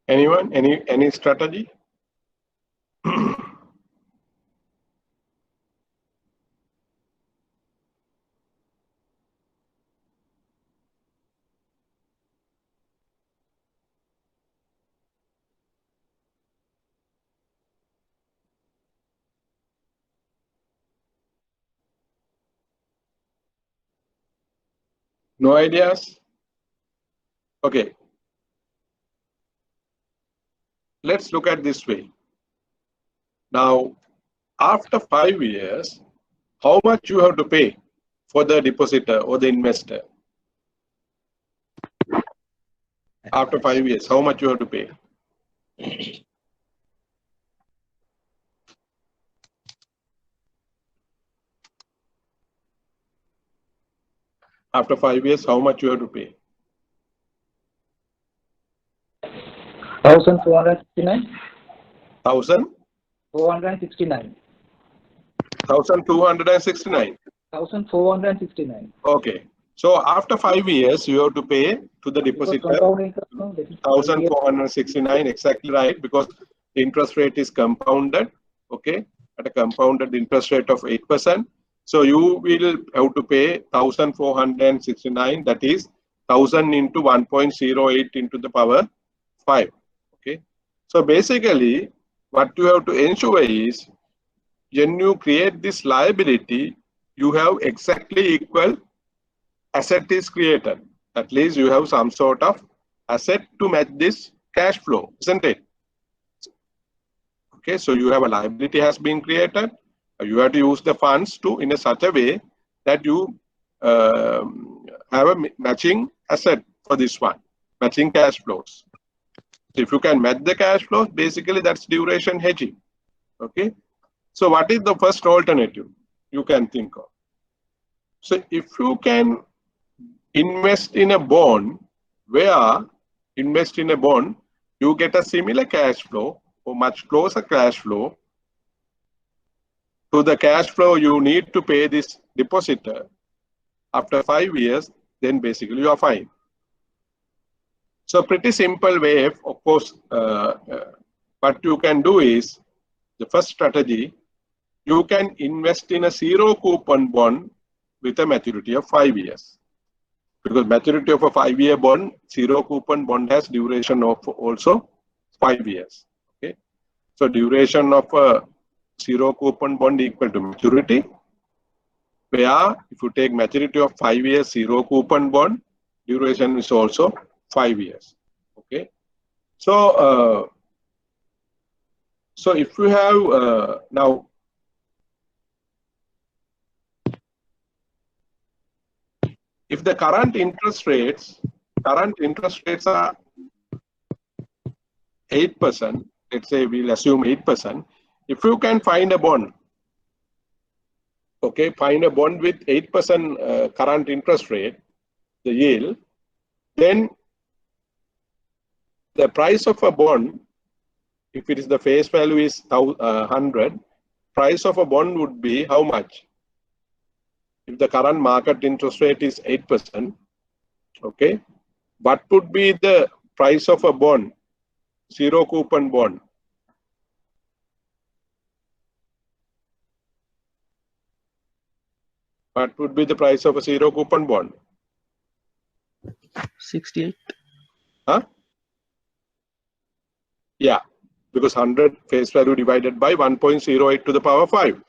Anyone? Any strategy? No ideas? Okay. Let's look at this way. Now, after 5 years, how much you have to pay for the depositor or the investor? After 5 years, how much you have to pay? After 5 years, how much you have to pay? 1,469. 1,000? 469. 1,269. 1,469. Okay. So after 5 years, you have to pay to the depositor 1,469, exactly right, because the interest rate is compounded, okay, at a compounded interest rate of 8%. So you will have to pay 1,469, that is 1,000 into 1.08 into the power 5. Okay. So basically, what you have to ensure is when you create this liability, you have exactly equal asset is created. At least you have some sort of asset to match this cash flow, isn't it? Okay, so you have a liability has been created. You have to use the funds to in a such a way that you have a matching asset for this one, matching cash flows. So if you can match the cash flows, basically that's duration hedging. Okay. So what is the first alternative you can think of? So if you can invest in a bond, you get a similar cash flow or much closer cash flow to the cash flow you need to pay this depositor after 5 years, then basically you are fine. So pretty simple way, of course, what you can do is, the first strategy, you can invest in a 0 coupon bond with a maturity of 5 years. Because maturity of a 5-year bond, 0 coupon bond has duration of also 5 years. Okay. So duration of a 0 coupon bond equal to maturity, where if you take maturity of 5 years 0 coupon bond, duration is also 5 years. Okay. So, so if you have now, if the current interest rates are 8%, let's say we'll assume 8%. If you can find a bond, okay, find a bond with 8% current interest rate, the yield, then the price of a bond, if it is the face value is 100, price of a bond would be how much? If the current market interest rate is 8%, okay, what would be the price of a bond, zero coupon bond? What would be the price of a zero coupon bond? 68. Huh? Yeah, because 100 face value divided by 1.08 to the power 5.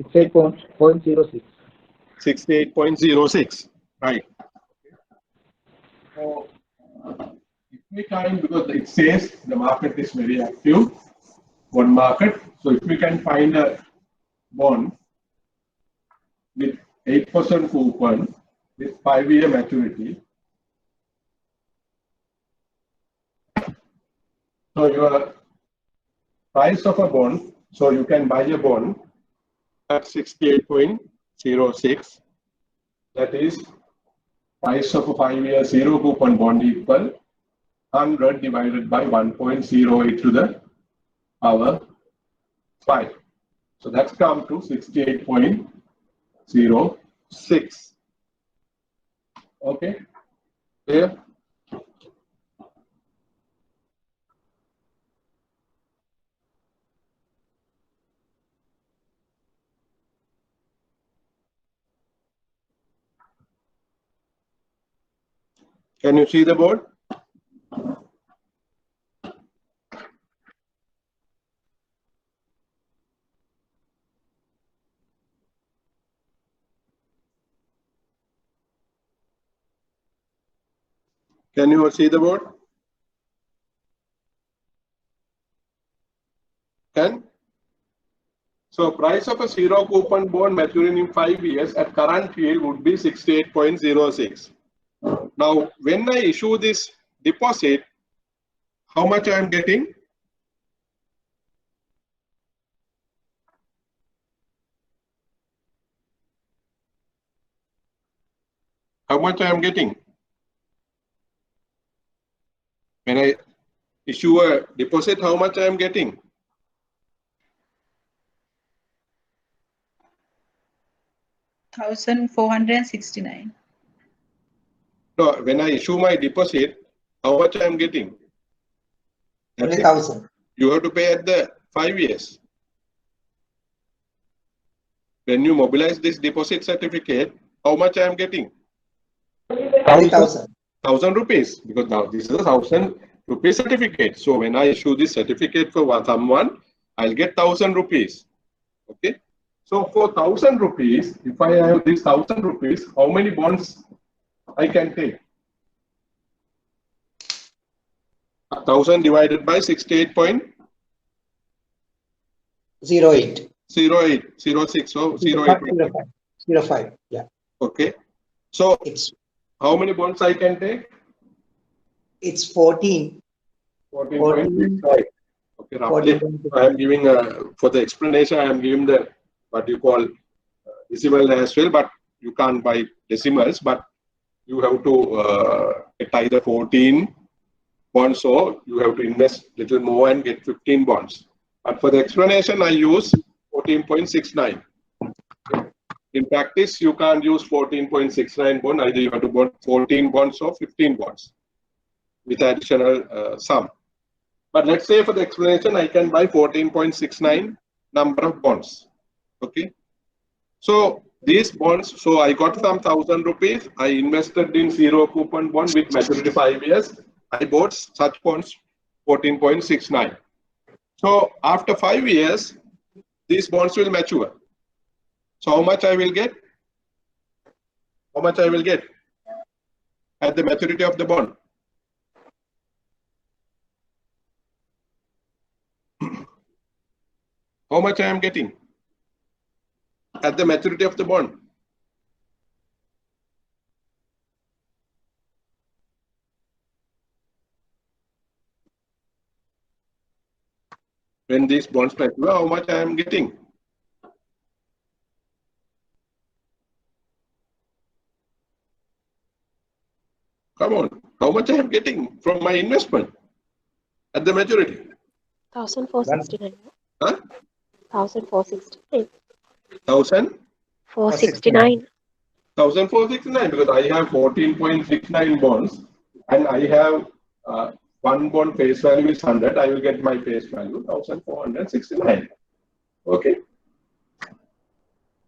68.06. 68.06, right. So, if we can, because it says the market is very active, bond market. So, if we can find a bond with 8% coupon with 5-year maturity, so your price of a bond, so you can buy a bond at 68.06. That is price of a 5-year zero coupon bond equal 100 divided by 1.08 to the power 5. So that's come to 68.06. Okay, clear? Can you see the board? Can you see the board? Can? So price of a zero coupon bond maturing in 5 years at current yield would be 68.06. Now, when I issue this deposit, how much I am getting? How much I am getting? When I issue a deposit, how much I am getting? $1,469. No, when I issue my deposit, how much I am getting? 20,000. You have to pay at the 5 years. When you mobilize this deposit certificate, how much I am getting? 30,000. 1,000 rupees, because now this is a 1,000 rupees certificate. So when I issue this certificate for someone, I'll get 1,000 rupees. Okay. So for 1,000 rupees, if I have this 1,000 rupees, how many bonds I can take? 1,000 divided by 68.08. 08. 06. So 08. 05. Yeah. Okay. So It's how many bonds I can take? 14. 14.65. Okay, roughly. I am giving for the explanation. I am giving the what you call decimal as well, but you can't buy decimals. But you have to get either 14 bonds, or you have to invest little more and get 15 bonds. But for the explanation, I use 14.69. In practice, you can't use 14.69 bond. Either you have to buy 14 bonds or 15 bonds with additional sum. But let's say for the explanation, I can buy 14.69 number of bonds. Okay. So these bonds, so I got some 1,000 rupees. I invested in zero coupon bond with maturity 5 years. I bought such bonds 14.69. So after 5 years, these bonds will mature. So how much I will get? How much I will get? at the maturity of the bond? How much I am getting at the maturity of the bond? When these bonds mature, how much I am getting? Come on, how much I am getting from my investment at the maturity? 1,469. Huh? 1,469. 1,000? 469. 1,469, because I have 14.69 bonds and I have one bond face value is 100. I will get my face value 1,469. Okay.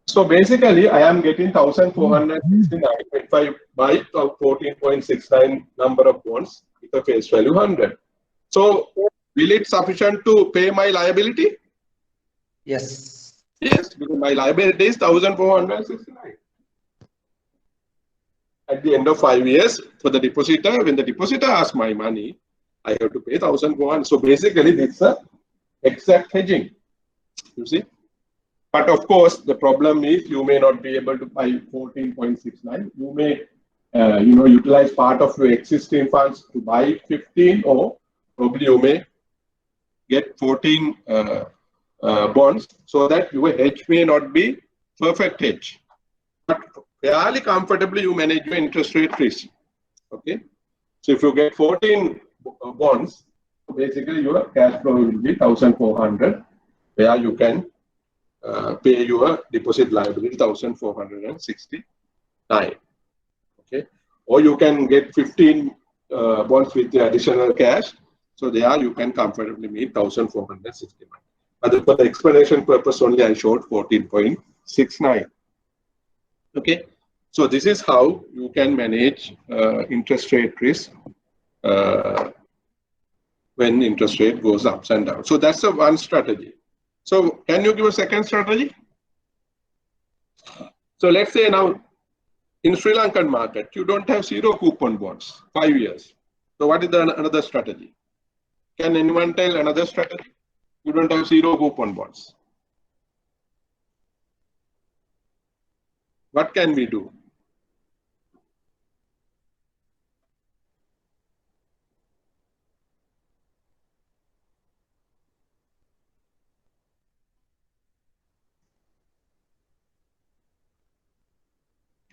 So basically, I am getting 1,469 if I buy 14.69 number of bonds with a face value 100. So will it sufficient to pay my liability? Yes. Yes, because my liability is 1,469. At the end of 5 years, for the depositor, when the depositor asks my money, I have to pay 1,400. So basically, this is a exact hedging. You see? But of course, the problem is you may not be able to buy 14.69. You may, utilize part of your existing funds to buy 15, or probably you may get 14 bonds, so that your hedge may not be perfect hedge. But fairly comfortably, you manage your interest rate risk. Okay. So if you get 14 bonds, basically your cash flow will be 1,400, where you can pay your deposit liability 1,469. Okay, or you can get 15 bonds with the additional cash. So there you can comfortably meet 1,469. But for the explanation purpose only, I showed 14.69. Okay, so this is how you can manage interest rate risk when interest rate goes ups and down. So that's the one strategy. So can you give a second strategy? So let's say now in Sri Lankan market, you don't have zero coupon bonds, 5 years. So what is another strategy? Can anyone tell another strategy? You don't have zero coupon bonds. What can we do?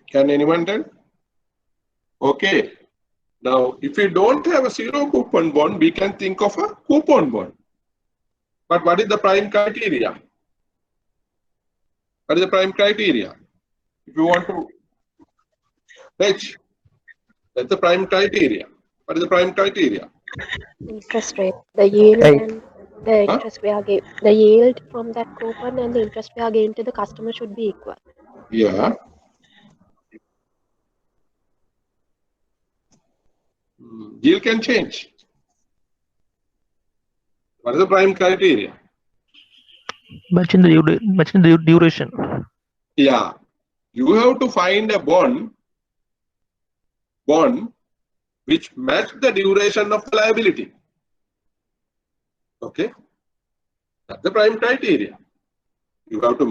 Can anyone tell? Okay. Now, if we don't have a zero coupon bond, we can think of a coupon bond. But what is the prime criteria? What is the prime criteria? If you want to hedge, that's the prime criteria. What is the prime criteria? Interest rate, the yield, Right. and the interest we are giving, the yield from that coupon and the interest we are giving to the customer should be equal. Yeah. Yield can change. What is the prime criteria? Matching the duration. Yeah. You have to find a bond which match the duration of the liability. Okay. That's the prime criteria. You have to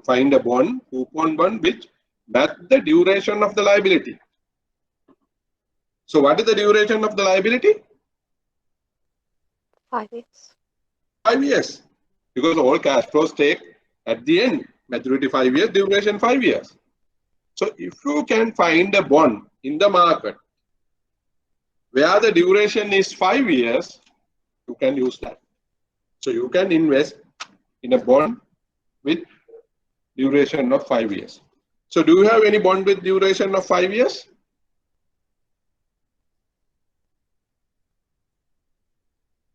find a coupon bond which match the duration of the liability. So what is the duration of the liability? 5 years. 5 years. Because all cash flows take at the end, maturity 5 years, duration 5 years. So if you can find a bond in the market where the duration is 5 years, you can use that. So you can invest in a bond with duration of 5 years. So do you have any bond with duration of 5 years?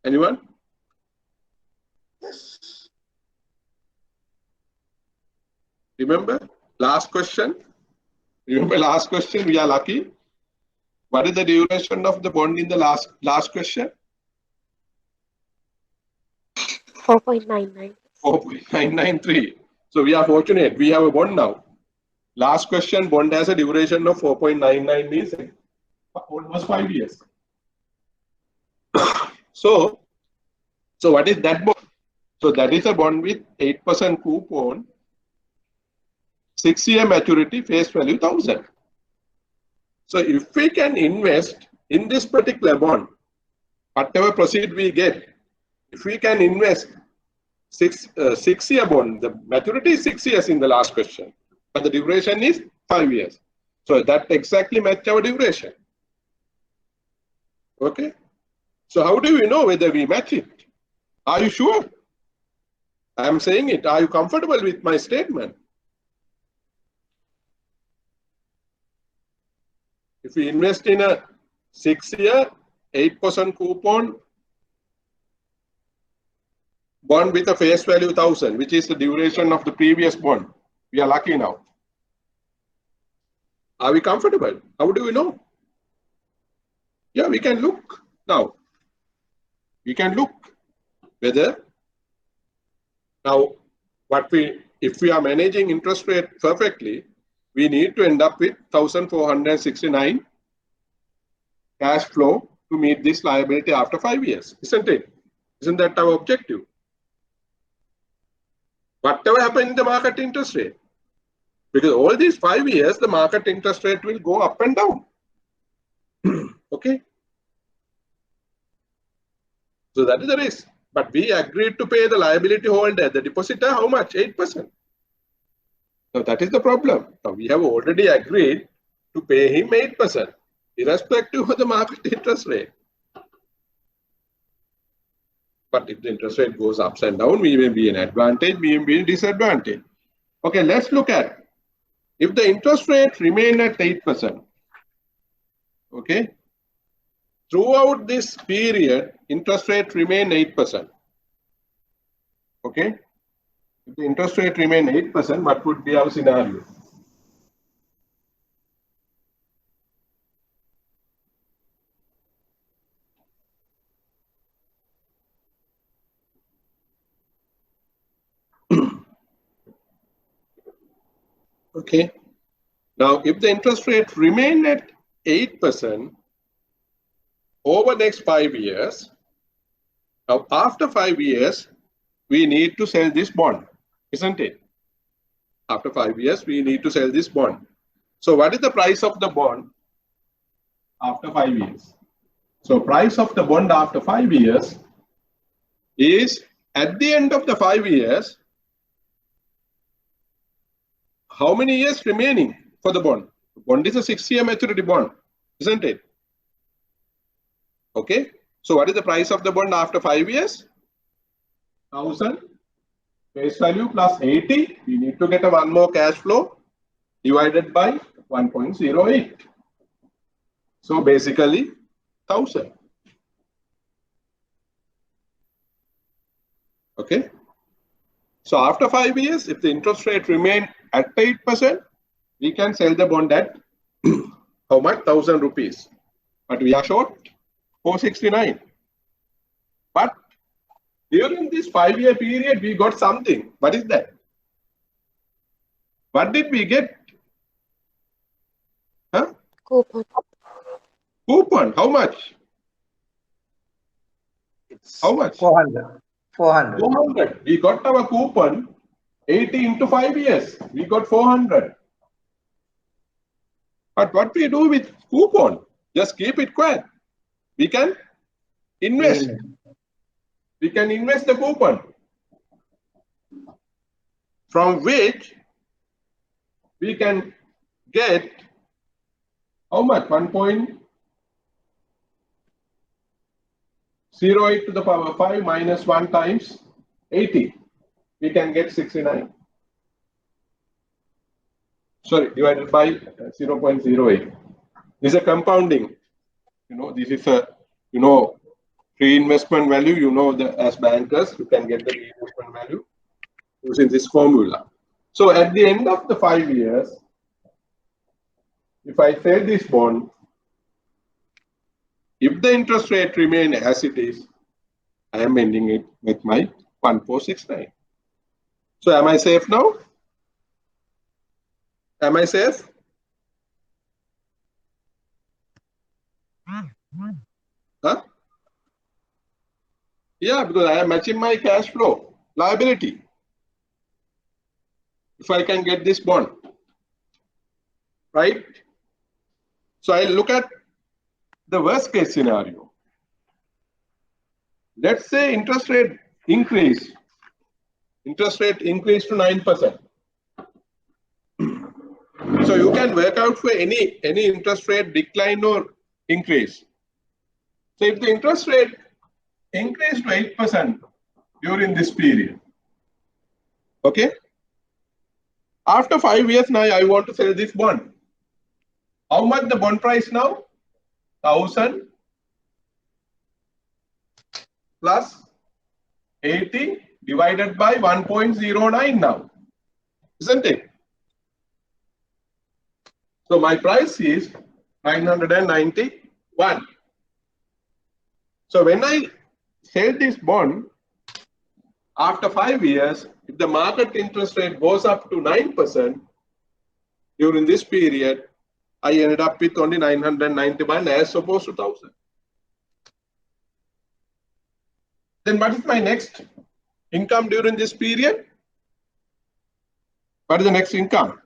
Anyone? Yes. Remember last question? Remember last question? We are lucky. What is the duration of the bond in the last question? 4.99. 4.993. So we are fortunate. We have a bond now. Last question, bond has a duration of 4.99 means almost 5 years. So what is that bond? So that is a bond with 8% coupon, 6-year maturity, face value 1,000. So if we can invest in this particular bond, whatever proceed we get, if we can invest 6-year bond, the maturity is 6 years in the last question, but the duration is 5 years. So that exactly match our duration. Okay. So how do we know whether we match it? Are you sure? I am saying it. Are you comfortable with my statement? If we invest in a 6-year, 8% coupon bond with a face value 1,000, which is the duration of the previous bond, we are lucky now. Are we comfortable? How do we know? Yeah, we can look now. We can look whether now if we are managing interest rate perfectly, we need to end up with 1,469 cash flow to meet this liability after 5 years, isn't it? Isn't that our objective? Whatever happens in the market interest rate, because all these 5 years, the market interest rate will go up and down. Okay. So that is the risk. But we agreed to pay the liability holder, the depositor, how much? 8%. So that is the problem. Now we have already agreed to pay him 8%, irrespective of the market interest rate. But if the interest rate goes ups and down, we will be an advantage, we will be a disadvantage. Okay, let's look at if the interest rate remain at 8%. Okay. Throughout this period, interest rate remain 8%. Okay. If the interest rate remain 8%, what would be our scenario? Okay. Now, if the interest rate remain at 8% over next 5 years, now after 5 years, we need to sell this bond, isn't it? After 5 years, we need to sell this bond. So what is the price of the bond after 5 years? So price of the bond after 5 years is at the end of the 5 years, how many years remaining for the bond? The bond is a 6-year maturity bond, isn't it? Okay. So what is the price of the bond after 5 years? 1,000 face value plus 80. We need to get a one more cash flow divided by 1.08. So basically 1,000. Okay. So after 5 years, if the interest rate remain at 8%, we can sell the bond at how much? 1,000 rupees. But we are short 469. But during this 5-year period, we got something. What is that? What did we get? Huh? Coupon. Coupon. How much? How much? 400. 400. 400. We got our coupon 80 into 5 years. We got 400. But what we do with coupon? Just keep it quiet. We can invest. We can invest the coupon, from which we can get how much? 1.08 to the power 5 minus 1 times 80. We can get 69. Sorry, divided by 0.08. This is a compounding. This is a, reinvestment value. As bankers, you can get the reinvestment value using this formula. So at the end of the 5 years, if I sell this bond, if the interest rate remain as it is, I am ending it with my 1.469. So am I safe now? Am I safe? Huh? Yeah, because I am matching my cash flow liability. If I can get this bond, right? So I look at the worst case scenario. Let's say interest rate increase. Interest rate increase to 9%. So you can work out for any interest rate decline or increase. So if the interest rate increased to 8% during this period, okay? After 5 years now, I want to sell this bond. How much the bond price now? 1,000 plus 80 divided by 1.09 now, isn't it? So my price is 991. So when I sell this bond, after 5 years, if the market interest rate goes up to 9% during this period, I ended up with only 991 as opposed to 1,000. Then what is my next income during this period? What is the next income?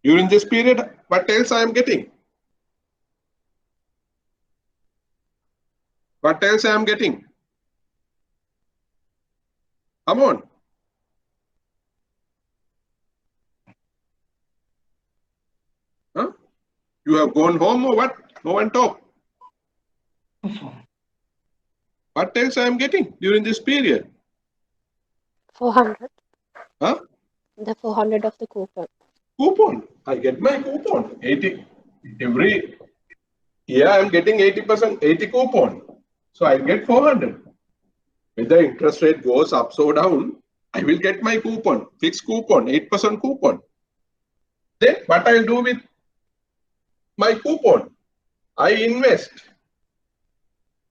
During this period, what else I am getting? What else I am getting? Come on. Huh? You have gone home or what? No one talk. What else I am getting during this period? 400. Huh? The 400 of the coupon. Coupon. I get my coupon. 80 every year I am getting 80%, 80 coupon. So I get 400. When the interest rate goes up or down, I will get my coupon, fixed coupon, 8% coupon. Then what I will do with my coupon? I invest.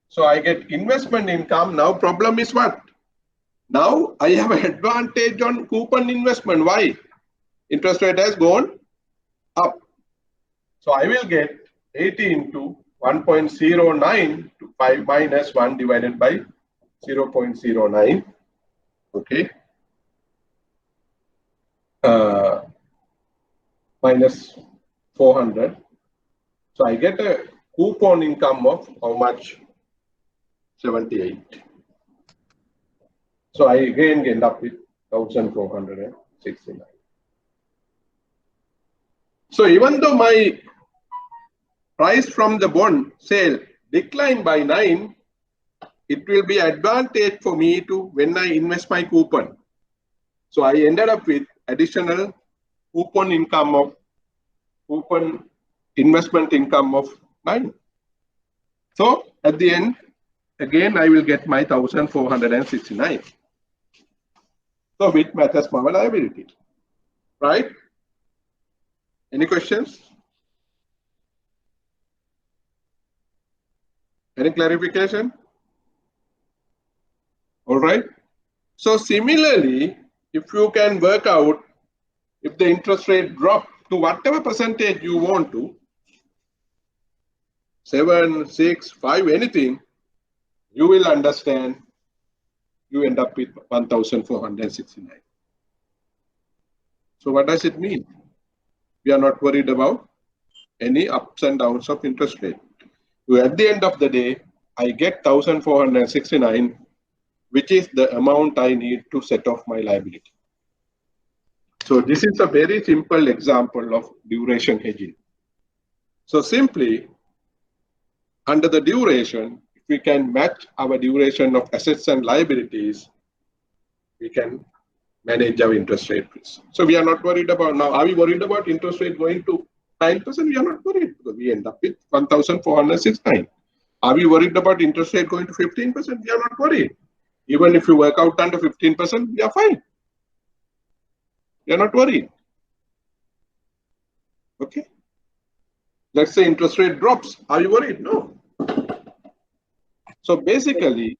So I get investment income. Now problem is what? Now I have an advantage on coupon investment. Why? Interest rate has gone up. So I will get 80 into 1.09 to 5 minus 1 divided by 0.09. Okay. Minus 400. So I get a coupon income of how much? 78. So I again end up with 1,469. So even though my price from the bond sale declined by 9, it will be advantage for me to when I invest my coupon. So I ended up with additional coupon income of coupon investment income of 9. So at the end, again I will get my 1,469. So which matches my liability, right? Any questions? Any clarification? All right. So similarly, if you can work out if the interest rate drop to whatever percentage you want to, 7, 6, 5, anything, you will understand you end up with 1,469. So what does it mean? We are not worried about any ups and downs of interest rate. So at the end of the day, I get 1,469, which is the amount I need to set off my liability. So this is a very simple example of duration hedging. So simply, under the duration, if we can match our duration of assets and liabilities, we can manage our interest rate risk. So we are not worried about now. Are we worried about interest rate going to 9%? We are not worried because we end up with 1,469. Are we worried about interest rate going to 15%? We are not worried. Even if you work out under 15%, we are fine. We are not worried. Okay. Let's say interest rate drops. Are you worried? No. So basically,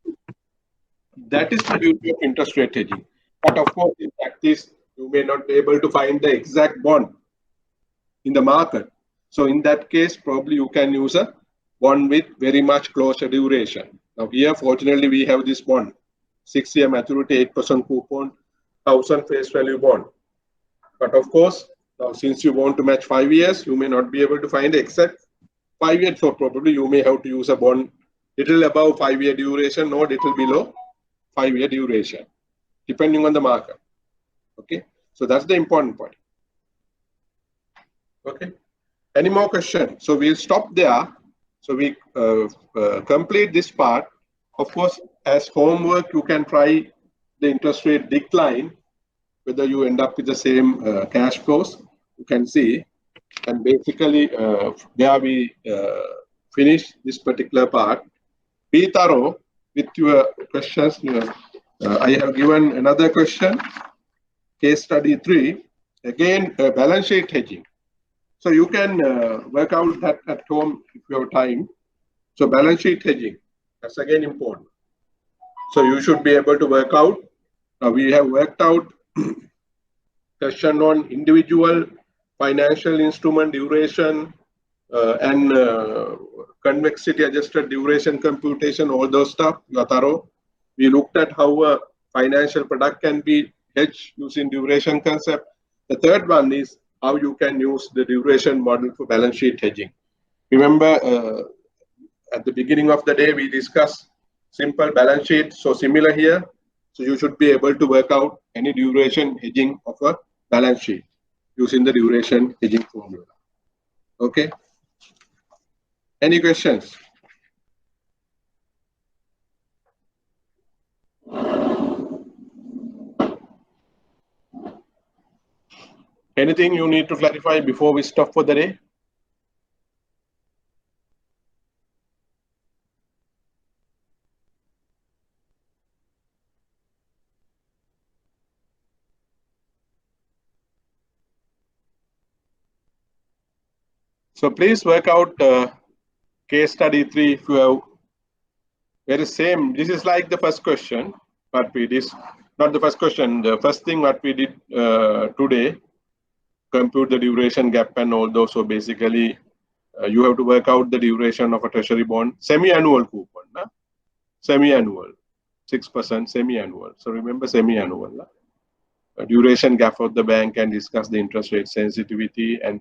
that is the beauty of interest rate hedging. But of course, in practice, you may not be able to find the exact bond in the market. So in that case, probably you can use a bond with very much closer duration. Now here, fortunately, we have this bond, 6-year maturity, 8% coupon, 1,000 face value bond. But of course, now since you want to match 5 years, you may not be able to find the exact 5 years. So probably you may have to use a bond little above 5-year duration or little below 5-year duration, depending on the market. Okay, so that's the important point. Okay, any more questions? So we'll stop there. So we complete this part. Of course, as homework, you can try the interest rate decline, whether you end up with the same cash flows. You can see, and basically there we finish this particular part. Be thorough with your questions. I have given another question, case study 3, again balance sheet hedging. So you can work out that at home if you have time. So balance sheet hedging, that's again important. So you should be able to work out. Now we have worked out question on individual financial instrument duration and convexity adjusted duration computation, all those stuff. You are thorough. We looked at how a financial product can be hedged using duration concept. The third one is how you can use the duration model for balance sheet hedging. Remember, at the beginning of the day, we discussed simple balance sheet. So similar here. So you should be able to work out any duration hedging of a balance sheet using the duration hedging formula. Okay. Any questions? Anything you need to clarify before we stop for the day? So please work out case study 3 if you have very same. This is like the first question, but we did not the first question. The first thing what we did today, compute the duration gap and all those. So basically, you have to work out the duration of a treasury bond, semi-annual coupon, semi-annual, 6% semi-annual. So remember semi-annual. Duration gap of the bank and discuss the interest rate sensitivity, and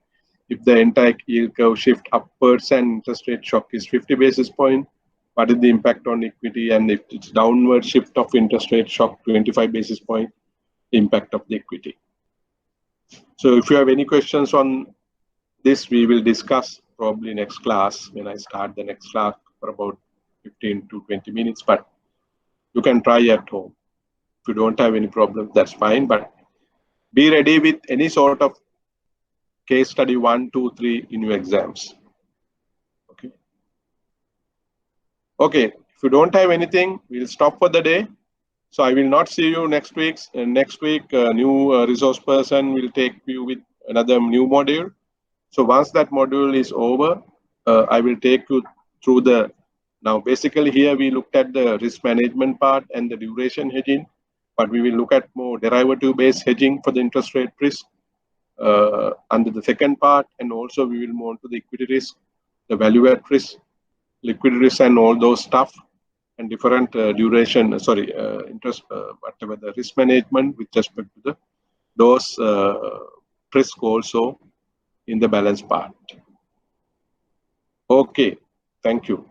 if the entire yield curve shift upwards and interest rate shock is 50 basis point, what is the impact on equity? And if it's downward shift of interest rate shock 25 basis point, impact of the equity. So if you have any questions on this, we will discuss probably next class when I start the next class for about 15 to 20 minutes, but you can try at home. If you don't have any problem, that's fine, but be ready with any sort of case study 1, 2, 3 in your exams. Okay. Okay. If you don't have anything, we'll stop for the day. So I will not see you next week. Next week, a new resource person will take you with another new module. So once that module is over, I will take you through the. Now, basically here we looked at the risk management part and the duration hedging, but we will look at more derivative-based hedging for the interest rate risk. Under the second part, and also we will move on to the equity risk, the value at risk, liquidity risk, and all those stuff, and different duration, interest, whatever the risk management with respect to the those risk also in the balance part. Okay, thank you.